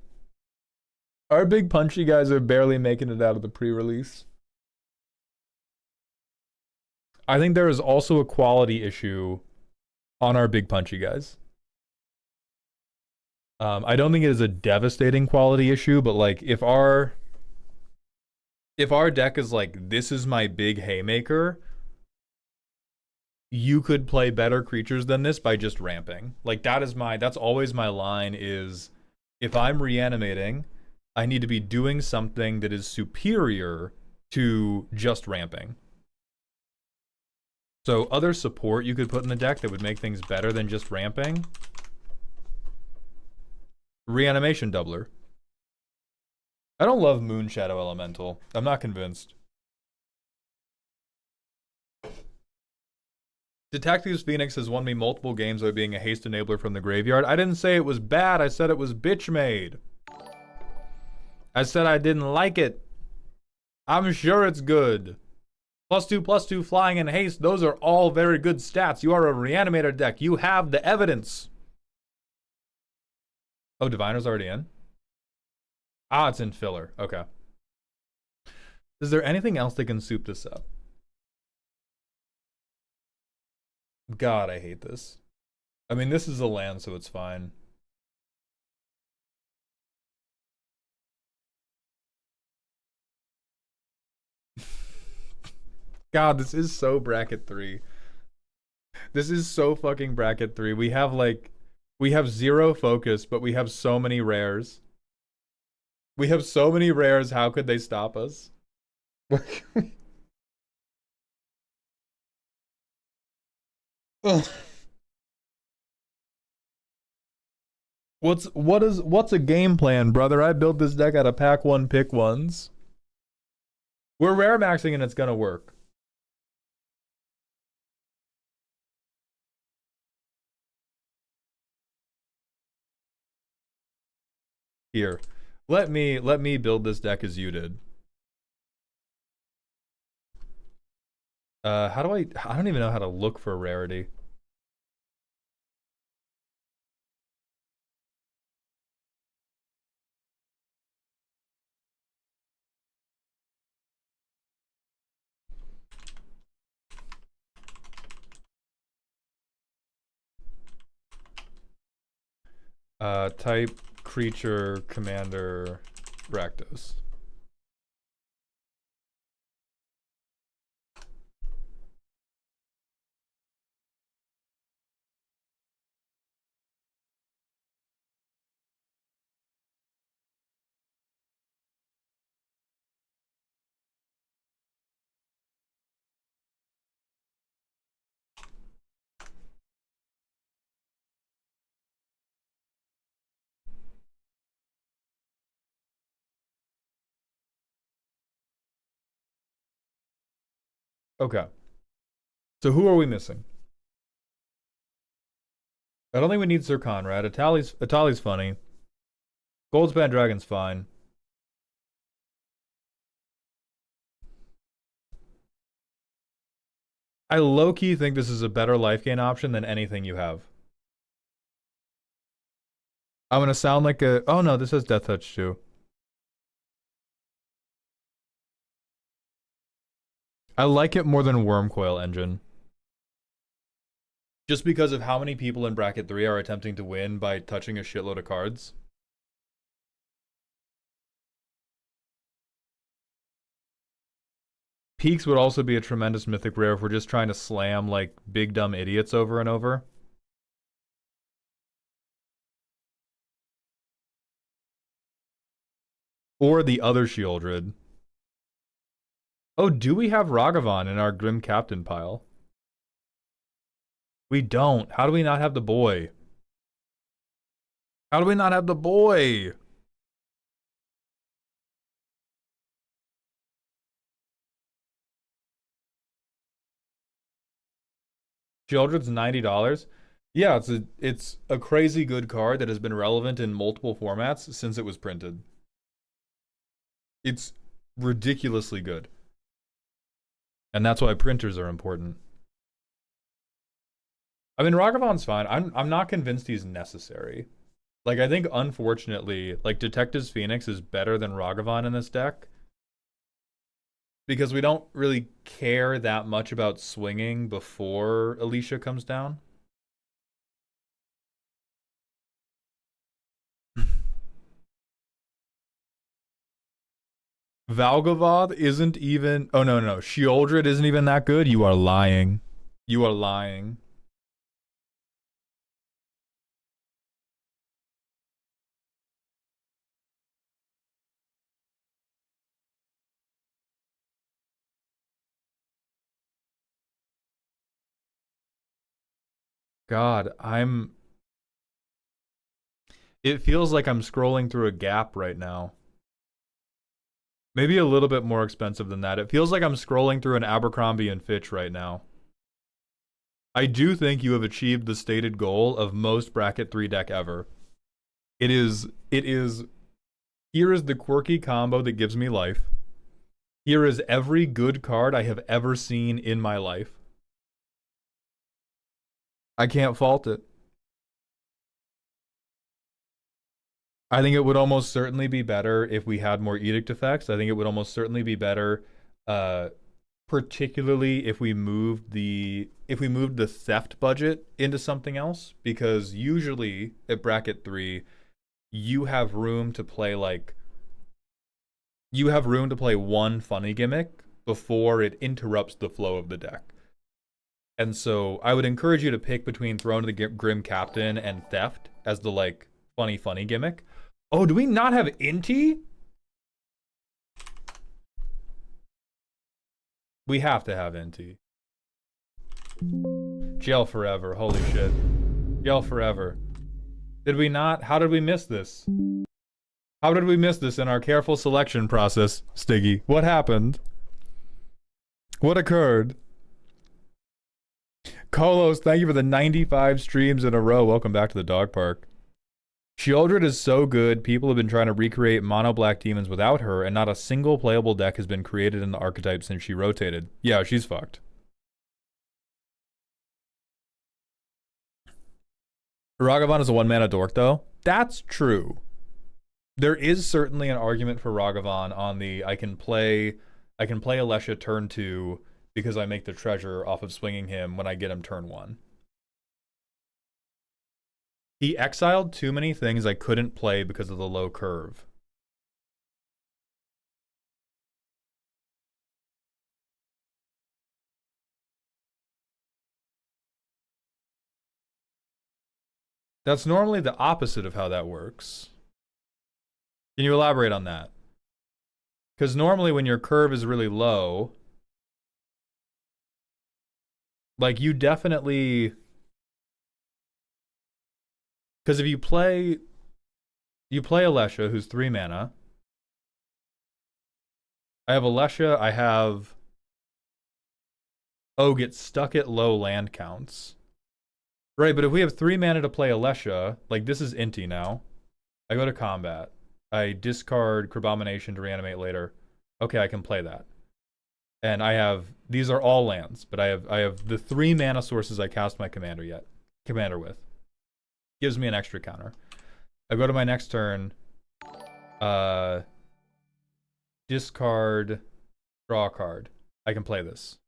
S1: Our big punchy guys are barely making it out of the pre-release. I think there is also a quality issue on our big punchy guys. I don't think it is a devastating quality issue, but like if our deck is like, this is my big haymaker, you could play better creatures than this by just ramping. Like that's always my line is if I'm reanimating, I need to be doing something that is superior to just ramping. So other support you could put in the deck that would make things better than just ramping. Reanimation doubler. I don't love Moon Shadow Elemental. I'm not convinced. Detectives Phoenix has won me multiple games by being a haste enabler from the graveyard. I didn't say it was bad. I said it was bitch made. I said I didn't like it. I'm sure it's good. +2/+2 flying and haste. Those are all very good stats. You are a reanimator deck. You have the evidence. Oh, Diviner's already in? Ah, it's in filler. Okay. Is there anything else that can soup this up? God, I hate this. I mean, this is a land, so it's fine. God, this is so bracket 3. This is so fucking bracket 3. We have 0 focus, but we have so many rares. We have so many rares, how could they stop us? What's a game plan, brother? I built this deck out of pack 1 pick ones. We're rare maxing and it's gonna work. Here. Let me build this deck as you did. I don't even know how to look for rarity. Type creature commander Rakdos. Okay. So who are we missing? I don't think we need Sir Conrad. Atali's funny. Goldspan Dragon's fine. I low-key think this is a better life gain option than anything you have. I'm gonna sound like a... Oh no, this has Death Touch too. I like it more than Wormcoil Engine. Just because of how many people in bracket 3 are attempting to win by touching a shitload of cards. Peaks would also be a tremendous mythic rare if we're just trying to slam like big dumb idiots over and over. Or the other Shieldred. Oh, do we have Ragavan in our Grim Captain pile? We don't. How do we not have the boy? How do we not have the boy? Shieldred's $90. Yeah, it's a crazy good card that has been relevant in multiple formats since it was printed. It's ridiculously good. And that's why printers are important. I mean, Ragavan's fine. I'm not convinced he's necessary. Like, I think, unfortunately, like, Detectives Phoenix is better than Ragavan in this deck. Because we don't really care that much about swinging before Alicia comes down. Valgavoth isn't even... Oh, no. Shieldred isn't even that good? You are lying. You are lying. God, it feels like I'm scrolling through a Gap right now. Maybe a little bit more expensive than that. It feels like I'm scrolling through an Abercrombie and Fitch right now. I do think you have achieved the stated goal of most bracket 3 deck ever. It is, here is the quirky combo that gives me life. Here is every good card I have ever seen in my life. I can't fault it. I think it would almost certainly be better if we had more edict effects. I think it would almost certainly be better, particularly if we moved the theft budget into something else. Because usually at bracket 3, you have room to play one funny gimmick before it interrupts the flow of the deck. And so I would encourage you to pick between Throne of the Grim Captain and Theft as the funny gimmick. Oh, do we not have Inti? We have to have Inti. Jail forever. Holy shit. Jail forever. Did we not? How did we miss this? How did we miss this in our careful selection process, Stiggy? What happened? What occurred? Kolos, thank you for the 95 streams in a row. Welcome back to the dog park. Sheoldred is so good, people have been trying to recreate mono black demons without her, and not a single playable deck has been created in the archetype since she rotated. Yeah, she's fucked. Ragavan is a one-mana dork, though. That's true. There is certainly an argument for Ragavan on the I can play Alesha turn 2 because I make the treasure off of swinging him when I get him turn 1. He exiled too many things I couldn't play because of the low curve. That's normally the opposite of how that works. Can you elaborate on that? Because normally when your curve is really low, you definitely... Because if you play Alesha, who's 3 mana. I have Alesha, I have... Oh, get stuck at low land counts. Right, but if we have 3 mana to play Alesha, this is Inti now. I go to combat. I discard Crabomination to reanimate later. Okay, I can play that. And I have... These are all lands, but I have the 3 mana sources I cast my commander with. Gives me an extra counter. I go to my next turn. Discard, draw a card. I can play this.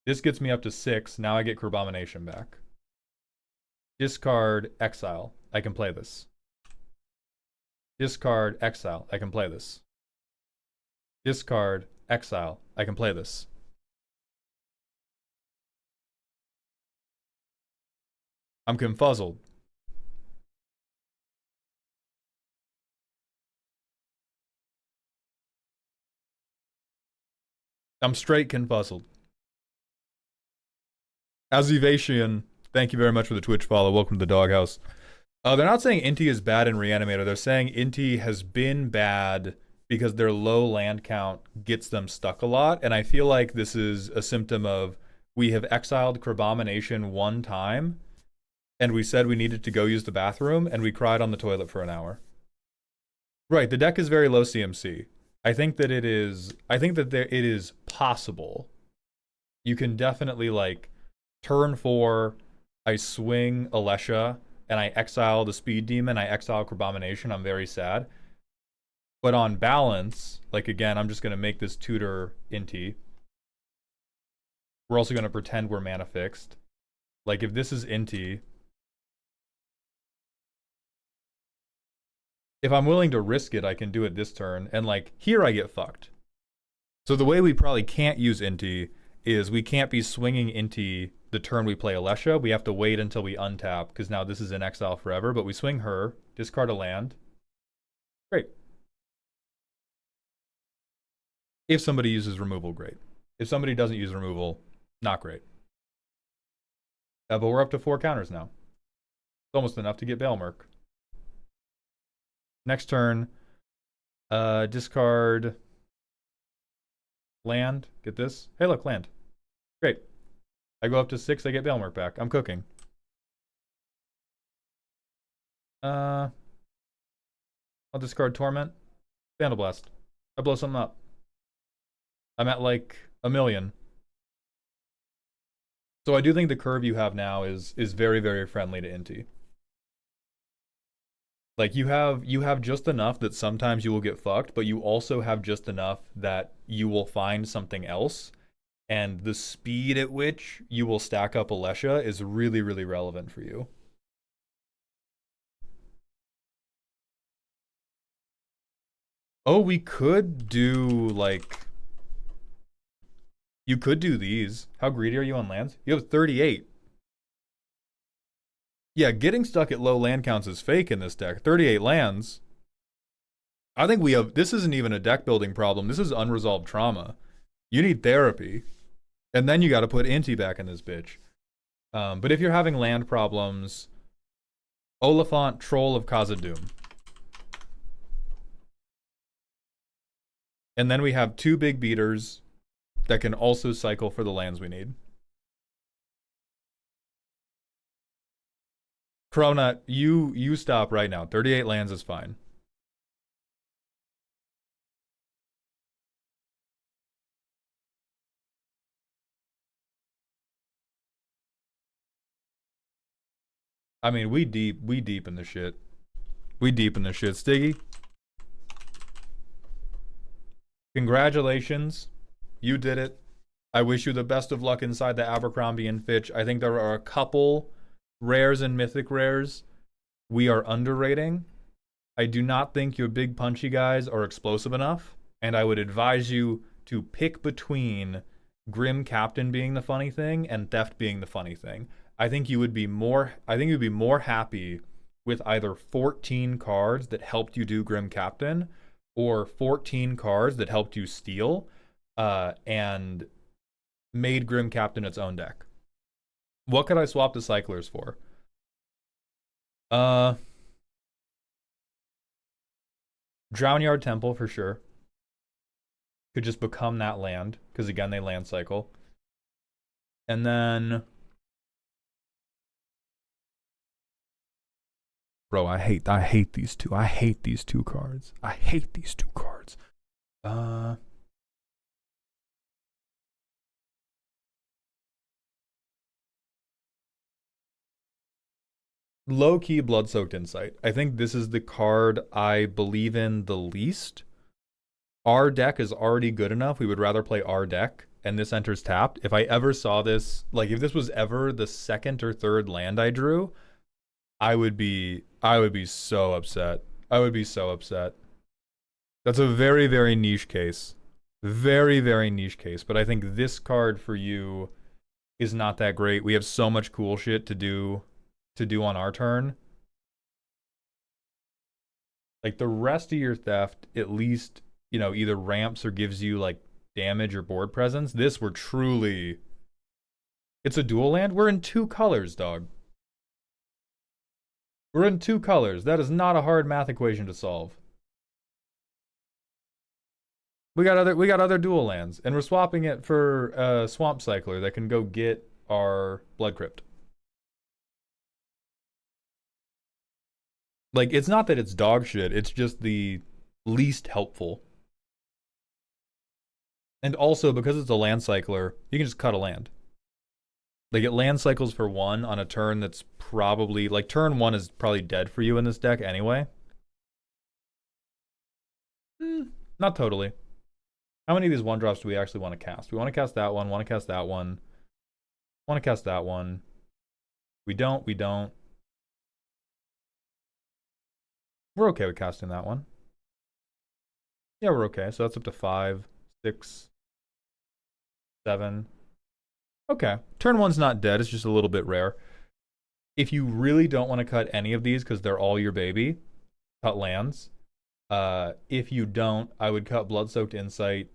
S1: This gets me up to 6. Now I get Crabomination back. Discard, exile. I can play this. Discard, exile. I can play this. Discard, exile. I can play this. I'm confuzzled. I'm straight confuzzled. Azivation, thank you very much for the Twitch follow. Welcome to the doghouse. They're not saying Inti is bad in Reanimator. They're saying Inti has been bad because their low land count gets them stuck a lot. And I feel like this is a symptom of we have exiled Crabomination one time, and we said we needed to go use the bathroom, and we cried on the toilet for an hour. Right, the deck is very low CMC. I think that it is possible. You can definitely, turn 4, I swing Alesha, and I exile the Speed Demon, I exile Crabomination, I'm very sad. But on balance, again, I'm just going to make this tutor Inti. We're also going to pretend we're mana fixed. If this is Inti, if I'm willing to risk it, I can do it this turn. And, here I get fucked. So the way we probably can't use Inti is we can't be swinging into the turn we play Alessia. We have to wait until we untap, because now this is in exile forever, but we swing her, discard a land. Great. If somebody uses removal, great. If somebody doesn't use removal, not great. But we're up to 4 counters now. It's almost enough to get Baelmerk. Next turn, discard land. Get this. Hey, look, land. Great. I go up to 6, I get Baelmerk back. I'm cooking. I'll discard Torment. Vandal Blast. I blow something up. I'm at like 1 million. So I do think the curve you have now is very, very friendly to Inti. Like you have just enough that sometimes you will get fucked, but you also have just enough that you will find something else. And the speed at which you will stack up Alessia is really, really relevant for you. Oh, we could do like... You could do these. How greedy are you on lands? You have 38. Yeah, getting stuck at low land counts is fake in this deck. 38 lands. I think we have... This isn't even a deck building problem. This is unresolved trauma. You need therapy. And then you got to put Inti back in this bitch. But if you're having land problems, Oliphant, Troll of Khazad-dûm. And then we have 2 big beaters that can also cycle for the lands we need. Cronut, you stop right now. 38 lands is fine. I mean, we deep in the shit. We deep in the shit. Stiggy, congratulations. You did it. I wish you the best of luck inside the Abercrombie and Fitch. I think there are a couple rares and mythic rares we are underrating. I do not think your big punchy guys are explosive enough, and I would advise you to pick between Grim Captain being the funny thing and Theft being the funny thing. I think you'd be more happy with either 14 cards that helped you do Grim Captain or 14 cards that helped you steal and made Grim Captain its own deck. What could I swap the Cyclers for? Drownyard Temple for sure. Could just become that land, because again, they land cycle. And then... Bro, I hate these two. I hate these 2 cards. I hate these 2 cards. Low-key Blood-Soaked Insight. I think this is the card I believe in the least. Our deck is already good enough. We would rather play our deck, and this enters tapped. If I ever saw this, like if this was ever the 2nd or 3rd land I drew, I would be so upset. I would be so upset. That's a very, very niche case. Very, very niche case. But I think this card for you is not that great. We have so much cool shit to do on our turn. Like the rest of your Theft, at least, you know, either ramps or gives you like damage or board presence. This we're truly... It's a dual land? We're in 2 colors, dog. We're in 2 colors. That is not a hard math equation to solve. We got other dual lands, and we're swapping it for a Swamp Cycler that can go get our Blood Crypt. Like, it's not that it's dog shit, it's just the least helpful. And also, because it's a land cycler, you can just cut a land. Like, it land cycles for 1 on a turn that's probably... Like, turn 1 is probably dead for you in this deck anyway. Not totally. How many of these 1-drops do we actually want to cast? We want to cast that one, want to cast that one, want to cast that one. We don't. We're okay with casting that one. Yeah, we're okay. So that's up to 5, 6, 7. Okay. Turn one's not dead. It's just a little bit rare. If you really don't want to cut any of these because they're all your baby, cut lands. If you don't, I would cut Blood-Soaked Insight.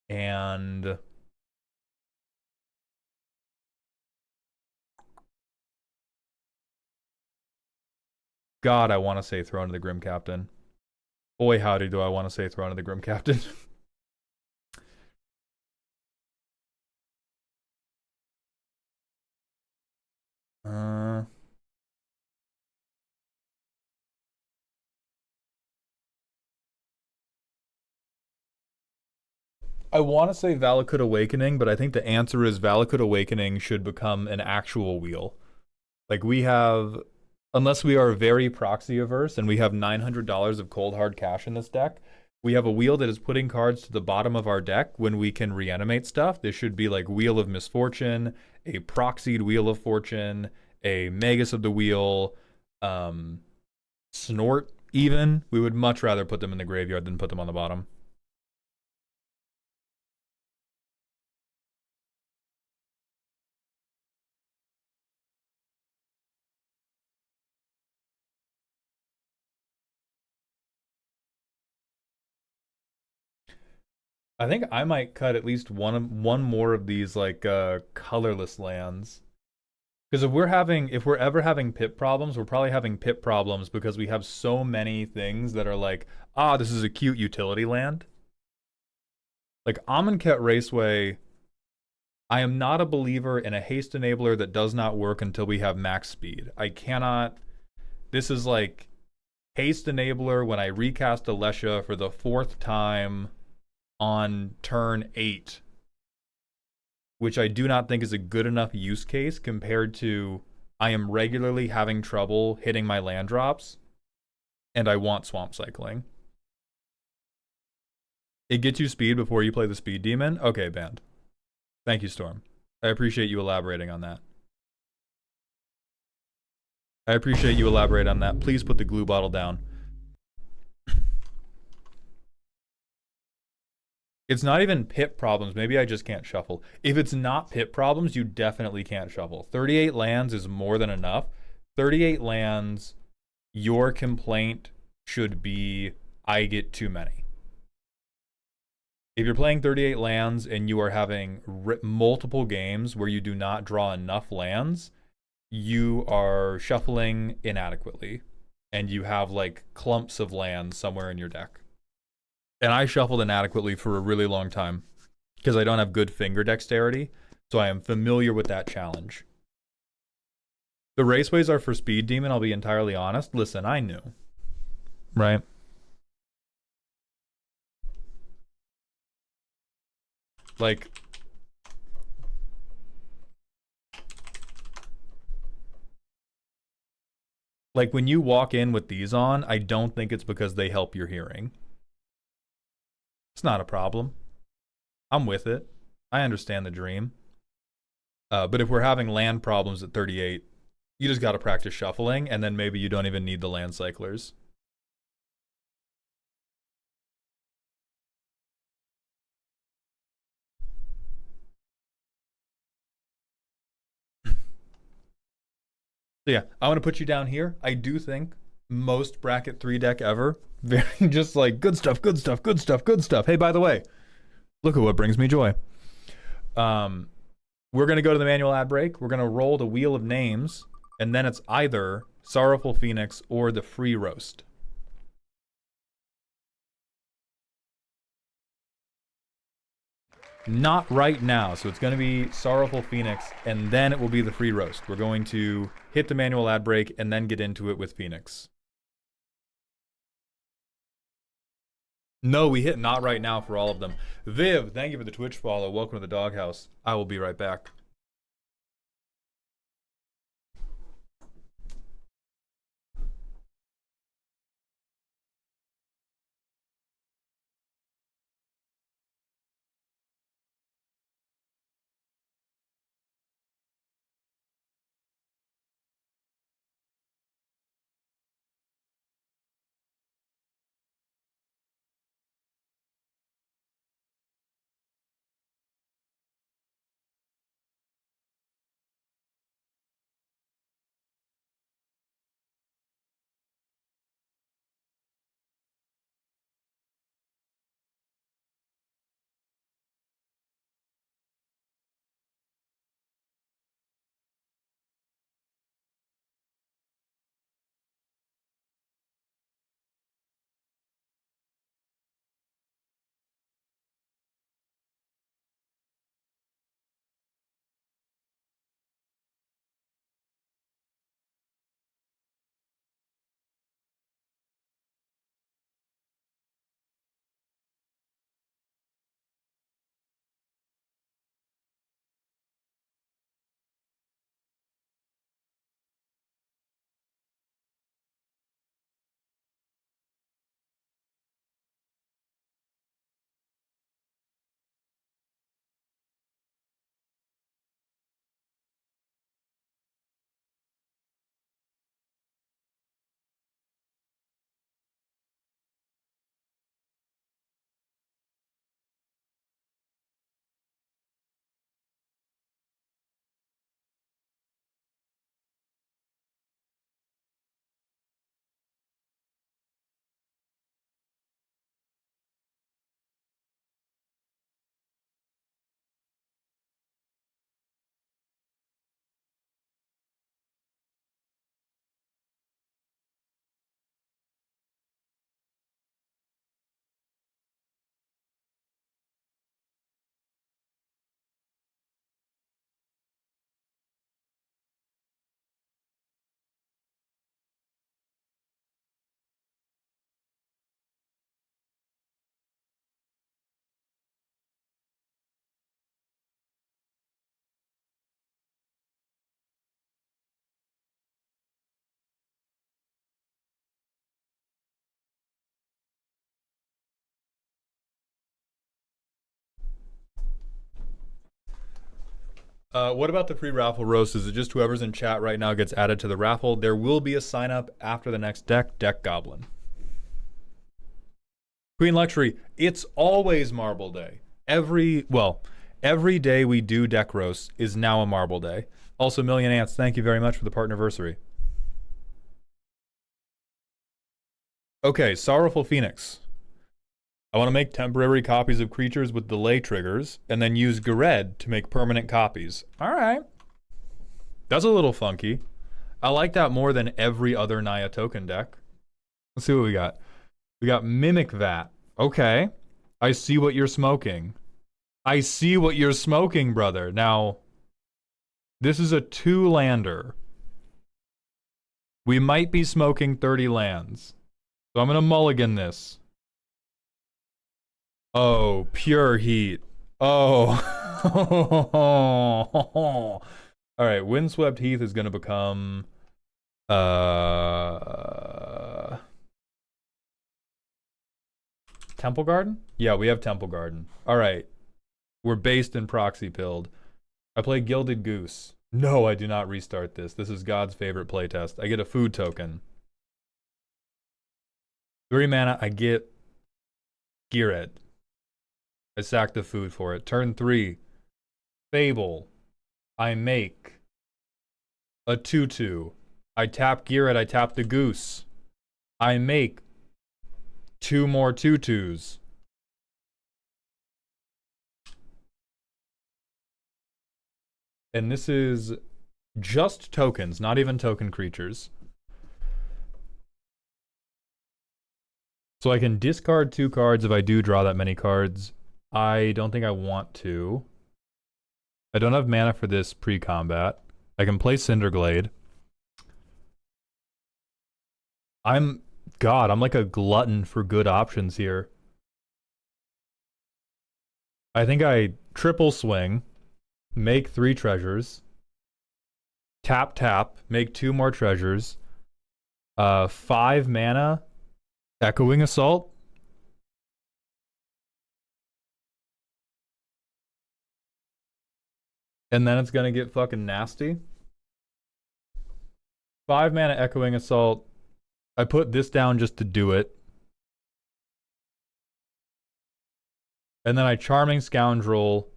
S1: And God, I want to say Throne of the Grim Captain. Boy, howdy, do I want to say Throne of the Grim Captain. uh, I want to say Valakut Awakening, but I think the answer is Valakut Awakening should become an actual wheel. Like we have, unless we are very proxy averse and we have $900 of cold hard cash in this deck, we have a wheel that is putting cards to the bottom of our deck when we can reanimate stuff. This should be like Wheel of Misfortune, a proxied Wheel of Fortune, a Magus of the Wheel, Snort even. We would much rather put them in the graveyard than put them on the bottom. I think I might cut at least one more of these like colorless lands. Because if we're ever having pip problems, we're probably having pip problems because we have so many things that are like, ah, this is a cute utility land. Like Amonkhet Raceway, I am not a believer in a haste enabler that does not work until we have max speed. I cannot. This is like haste enabler when I recast Alesha for the 4th time on turn 8, which I do not think is a good enough use case compared to I am regularly having trouble hitting my land drops and I want swamp cycling. It gets you speed before you play the speed demon? Okay, banned. Thank you, Storm. I appreciate you elaborating on that. I appreciate you elaborate on that. Please put the glue bottle down. It's not even pip problems. Maybe I just can't shuffle. If it's not pip problems, you definitely can't shuffle. 38 lands is more than enough. 38 lands, your complaint should be, I get too many. If you're playing 38 lands and you are having multiple games where you do not draw enough lands, you are shuffling inadequately. And you have like clumps of lands somewhere in your deck. And I shuffled inadequately for a really long time because I don't have good finger dexterity, so I am familiar with that challenge. The raceways are for speed demon, I'll be entirely honest. Listen, I knew. Right? Like, when you walk in with these on, I don't think it's because they help your hearing. It's not a problem. I'm with it. I understand the dream. But if we're having land problems at 38, you just got to practice shuffling, and then maybe you don't even need the land cyclers. So yeah, I want to put you down here. I do think most bracket 3 deck ever. Very just like good stuff, good stuff, good stuff, good stuff. Hey, by the way, look at what brings me joy. We're going to go to the manual ad break. We're going to roll the wheel of names, and then it's either Sorrowful Phoenix or the free roast. Not right now, so it's going to be Sorrowful Phoenix, and then it will be the free roast. We're going to hit the manual ad break and then get into it with Phoenix. No, we hit not right now for all of them. Viv, thank you for the Twitch follow. Welcome to the doghouse. I will be right back. What about the free raffle roast? Is it just whoever's in chat right now gets added to the raffle? There will be a sign up after the next deck Goblin. Queen Luxury, it's always Marble Day. Every day we do deck roasts is now a Marble Day. Also, Million Ants, thank you very much for the partnerversary. Okay, Sorrowful Phoenix. I want to make temporary copies of creatures with delay triggers, and then use Gared to make permanent copies. Alright. That's a little funky. I like that more than every other Naya token deck. Let's see what we got. We got Mimic Vat. Okay. I see what you're smoking. I see what you're smoking, brother. Now, this is a 2-lander. We might be smoking 30 lands. So I'm going to mulligan this. Oh, pure heat. Oh. Alright, Windswept Heath is going to become... Temple Garden? Yeah, we have Temple Garden. Alright. We're based in Proxy Pilled. I play Gilded Goose. No, I do not restart this. This is God's favorite playtest. I get a food token. 3 mana, I get Geared. I sack the food for it. Turn 3. Fable. I make a 2/2. I tap Geared, I tap the goose. I make 2 more 2/2s. And this is just tokens, not even token creatures. So I can discard 2 cards if I do draw that many cards. I don't think I want to. I don't have mana for this pre-combat. I can play Cinderglade. I'm like a glutton for good options here. I think I triple swing, make 3 treasures, tap, make 2 more treasures, 5 mana, Echoing Assault. And then it's gonna get fucking nasty. 5 mana Echoing Assault. I put this down just to do it. And then I Charming Scoundrel,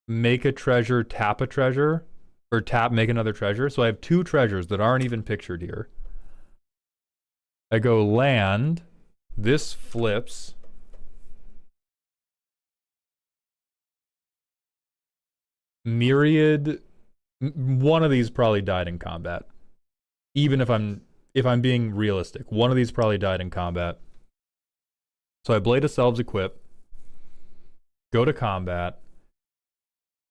S1: make a treasure, tap a treasure, or tap, make another treasure. So I have 2 treasures that aren't even pictured here. I go land, this flips. Myriad, one of these probably died in combat. Even if I'm being realistic, one of these probably died in combat. So I Blade of Selves equip, go to combat,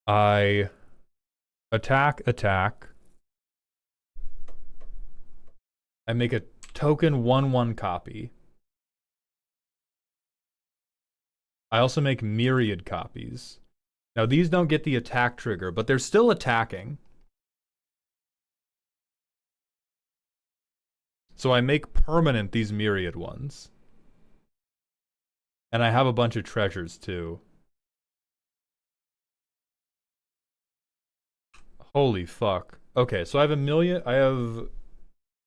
S1: I attack, I make a token 1/1 copy. I also make myriad copies. Now these don't get the attack trigger, but they're still attacking. So I make permanent these myriad ones. And I have a bunch of treasures too. Holy fuck. Okay, so I have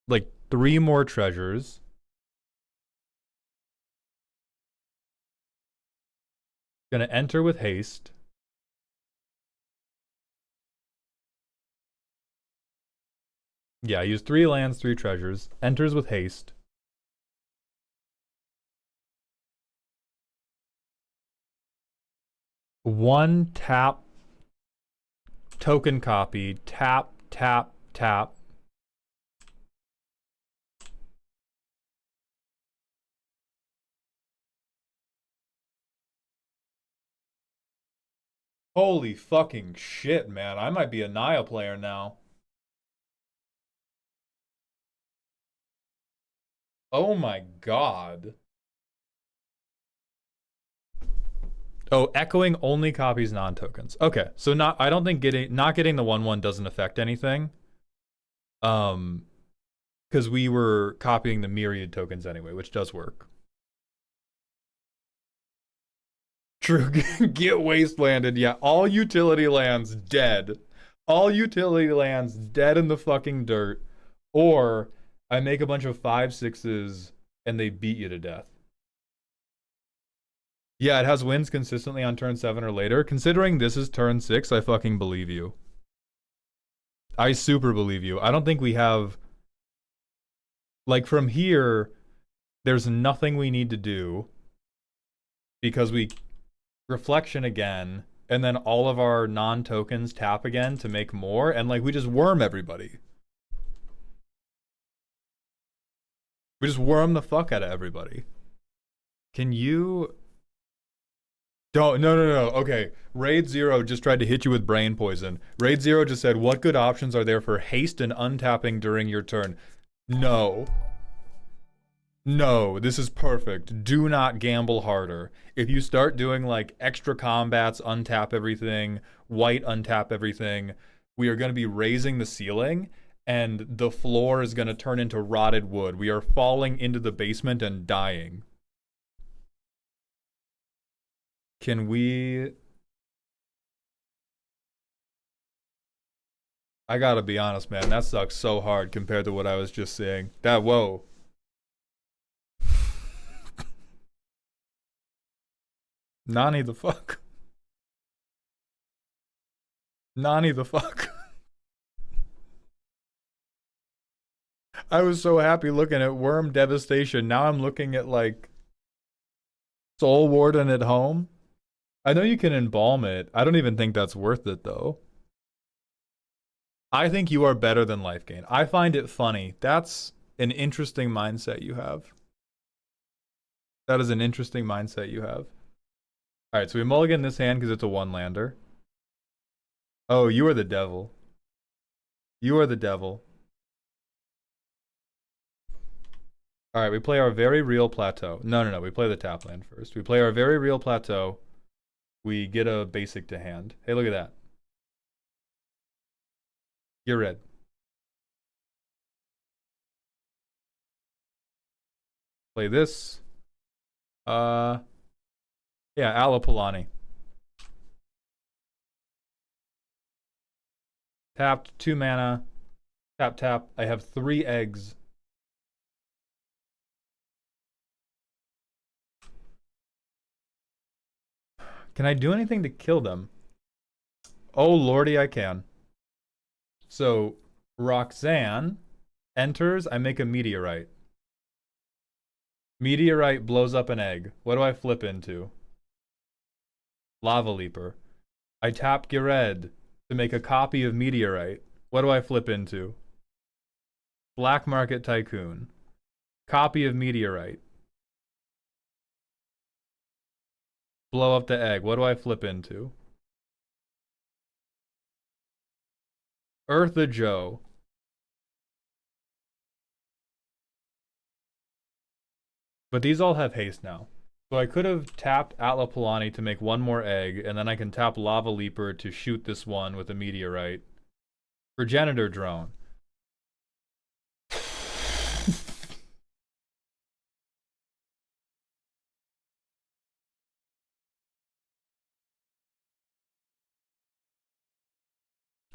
S1: like 3 more treasures. Gonna enter with haste. Yeah, I use 3 lands, 3 treasures. Enters with haste. One tap, token copy, tap. Holy fucking shit, man. I might be a Naya player now. Oh my god. Oh, echoing only copies non-tokens. Okay, so I don't think not getting the 1/1 doesn't affect anything. Because we were copying the myriad tokens anyway, which does work. True, get wastelanded. Yeah, all utility lands dead. All utility lands dead in the fucking dirt, or I make a bunch of 5/6s and they beat you to death. Yeah, it has wins consistently on turn 7 or later. Considering this is turn 6, I fucking believe you. I super believe you. I don't think we have... Like, from here, there's nothing we need to do. Because we... Reflection again, and then all of our non-tokens tap again to make more, and, like, we just worm everybody. We just worm the fuck out of everybody. Can you... Don't, no. Okay, Raid Zero just tried to hit you with brain poison. Raid Zero just said, what good options are there for haste and untapping during your turn? No. No, this is perfect. Do not gamble harder. If you start doing like extra combats, untap everything, white untap everything, we are going to be raising the ceiling and the floor is going to turn into rotted wood. We are falling into the basement and dying. Can we... I gotta be honest, man. That sucks so hard compared to what I was just saying. That, whoa. Nani the fuck? Nani the fuck? I was so happy looking at Worm Devastation. Now I'm looking at, like, Soul Warden at home. I know you can embalm it. I don't even think that's worth it, though. I think you are better than Life Gain. I find it funny. That's an interesting mindset you have. That is an interesting mindset you have. Alright, so we mulligan this hand because it's a one-lander. Oh, you are the devil. You are the devil. Alright, we play our very real plateau. No. We play the tap land first. We play our very real plateau. We get a basic to hand. Hey, look at that. You're red. Play this. Yeah, Alapalani. Tapped, 2 mana. Tap. I have 3 eggs. Can I do anything to kill them? Oh lordy, I can. So, Roxanne enters, I make a meteorite. Meteorite blows up an egg. What do I flip into? Lava Leaper. I tap Gered to make a copy of Meteorite. What do I flip into? Black Market Tycoon. Copy of Meteorite. Blow up the egg. What do I flip into? Eartha Joe. But these all have haste now. So I could have tapped Atlapalani to make 1 more egg, and then I can tap Lava Leaper to shoot this one with a meteorite. Progenitor Drone.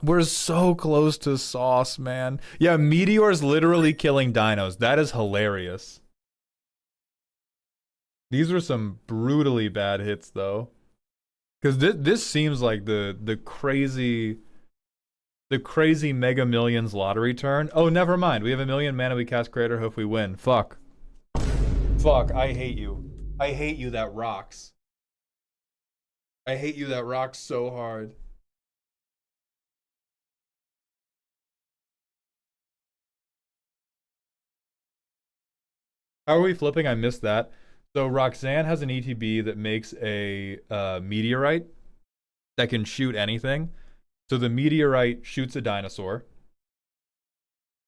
S1: We're so close to sauce, man. Yeah, Meteor's literally killing dinos. That is hilarious. These were some brutally bad hits, though. Because this seems like the crazy Mega Millions lottery turn. Oh, never mind. We have 1,000,000 mana. We cast Crater Hoof. We win. Fuck. Fuck. I hate you. I hate you. That rocks. I hate you. That rocks so hard. How are we flipping? I missed that. So Roxanne has an ETB that makes a meteorite that can shoot anything. So the meteorite shoots a dinosaur.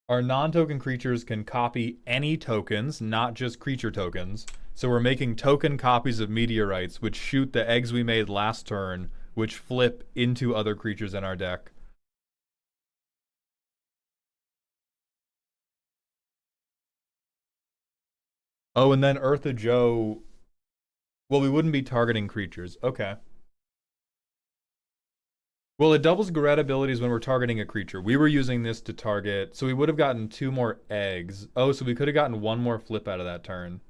S1: Our non-token creatures can copy any tokens, not just creature tokens. So we're making token copies of meteorites, which shoot the eggs we made last turn, which flip into other creatures in our deck. Oh, and then Eartha Joe... Well, we wouldn't be targeting creatures. Okay. Well, it doubles Garret abilities when we're targeting a creature. We were using this to target, so we would have gotten 2 more eggs. Oh, so we could have gotten 1 more flip out of that turn.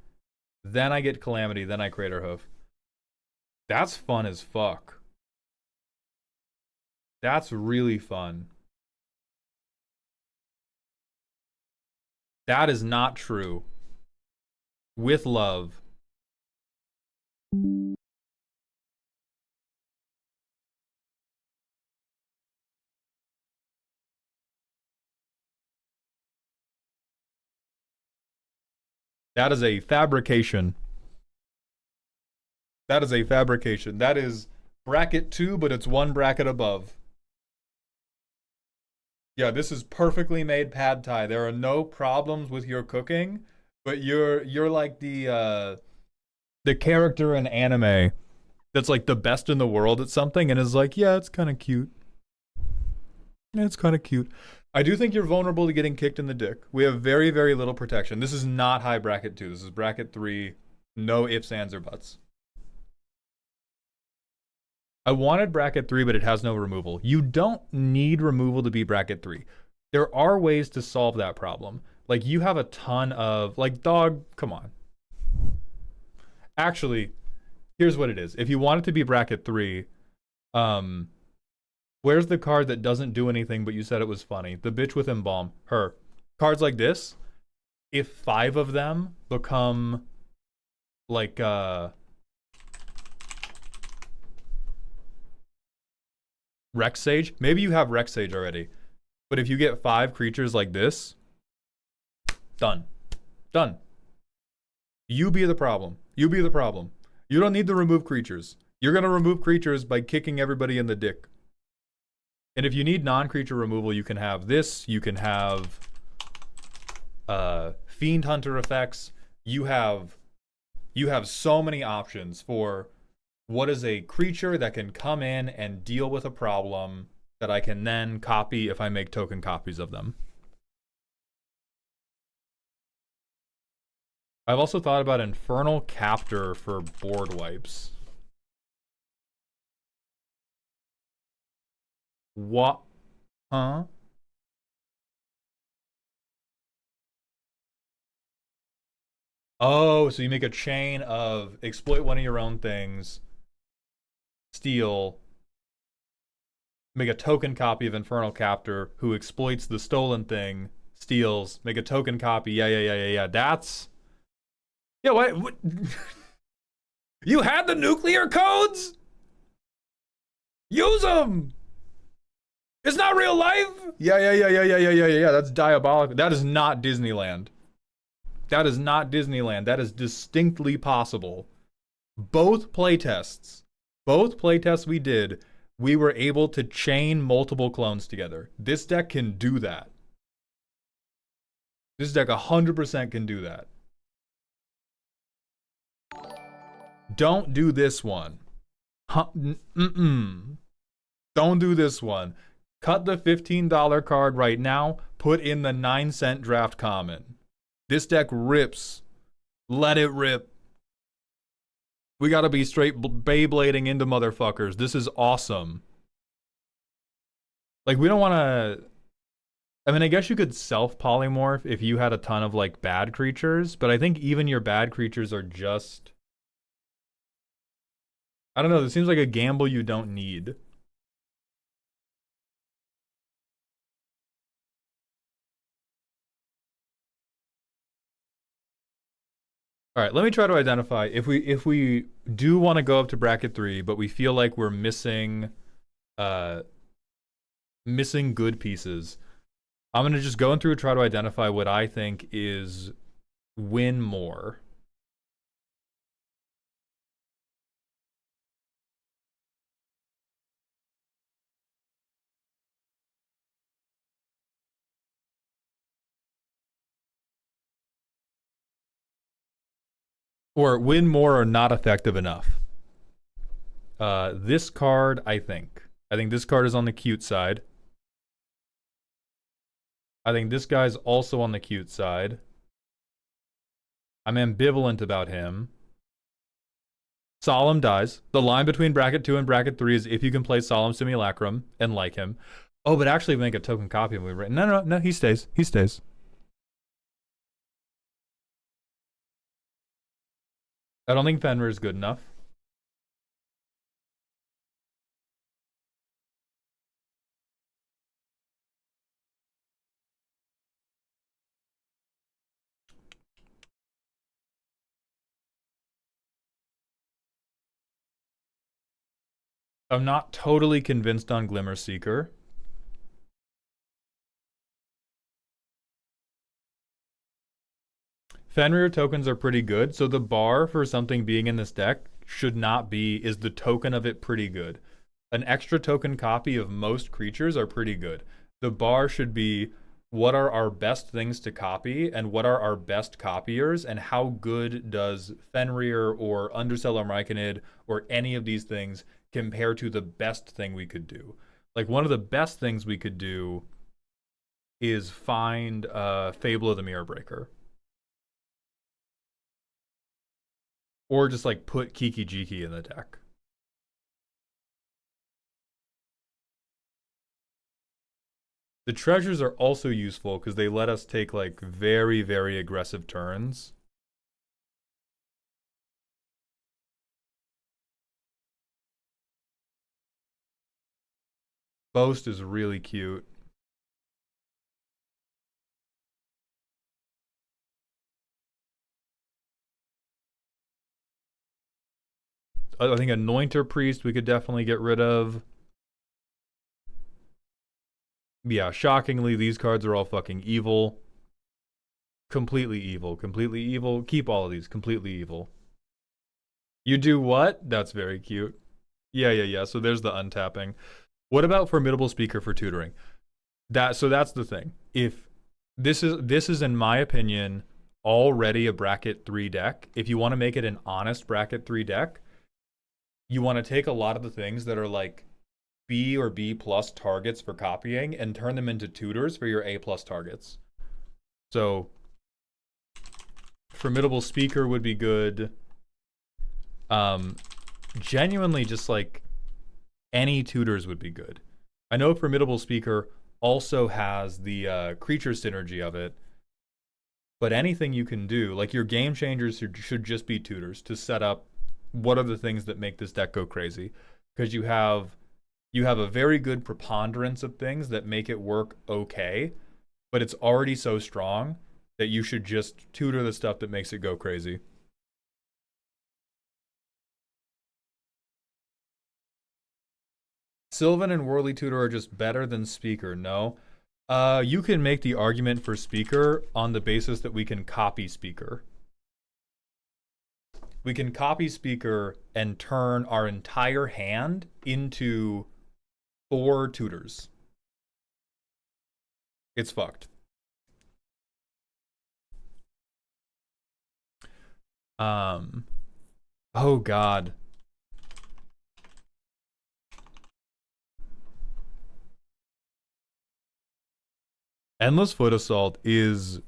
S1: Then I get Calamity, then I Crater Hoof. That's fun as fuck. That's really fun. That is not true. With love. That is a fabrication. That is a fabrication. That is bracket 2, but it's 1 bracket above. Yeah, this is perfectly made pad thai. There are no problems with your cooking, but you're like the character in anime that's like the best in the world at something and is like, yeah, it's kind of cute. Yeah, it's kind of cute. I do think you're vulnerable to getting kicked in the dick. We have very, very little protection. This is not high bracket 2. This is bracket 3. No ifs, ands, or buts. I wanted bracket 3, but it has no removal. You don't need removal to be bracket 3. There are ways to solve that problem. Like, you have a ton of... Like, dog, come on. Actually, here's what it is. If you want it to be bracket 3, where's the card that doesn't do anything but you said it was funny? The bitch with Embalm. Her. Cards like this, if 5 of them become, like, Rex Sage. Maybe you have Rex Sage already. But if you get 5 creatures like this, done. Done. You be the problem. You be the problem. You don't need to remove creatures. You're going to remove creatures by kicking everybody in the dick. And if you need non-creature removal, you can have this. You can have Fiend Hunter effects. You have so many options for what is a creature that can come in and deal with a problem that I can then copy if I make token copies of them. I've also thought about Infernal Captor for board wipes. What? Huh? Oh, so you make a chain of exploit one of your own things, steal, make a token copy of Infernal Captor who exploits the stolen thing, steals, make a token copy. Yeah. That's... Yeah, what? You had the nuclear codes? Use them! It's not real life? Yeah. That's diabolical. That is not Disneyland. That is not Disneyland. That is distinctly possible. Both playtests we did, we were able to chain multiple clones together. This deck can do that. This deck 100% can do that. Don't do this one. Don't do this one. Cut the $15 card right now. Put in the 9-cent draft common. This deck rips. Let it rip. We gotta be straight Beyblading into motherfuckers. This is awesome. Like, we don't wanna... I mean, I guess you could self-polymorph if you had a ton of, like, bad creatures, but I think even your bad creatures are just... I don't know, this seems like a gamble you don't need. All right, let me try to identify if we do want to go up to bracket 3, but we feel like we're missing missing good pieces. I'm going to just go through and try to identify what I think is win more. Or win more or not effective enough. This card, I think this card is on the cute side. I think this guy's also on the cute side. I'm ambivalent about him. Solemn dies. The line between bracket 2 and bracket 3 is if you can play Solemn Simulacrum and like him. Oh, but actually make a token copy of him. No, he stays. He stays. I don't think Fenrir is good enough. I'm not totally convinced on Glimmer Seeker. Fenrir tokens are pretty good, so the bar for something being in this deck should not be, is the token of it pretty good? An extra token copy of most creatures are pretty good. The bar should be, what are our best things to copy, and what are our best copiers, and how good does Fenrir or Undercell Myconid or any of these things compare to the best thing we could do? Like, one of the best things we could do is find Fable of the Mirror Breaker. Or just like put Kiki Jiki in the deck. The treasures are also useful because they let us take like very, very aggressive turns. Boast is really cute. I think Anointer Priest we could definitely get rid of. Yeah, shockingly, these cards are all fucking evil. Completely evil. Completely evil. Keep all of these. Completely evil. You do what? That's very cute. Yeah. So there's the untapping. What about Formidable Speaker for tutoring? That's the thing. If this is in my opinion already a bracket 3 deck. If you want to make it an honest bracket 3 deck, you want to take a lot of the things that are like B or B plus targets for copying and turn them into tutors for your A plus targets. So Formidable Speaker would be good. Genuinely just like any tutors would be good. I know Formidable Speaker also has the creature synergy of it, but anything you can do, like your game changers should just be tutors to set up what are the things that make this deck go crazy, because you have a very good preponderance of things that make it work okay, but it's already so strong that you should just tutor the stuff that makes it go crazy. Sylvan and Whirly Tutor are just better than Speaker. No. You can make the argument for Speaker on the basis that we can copy Speaker. We can copy Speaker and turn our entire hand into 4 tutors. It's fucked. Oh god. Endless Foot Assault is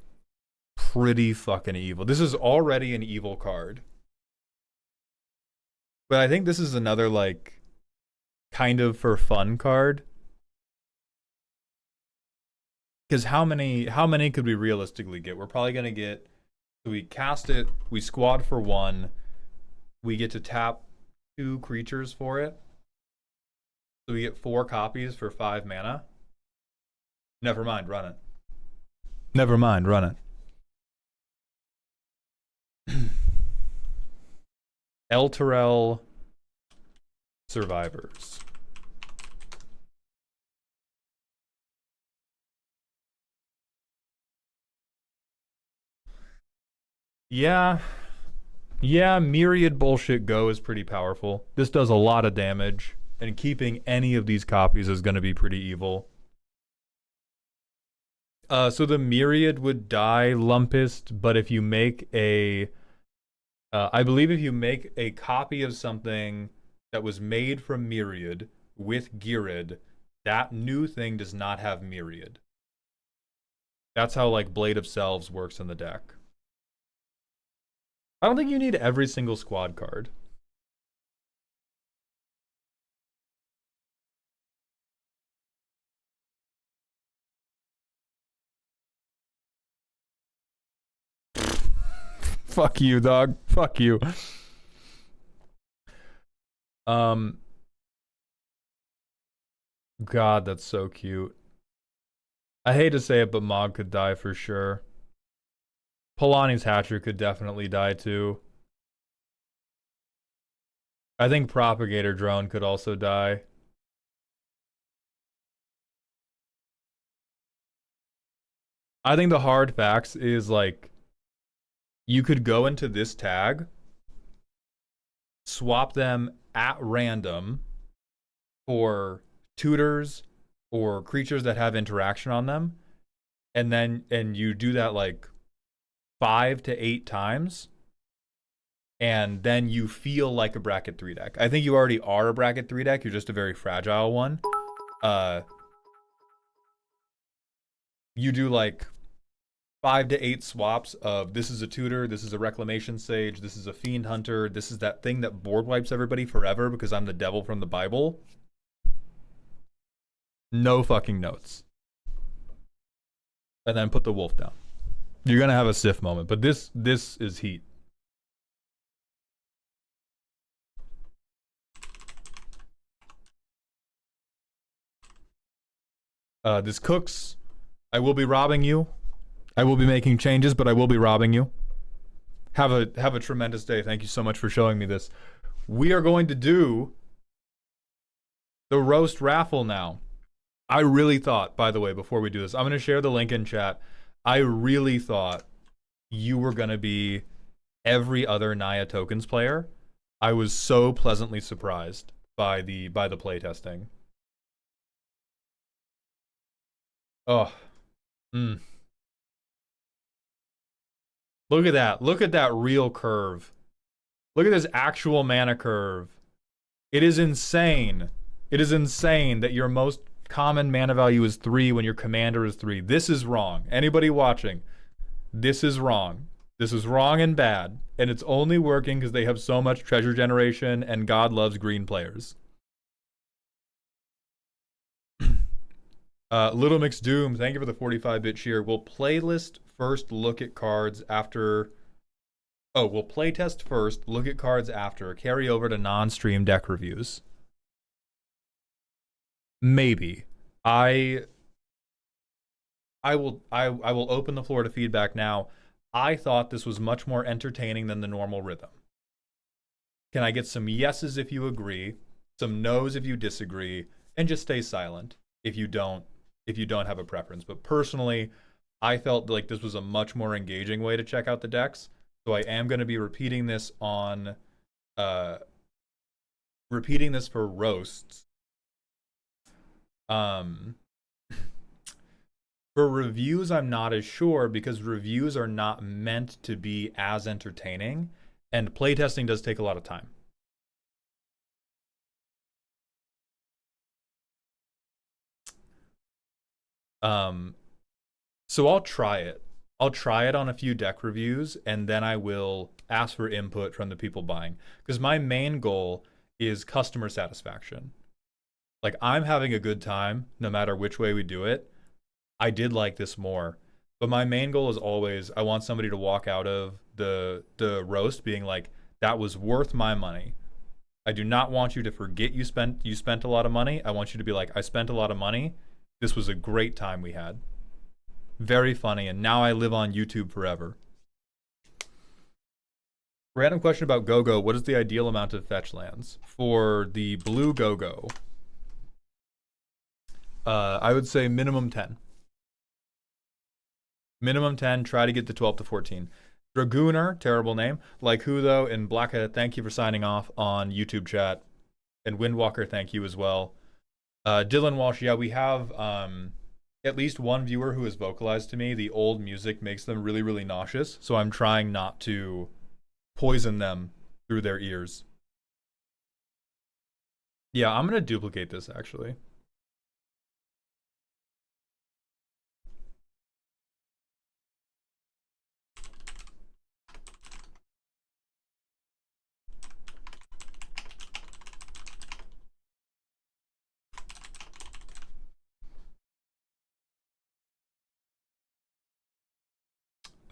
S1: pretty fucking evil. This is already an evil card. But I think this is another, like, kind of for fun card. Because how many could we realistically get? We're probably going to get... So we cast it, we squad for 1, we get to tap 2 creatures for it. So we get 4 copies for 5 mana. Never mind, run it. Never mind, run it. Elturel Survivors. Yeah, Myriad Bullshit Go is pretty powerful. This does a lot of damage, and keeping any of these copies is going to be pretty evil. So the Myriad would die Lumpist, but if you make a... I believe if you make a copy of something that was made from Myriad with Girid, that new thing does not have Myriad. That's how, like, Blade of Selves works in the deck. I don't think you need every single squad card. Fuck you, dog. Fuck you. Um, God, that's so cute. I hate to say it, but Mog could die for sure. Polani's Hatcher could definitely die too. I think Propagator Drone could also die. I think the hard facts is like you could go into this tag, swap them at random for tutors or creatures that have interaction on them, and you do that like 5 to 8 times, and then you feel like a bracket 3 deck. I think you already are a bracket 3 deck, you're just a very fragile one. You do like 5 to 8 swaps of this is a tutor, this is a reclamation sage, this is a fiend hunter, this is that thing that board wipes everybody forever because I'm the devil from the Bible. No fucking notes. And then put the wolf down. You're gonna have a Sif moment, but this is heat. This cooks. I will be robbing you. I will be making changes, but I will be robbing you. Have a tremendous day. Thank you so much for showing me this. We are going to do the roast raffle now. I really thought, by the way, before we do this, I'm going to share the link in chat. I really thought you were going to be every other Naya Tokens player. I was so pleasantly surprised by the playtesting. Oh. Look at that. Look at that real curve. Look at this actual mana curve. It is insane. It is insane that your most common mana value is 3 when your commander is 3. This is wrong. Anybody watching, this is wrong. This is wrong and bad. And it's only working because they have so much treasure generation and God loves green players. Little Mix Doom, thank you for the 45-bit cheer. We'll playlist first, look at cards after. Oh, we'll playtest first, look at cards after, carry over to non-stream deck reviews. Maybe. I will open the floor to feedback now. I thought this was much more entertaining than the normal rhythm. Can I get some yeses if you agree, some no's if you disagree, and just stay silent if you don't have a preference. But personally, I felt like this was a much more engaging way to check out the decks. So I am going to be repeating this on repeating this for roasts. For reviews, I'm not as sure because reviews are not meant to be as entertaining, and playtesting does take a lot of time. So I'll try it. I'll try it on a few deck reviews, and then I will ask for input from the people buying. Because my main goal is customer satisfaction. Like, I'm having a good time no matter which way we do it. I did like this more. But my main goal is always, I want somebody to walk out of the roast being like, that was worth my money. I do not want you to forget you spent a lot of money. I want you to be like, I spent a lot of money. This was a great time we had. Very funny, and now I live on YouTube forever. Random question about Go-Go. What is the ideal amount of fetch lands? For the blue Go-Go, I would say minimum 10. Minimum 10, try to get to 12 to 14. Dragooner, terrible name. Like who though? And Blackhead, thank you for signing off on YouTube chat. And Windwalker, thank you as well. Dylan Walsh, yeah, we have at least one viewer who has vocalized to me the old music makes them really, really nauseous. So I'm trying not to poison them through their ears. Yeah, I'm going to duplicate this actually.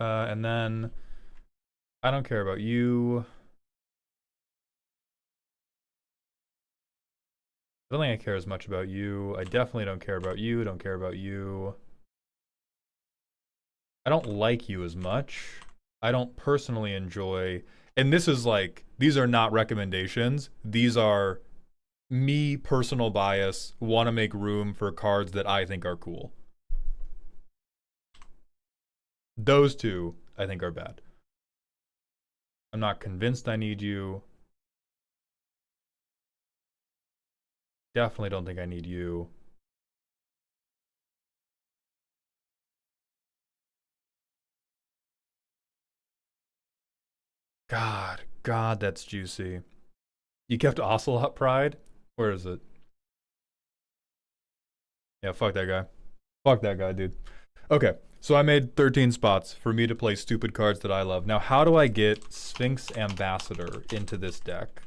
S1: And then I don't care about you. I don't think I care as much about you. I definitely don't care about you. Don't care about you. I don't like you as much. I don't personally enjoy, and this is like, these are not recommendations. These are me, personal bias, want to make room for cards that I think are cool. Those two, I think, are bad. I'm not convinced I need you. Definitely don't think I need you. God, that's juicy. You kept Ocelot Pride? Where is it? Yeah, fuck that guy. Fuck that guy, dude. Okay, so I made 13 spots for me to play stupid cards that I love. Now, how do I get Sphinx Ambassador into this deck?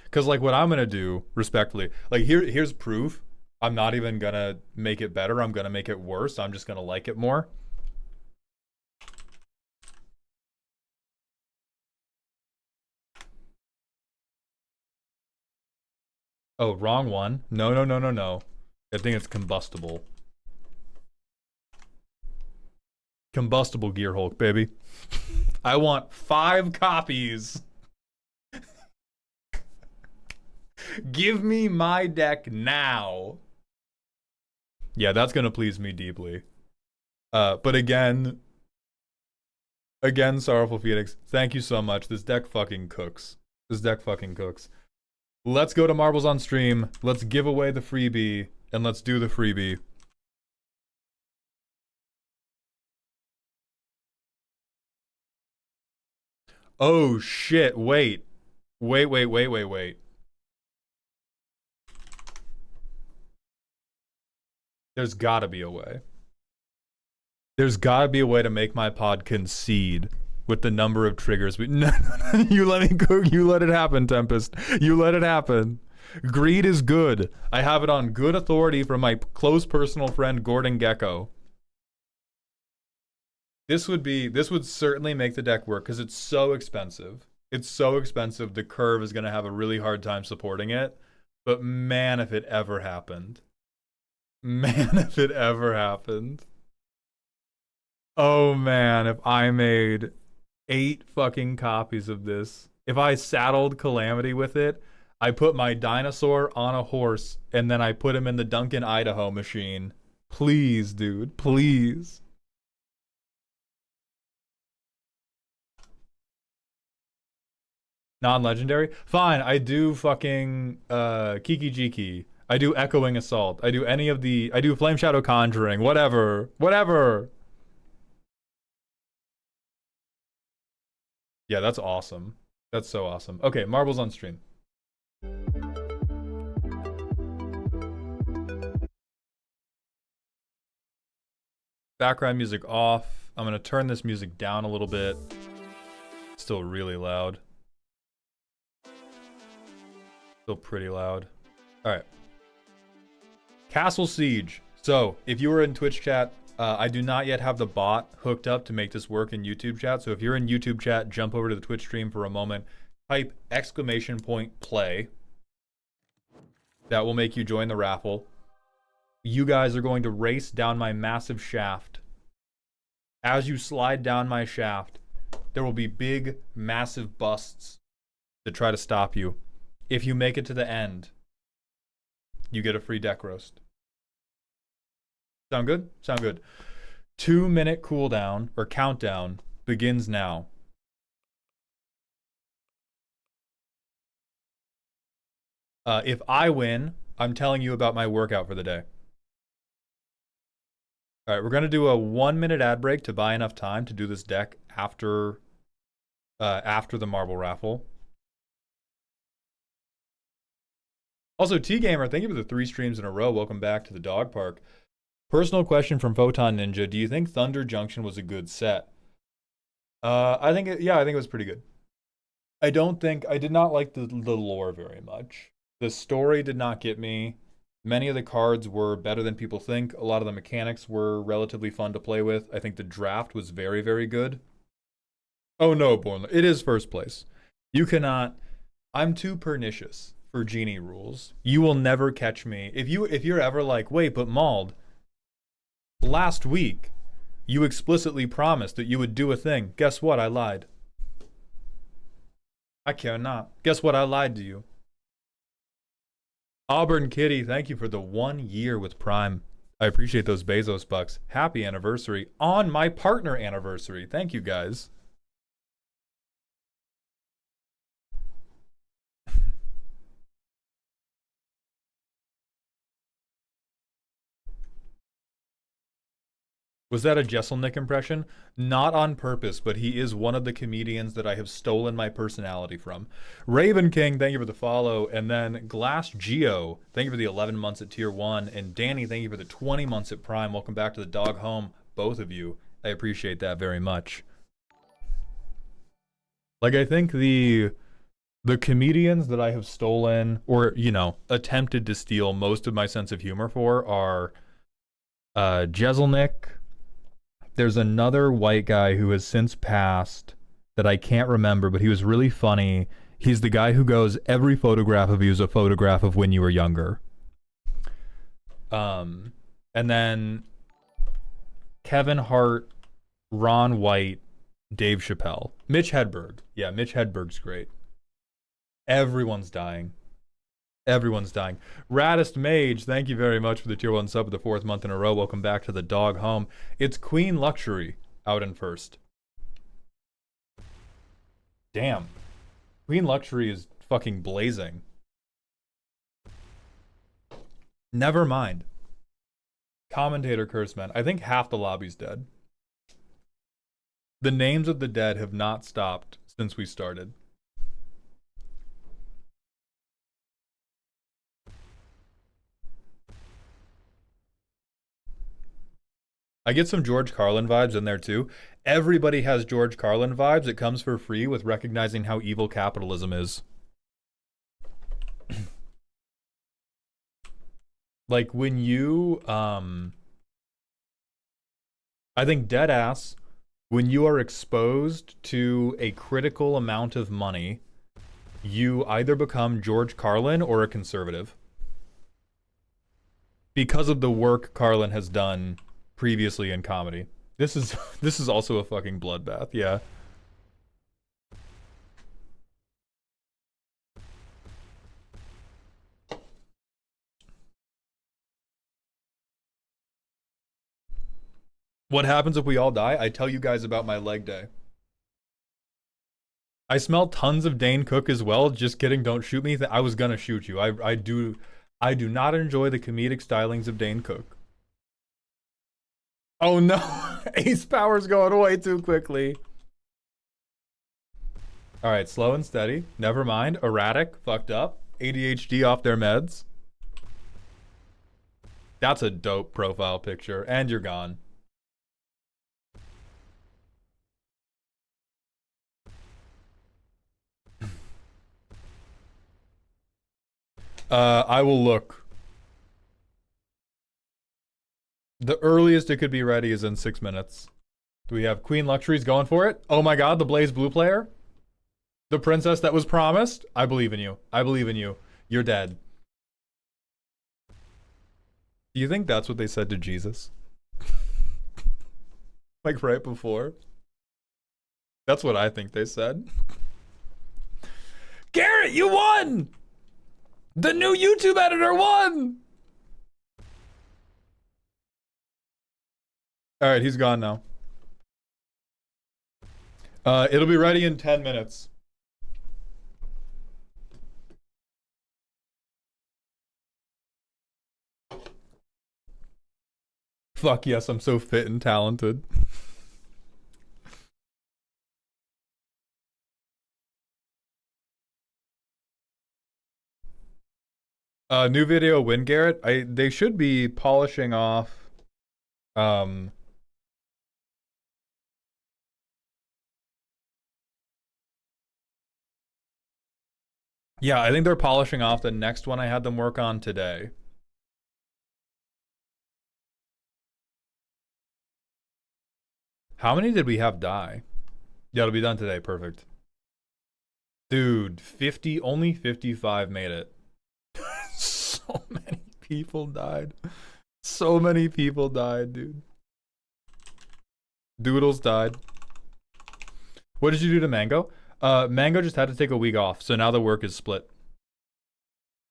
S1: Because, like, what I'm going to do, respectfully, like, here's proof. I'm not even going to make it better. I'm going to make it worse. I'm just going to like it more. Oh, wrong one. No, no, no, no, no. I think it's combustible. Combustible Gear Hulk, baby. I want 5 copies. Give me my deck now. Yeah, that's gonna please me deeply. But again, Sorrowful Phoenix, thank you so much. This deck fucking cooks. This deck fucking cooks. Let's go to Marbles on Stream. Let's give away the freebie, and let's do the freebie. Oh shit, wait. Wait. There's gotta be a way. There's gotta be a way to make my pod concede with the number of triggers we... No, you let me cook. You let it happen, Tempest. You let it happen. Greed is good. I have it on good authority from my close personal friend, Gordon Gecko. This would certainly make the deck work because it's so expensive. It's so expensive, the curve is going to have a really hard time supporting it. But man, if it ever happened. Man, if it ever happened. Oh man, if I made 8 fucking copies of this. If I saddled Calamity with it, I put my dinosaur on a horse, and then I put him in the Duncan, Idaho machine. Please, dude, please. Non-legendary? Fine, I do fucking Kiki Jiki. I do Echoing Assault. I do any of the... I do Flame Shadow Conjuring. Whatever. Whatever. Yeah, that's awesome. That's so awesome. Okay, Marbles on Stream. Background music off. I'm going to turn this music down a little bit. It's still really loud. Still pretty loud. Alright. Castle Siege. So, if you were in Twitch chat, I do not yet have the bot hooked up to make this work in YouTube chat. So if you're in YouTube chat, jump over to the Twitch stream for a moment. Type !play. That will make you join the raffle. You guys are going to race down my massive shaft. As you slide down my shaft, there will be big, massive busts to try to stop you. If you make it to the end, you get a free deck roast. Sound good? Sound good. 2-minute cooldown, or countdown, begins now. If I win, I'm telling you about my workout for the day. All right, we're going to do a 1-minute ad break to buy enough time to do this deck after the marble raffle. Also, T-Gamer, thank you for the 3 streams in a row. Welcome back to the dog park. Personal question from Photon Ninja. Do you think Thunder Junction was a good set? I think it was pretty good. I did not like the lore very much. The story did not get me. Many of the cards were better than people think. A lot of the mechanics were relatively fun to play with. I think the draft was very, very good. Oh no, Born. It is first place. You cannot. I'm too pernicious for genie rules. You will never catch me. If you're ever like, wait, but Mald, last week you explicitly promised that you would do a thing. Guess what? I lied. I care not. Guess what? I lied to you. Auburn Kitty, thank you for the 1 year with Prime. I appreciate those Bezos bucks. Happy anniversary on my partner anniversary. Thank you guys. Was that a Jesselnick impression? Not on purpose, but he is one of the comedians that I have stolen my personality from. Raven King, thank you for the follow. And then Glass Geo, thank you for the 11 months at Tier 1. And Danny, thank you for the 20 months at Prime. Welcome back to the dog home, both of you. I appreciate that very much. Like, I think the comedians that I have stolen or, attempted to steal most of my sense of humor for are Jeselnik. There's another white guy who has since passed that I can't remember, but he was really funny. He's the guy who goes, every photograph of you is a photograph of when you were younger. And then Kevin Hart, Ron White, Dave Chappelle. Mitch Hedberg. Yeah, Mitch Hedberg's great. Everyone's dying. Everyone's dying. Raddest Mage, thank you very much for the Tier 1 sub for the 4th month in a row. Welcome back to the dog home. It's Queen Luxury out in first. Damn. Queen Luxury is fucking blazing. Never mind. Commentator Curse Man. I think half the lobby's dead. The names of the dead have not stopped since we started. I get some George Carlin vibes in there too. Everybody has George Carlin vibes. It comes for free with recognizing how evil capitalism is. Like when you, I think deadass, when you are exposed to a critical amount of money, you either become George Carlin or a conservative. Because of the work Carlin has done previously in comedy. This is also a fucking bloodbath, yeah. What happens if we all die? I tell you guys about my leg day. I smell tons of Dane Cook as well. Just kidding, don't shoot me. I was gonna shoot you. I do not enjoy the comedic stylings of Dane Cook. Oh no, Ace Power's going away too quickly. All right, slow and steady. Never mind. Erratic, fucked up. ADHD off their meds. That's a dope profile picture, and you're gone. I will look. The earliest it could be ready is in 6 minutes. Do we have Queen Luxuries going for it? Oh my god, the Blaze Blue player? The princess that was promised? I believe in you. I believe in you. You're dead. Do you think that's what they said to Jesus? Like right before? That's what I think they said. Garrett, you won! The new YouTube editor won! Alright, he's gone now. It'll be ready in 10 minutes. Fuck yes, I'm so fit and talented. New video win, Garrett. They should be polishing off yeah, I think they're polishing off the next one I had them work on today. How many did we have die? Yeah, it'll be done today. Perfect. Dude, only 55 made it. So many people died. So many people died, dude. Doodles died. What did you do to Mango? Mango just had to take a week off, so now the work is split.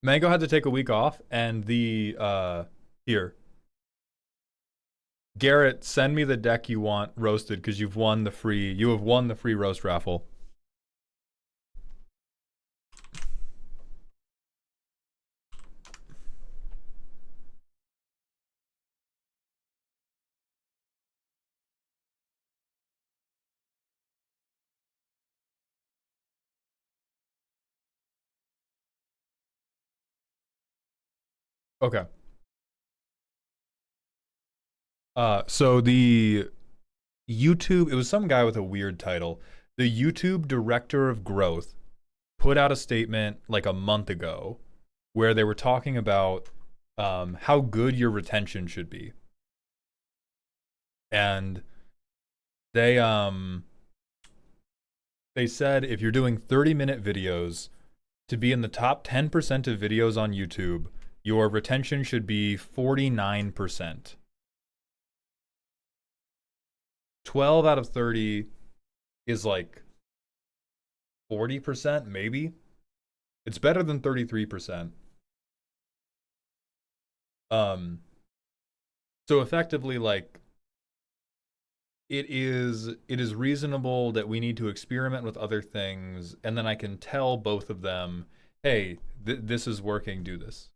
S1: Mango had to take a week off, and here. Garrett, send me the deck you want roasted, because you have won the free roast raffle. Okay. So the YouTube, it was some guy with a weird title. The YouTube director of growth put out a statement like a month ago where they were talking about how good your retention should be. And they said if you're doing 30-minute videos, to be in the top 10% of videos on YouTube, your retention should be 49%. 12 out of 30 is like 40%, maybe. It's better than 33%. So effectively, like, it is reasonable that we need to experiment with other things, and then I can tell both of them, hey, this is working, do this.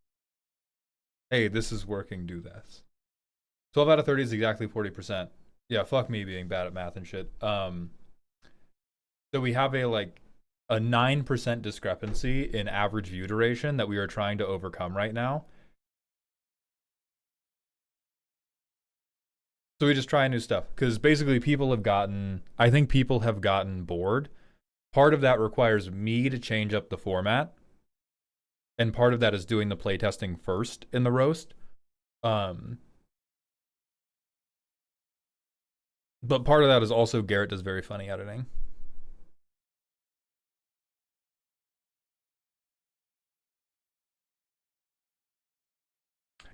S1: Hey, this is working, do this. 12 out of 30 is exactly 40%. Yeah, fuck me being bad at math and shit. So we have a 9% discrepancy in average view duration that we are trying to overcome right now. So we just try new stuff, because basically I think people have gotten bored. Part of that requires me to change up the format, and part of that is doing the playtesting first in the roast. But part of that is also Garrett does very funny editing.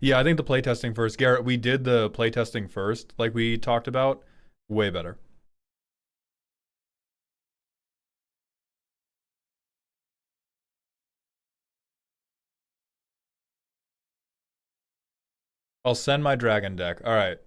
S1: Yeah, I think the playtesting first. Garrett, we did the playtesting first, like we talked about. Way better. I'll send my dragon deck. All right.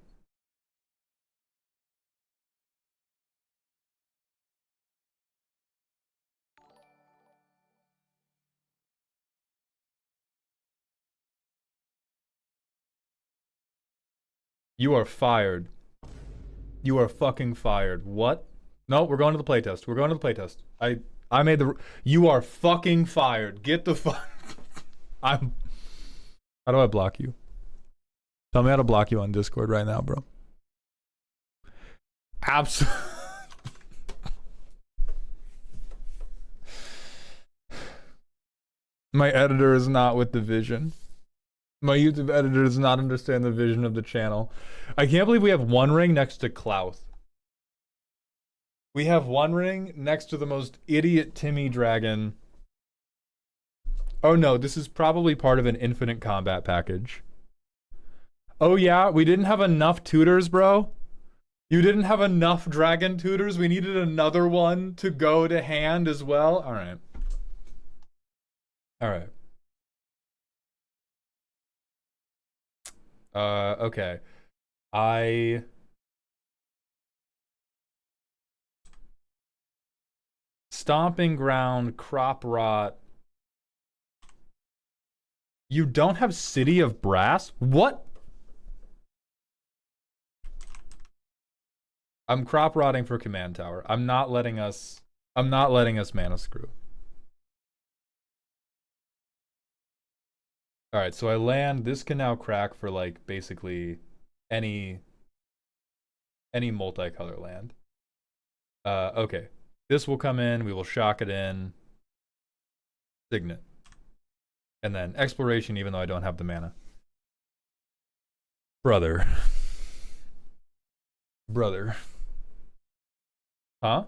S1: You are fired. You are fucking fired. What? No, we're going to the playtest. We're going to the playtest. I made the. You are fucking fired. Get the fuck. I'm. How do I block you? Tell me how to block you on Discord right now, bro. Absolutely. My editor is not with the vision. My YouTube editor does not understand the vision of the channel. I can't believe we have One Ring next to Klauth. We have One Ring next to the most idiot Timmy dragon. Oh no, this is probably part of an infinite combat package. Oh yeah, we didn't have enough tutors, bro. You didn't have enough dragon tutors. We needed another one to go to hand as well. All right. All right. Okay. Stomping Ground, Crop Rot. You don't have City of Brass? What? I'm crop rotting for Command Tower. I'm not letting us mana screw. Alright, so I land. This can now crack for like basically any multicolor land. Okay. This will come in, we will shock it in. Signet. And then exploration, even though I don't have the mana. Brother. Brother. Huh?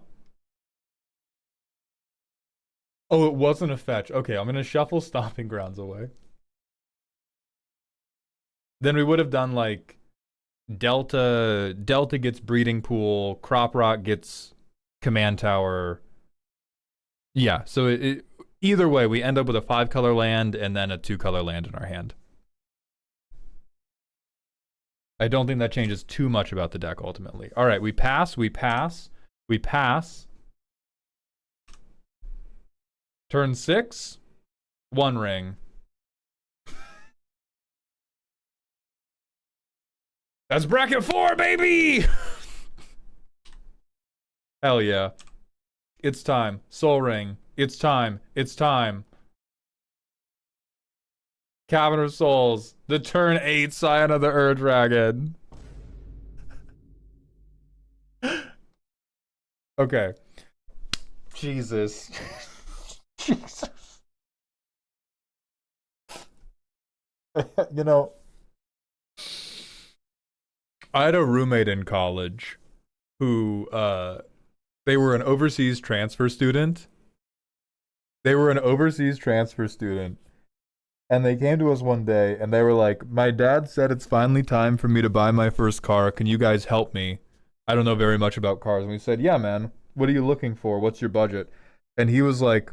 S1: Oh, it wasn't a fetch. Okay, I'm gonna shuffle Stomping Grounds away. Then we would have done like Delta gets Breeding Pool, Crop Rock gets Command Tower. Yeah, so either way, we end up with a 5-color land and then a 2-color land in our hand. I don't think that changes too much about the deck ultimately. All right, we pass, we pass, we pass. Turn 6, 1 ring. That's bracket 4, baby! Hell yeah. It's time. Soul Ring. It's time. It's time. Cavern of Souls. The turn 8 Scion of the Ur-Dragon. Okay. Jesus. Jesus. You know, I had a roommate in college who, they were an overseas transfer student. And they came to us one day and they were like, my dad said it's finally time for me to buy my first car. Can you guys help me? I don't know very much about cars. And we said, yeah, man. What are you looking for? What's your budget? And he was like,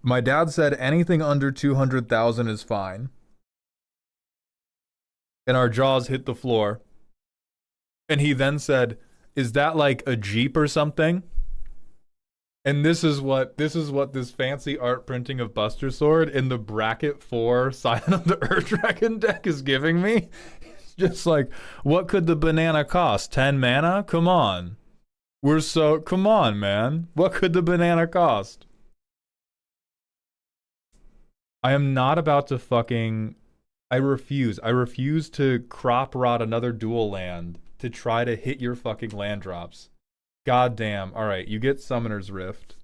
S1: my dad said anything under 200,000 is fine. And our jaws hit the floor. And he then said, is that like a Jeep or something? And this is what this fancy art printing of Buster Sword in the bracket 4 Scion of the Ur-Dragon deck is giving me. It's just like, what could the banana cost? 10 mana? Come on. Come on, man. What could the banana cost? I am not about to fucking... I refuse to crop rot another dual land to try to hit your fucking land drops. God damn. Alright, you get Summoner's Rift.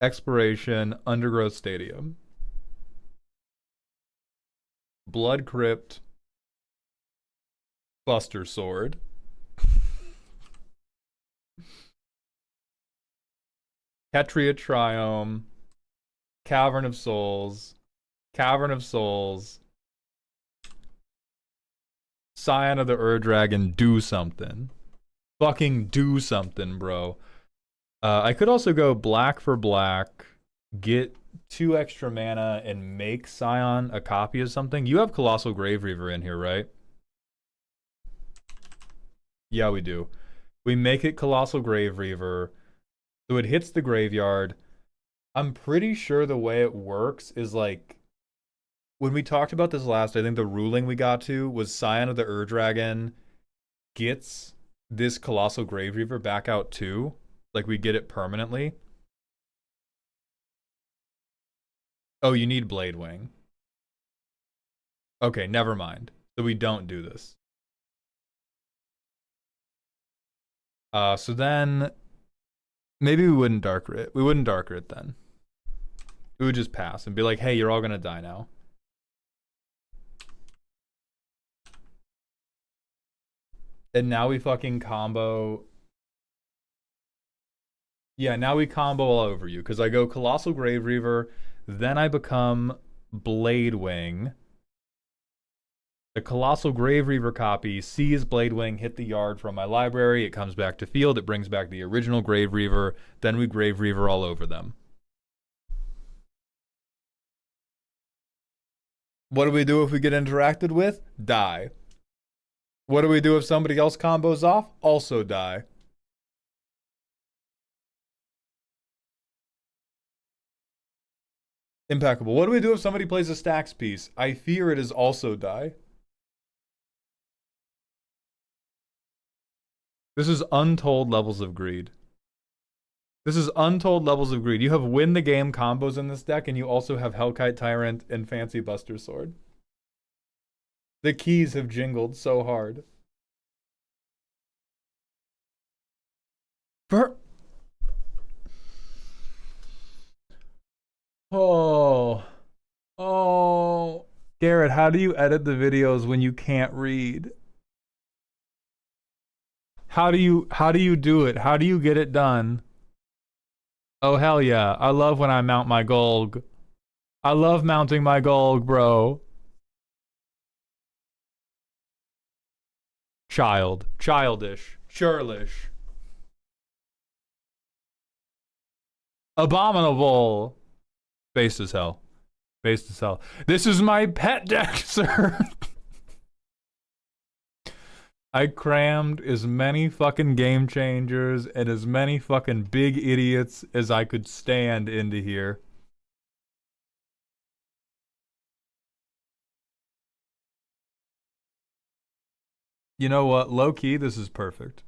S1: Exploration, Undergrowth Stadium. Blood Crypt. Buster Sword. Ketria Triome. Cavern of Souls. Cavern of Souls. Scion of the Ur-Dragon, do something. Fucking do something, bro. I could also go black for black, get 2 extra mana, and make Scion a copy of something. You have Colossal Grave Reaver in here, right? Yeah, we do. We make it Colossal Grave Reaver, so it hits the graveyard. I'm pretty sure the way it works is like, when we talked about this last, I think the ruling we got to was Scion of the Ur-Dragon gets this Colossal Grave Reaver back out too. Like, we get it permanently. Oh, you need Blade Wing. Okay, never mind. So we don't do this. So then... maybe we wouldn't Darker it. We wouldn't Darker it then. We would just pass and be like, hey, you're all gonna die now. And now we fucking combo. Yeah, now we combo all over you. Because I go Colossal Grave Reaver, then I become Blade Wing. The Colossal Grave Reaver copy sees Blade Wing hit the yard from my library. It comes back to field. It brings back the original Grave Reaver. Then we Grave Reaver all over them. What do we do if we get interacted with? Die. What do we do if somebody else combos off? Also die. Impeccable. What do we do if somebody plays a stacks piece? I fear it is also die. This is untold levels of greed. This is untold levels of greed. You have win the game combos in this deck, and you also have Hellkite Tyrant and Fancy Buster Sword. The keys have jingled so hard. Oh. Garrett, how do you edit the videos when you can't read? How do you do it? How do you get it done? Oh, hell yeah. I love when I mount my Golg. I love mounting my Golg, bro. Child. Childish. Churlish. Abominable. Based as hell. Based as hell. This is my pet deck, sir. I crammed as many fucking game changers and as many fucking big idiots as I could stand into here. You know what? Low key, this is perfect.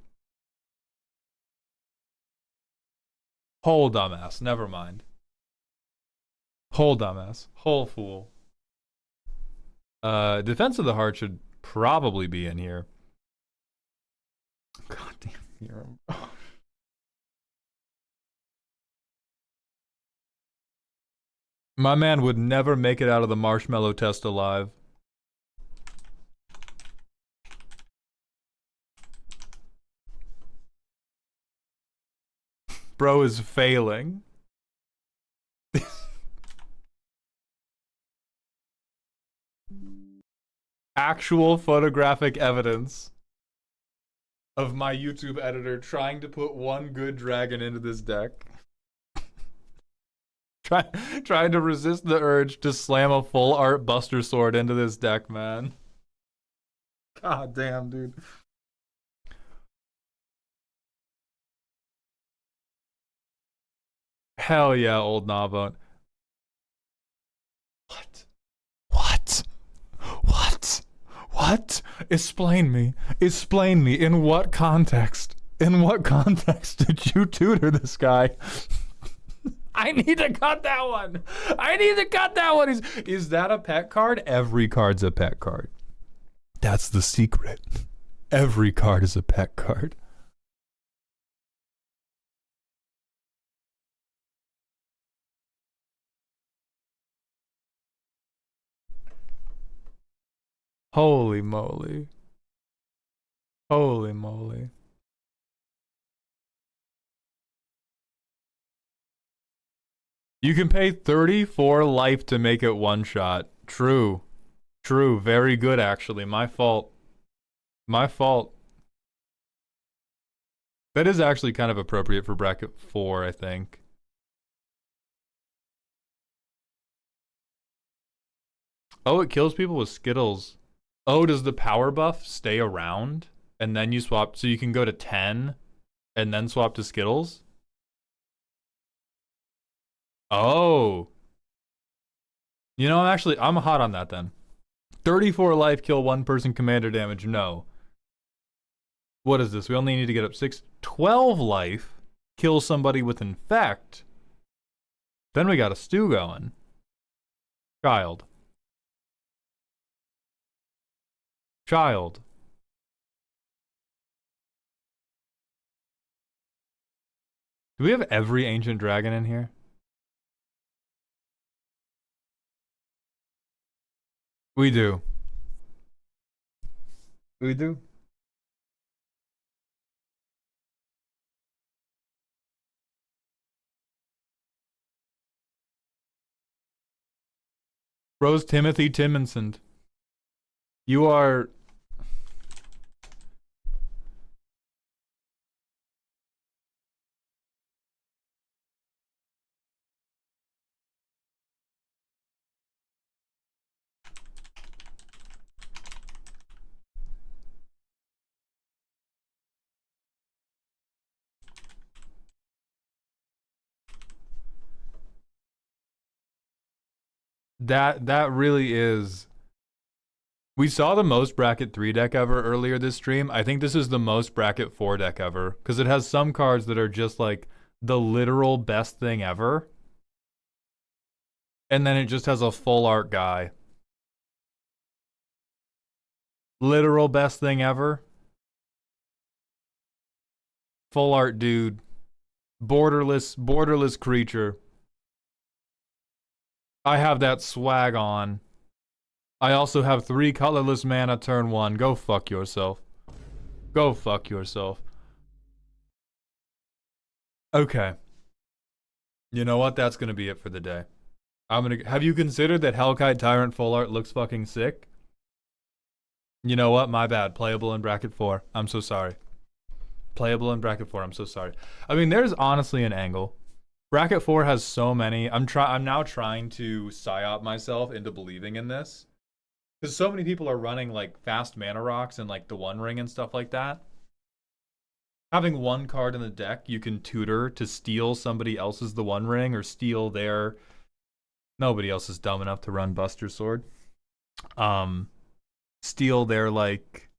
S1: Whole dumbass. Never mind. Whole dumbass. Whole fool. Defense of the Heart should probably be in here. Goddamn hero. My man would never make it out of the marshmallow test alive. Bro is failing. Actual photographic evidence of my YouTube editor trying to put one good dragon into this deck. Trying to resist the urge to slam a full art Buster Sword into this deck, man. God damn, dude. Hell yeah, old Gnawbone. What? What? What? What? Explain me. Explain me. In what context? In what context did you tutor this guy? I need to cut that one. I need to cut that one. Is that a pet card? Every card's a pet card. That's the secret. Every card is a pet card. Holy moly. Holy moly. You can pay 34 life to make it one shot. True. True. Very good, actually. My fault. My fault. That is actually kind of appropriate for bracket 4, I think. Oh, it kills people with Skittles. Oh, does the power buff stay around? And then you swap, so you can go to 10 and then swap to Skittles? Oh. You know, I'm hot on that then. 34 life, kill one person, commander damage, no. What is this? We only need to get up 12 life, kill somebody with infect. Then we got a stew going. Child. Child. Do we have every ancient dragon in here? We do. We do. Rose Timothy Timmonson. You are... That really is... We saw the most bracket 3 deck ever earlier this stream. I think this is the most bracket 4 deck ever. Because it has some cards that are just like the literal best thing ever. And then it just has a full art guy. Literal best thing ever. Full art dude. Borderless creature. I have that swag on. I also have 3 colorless mana turn 1. Go fuck yourself. Go fuck yourself. Okay. You know what? That's gonna be it for the day. Have you considered that Hellkite Tyrant full art looks fucking sick? You know what? My bad. Playable in bracket 4. I'm so sorry. Playable in bracket 4. I'm so sorry. I mean, there's honestly an angle. Bracket 4 has so many. I'm now trying to psyop myself into believing in this. Because so many people are running like fast mana rocks and like the One Ring and stuff like that. Having one card in the deck you can tutor to steal somebody else's The One Ring or steal their... Nobody else is dumb enough to run Buster Sword. Steal their like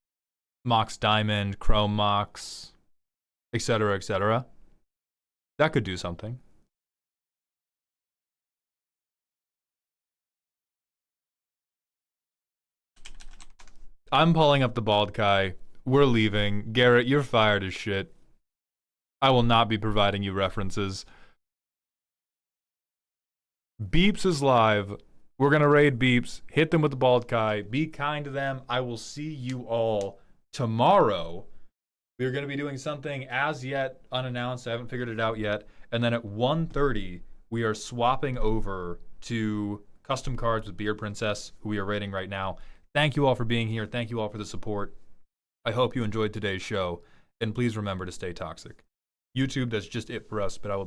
S1: Mox Diamond, Chrome Mox, etc., etc. That could do something. I'm pulling up the bald guy. We're leaving. Garrett, you're fired as shit. I will not be providing you references. Beeps is live. We're going to raid Beeps. Hit them with the bald guy. Be kind to them. I will see you all tomorrow. We're going to be doing something as yet unannounced. I haven't figured it out yet. And then at 1:30, we are swapping over to custom cards with Beard Princess, who we are raiding right now. Thank you all for being here. Thank you all for the support. I hope you enjoyed today's show. And please remember to stay toxic. YouTube, that's just it for us, but I will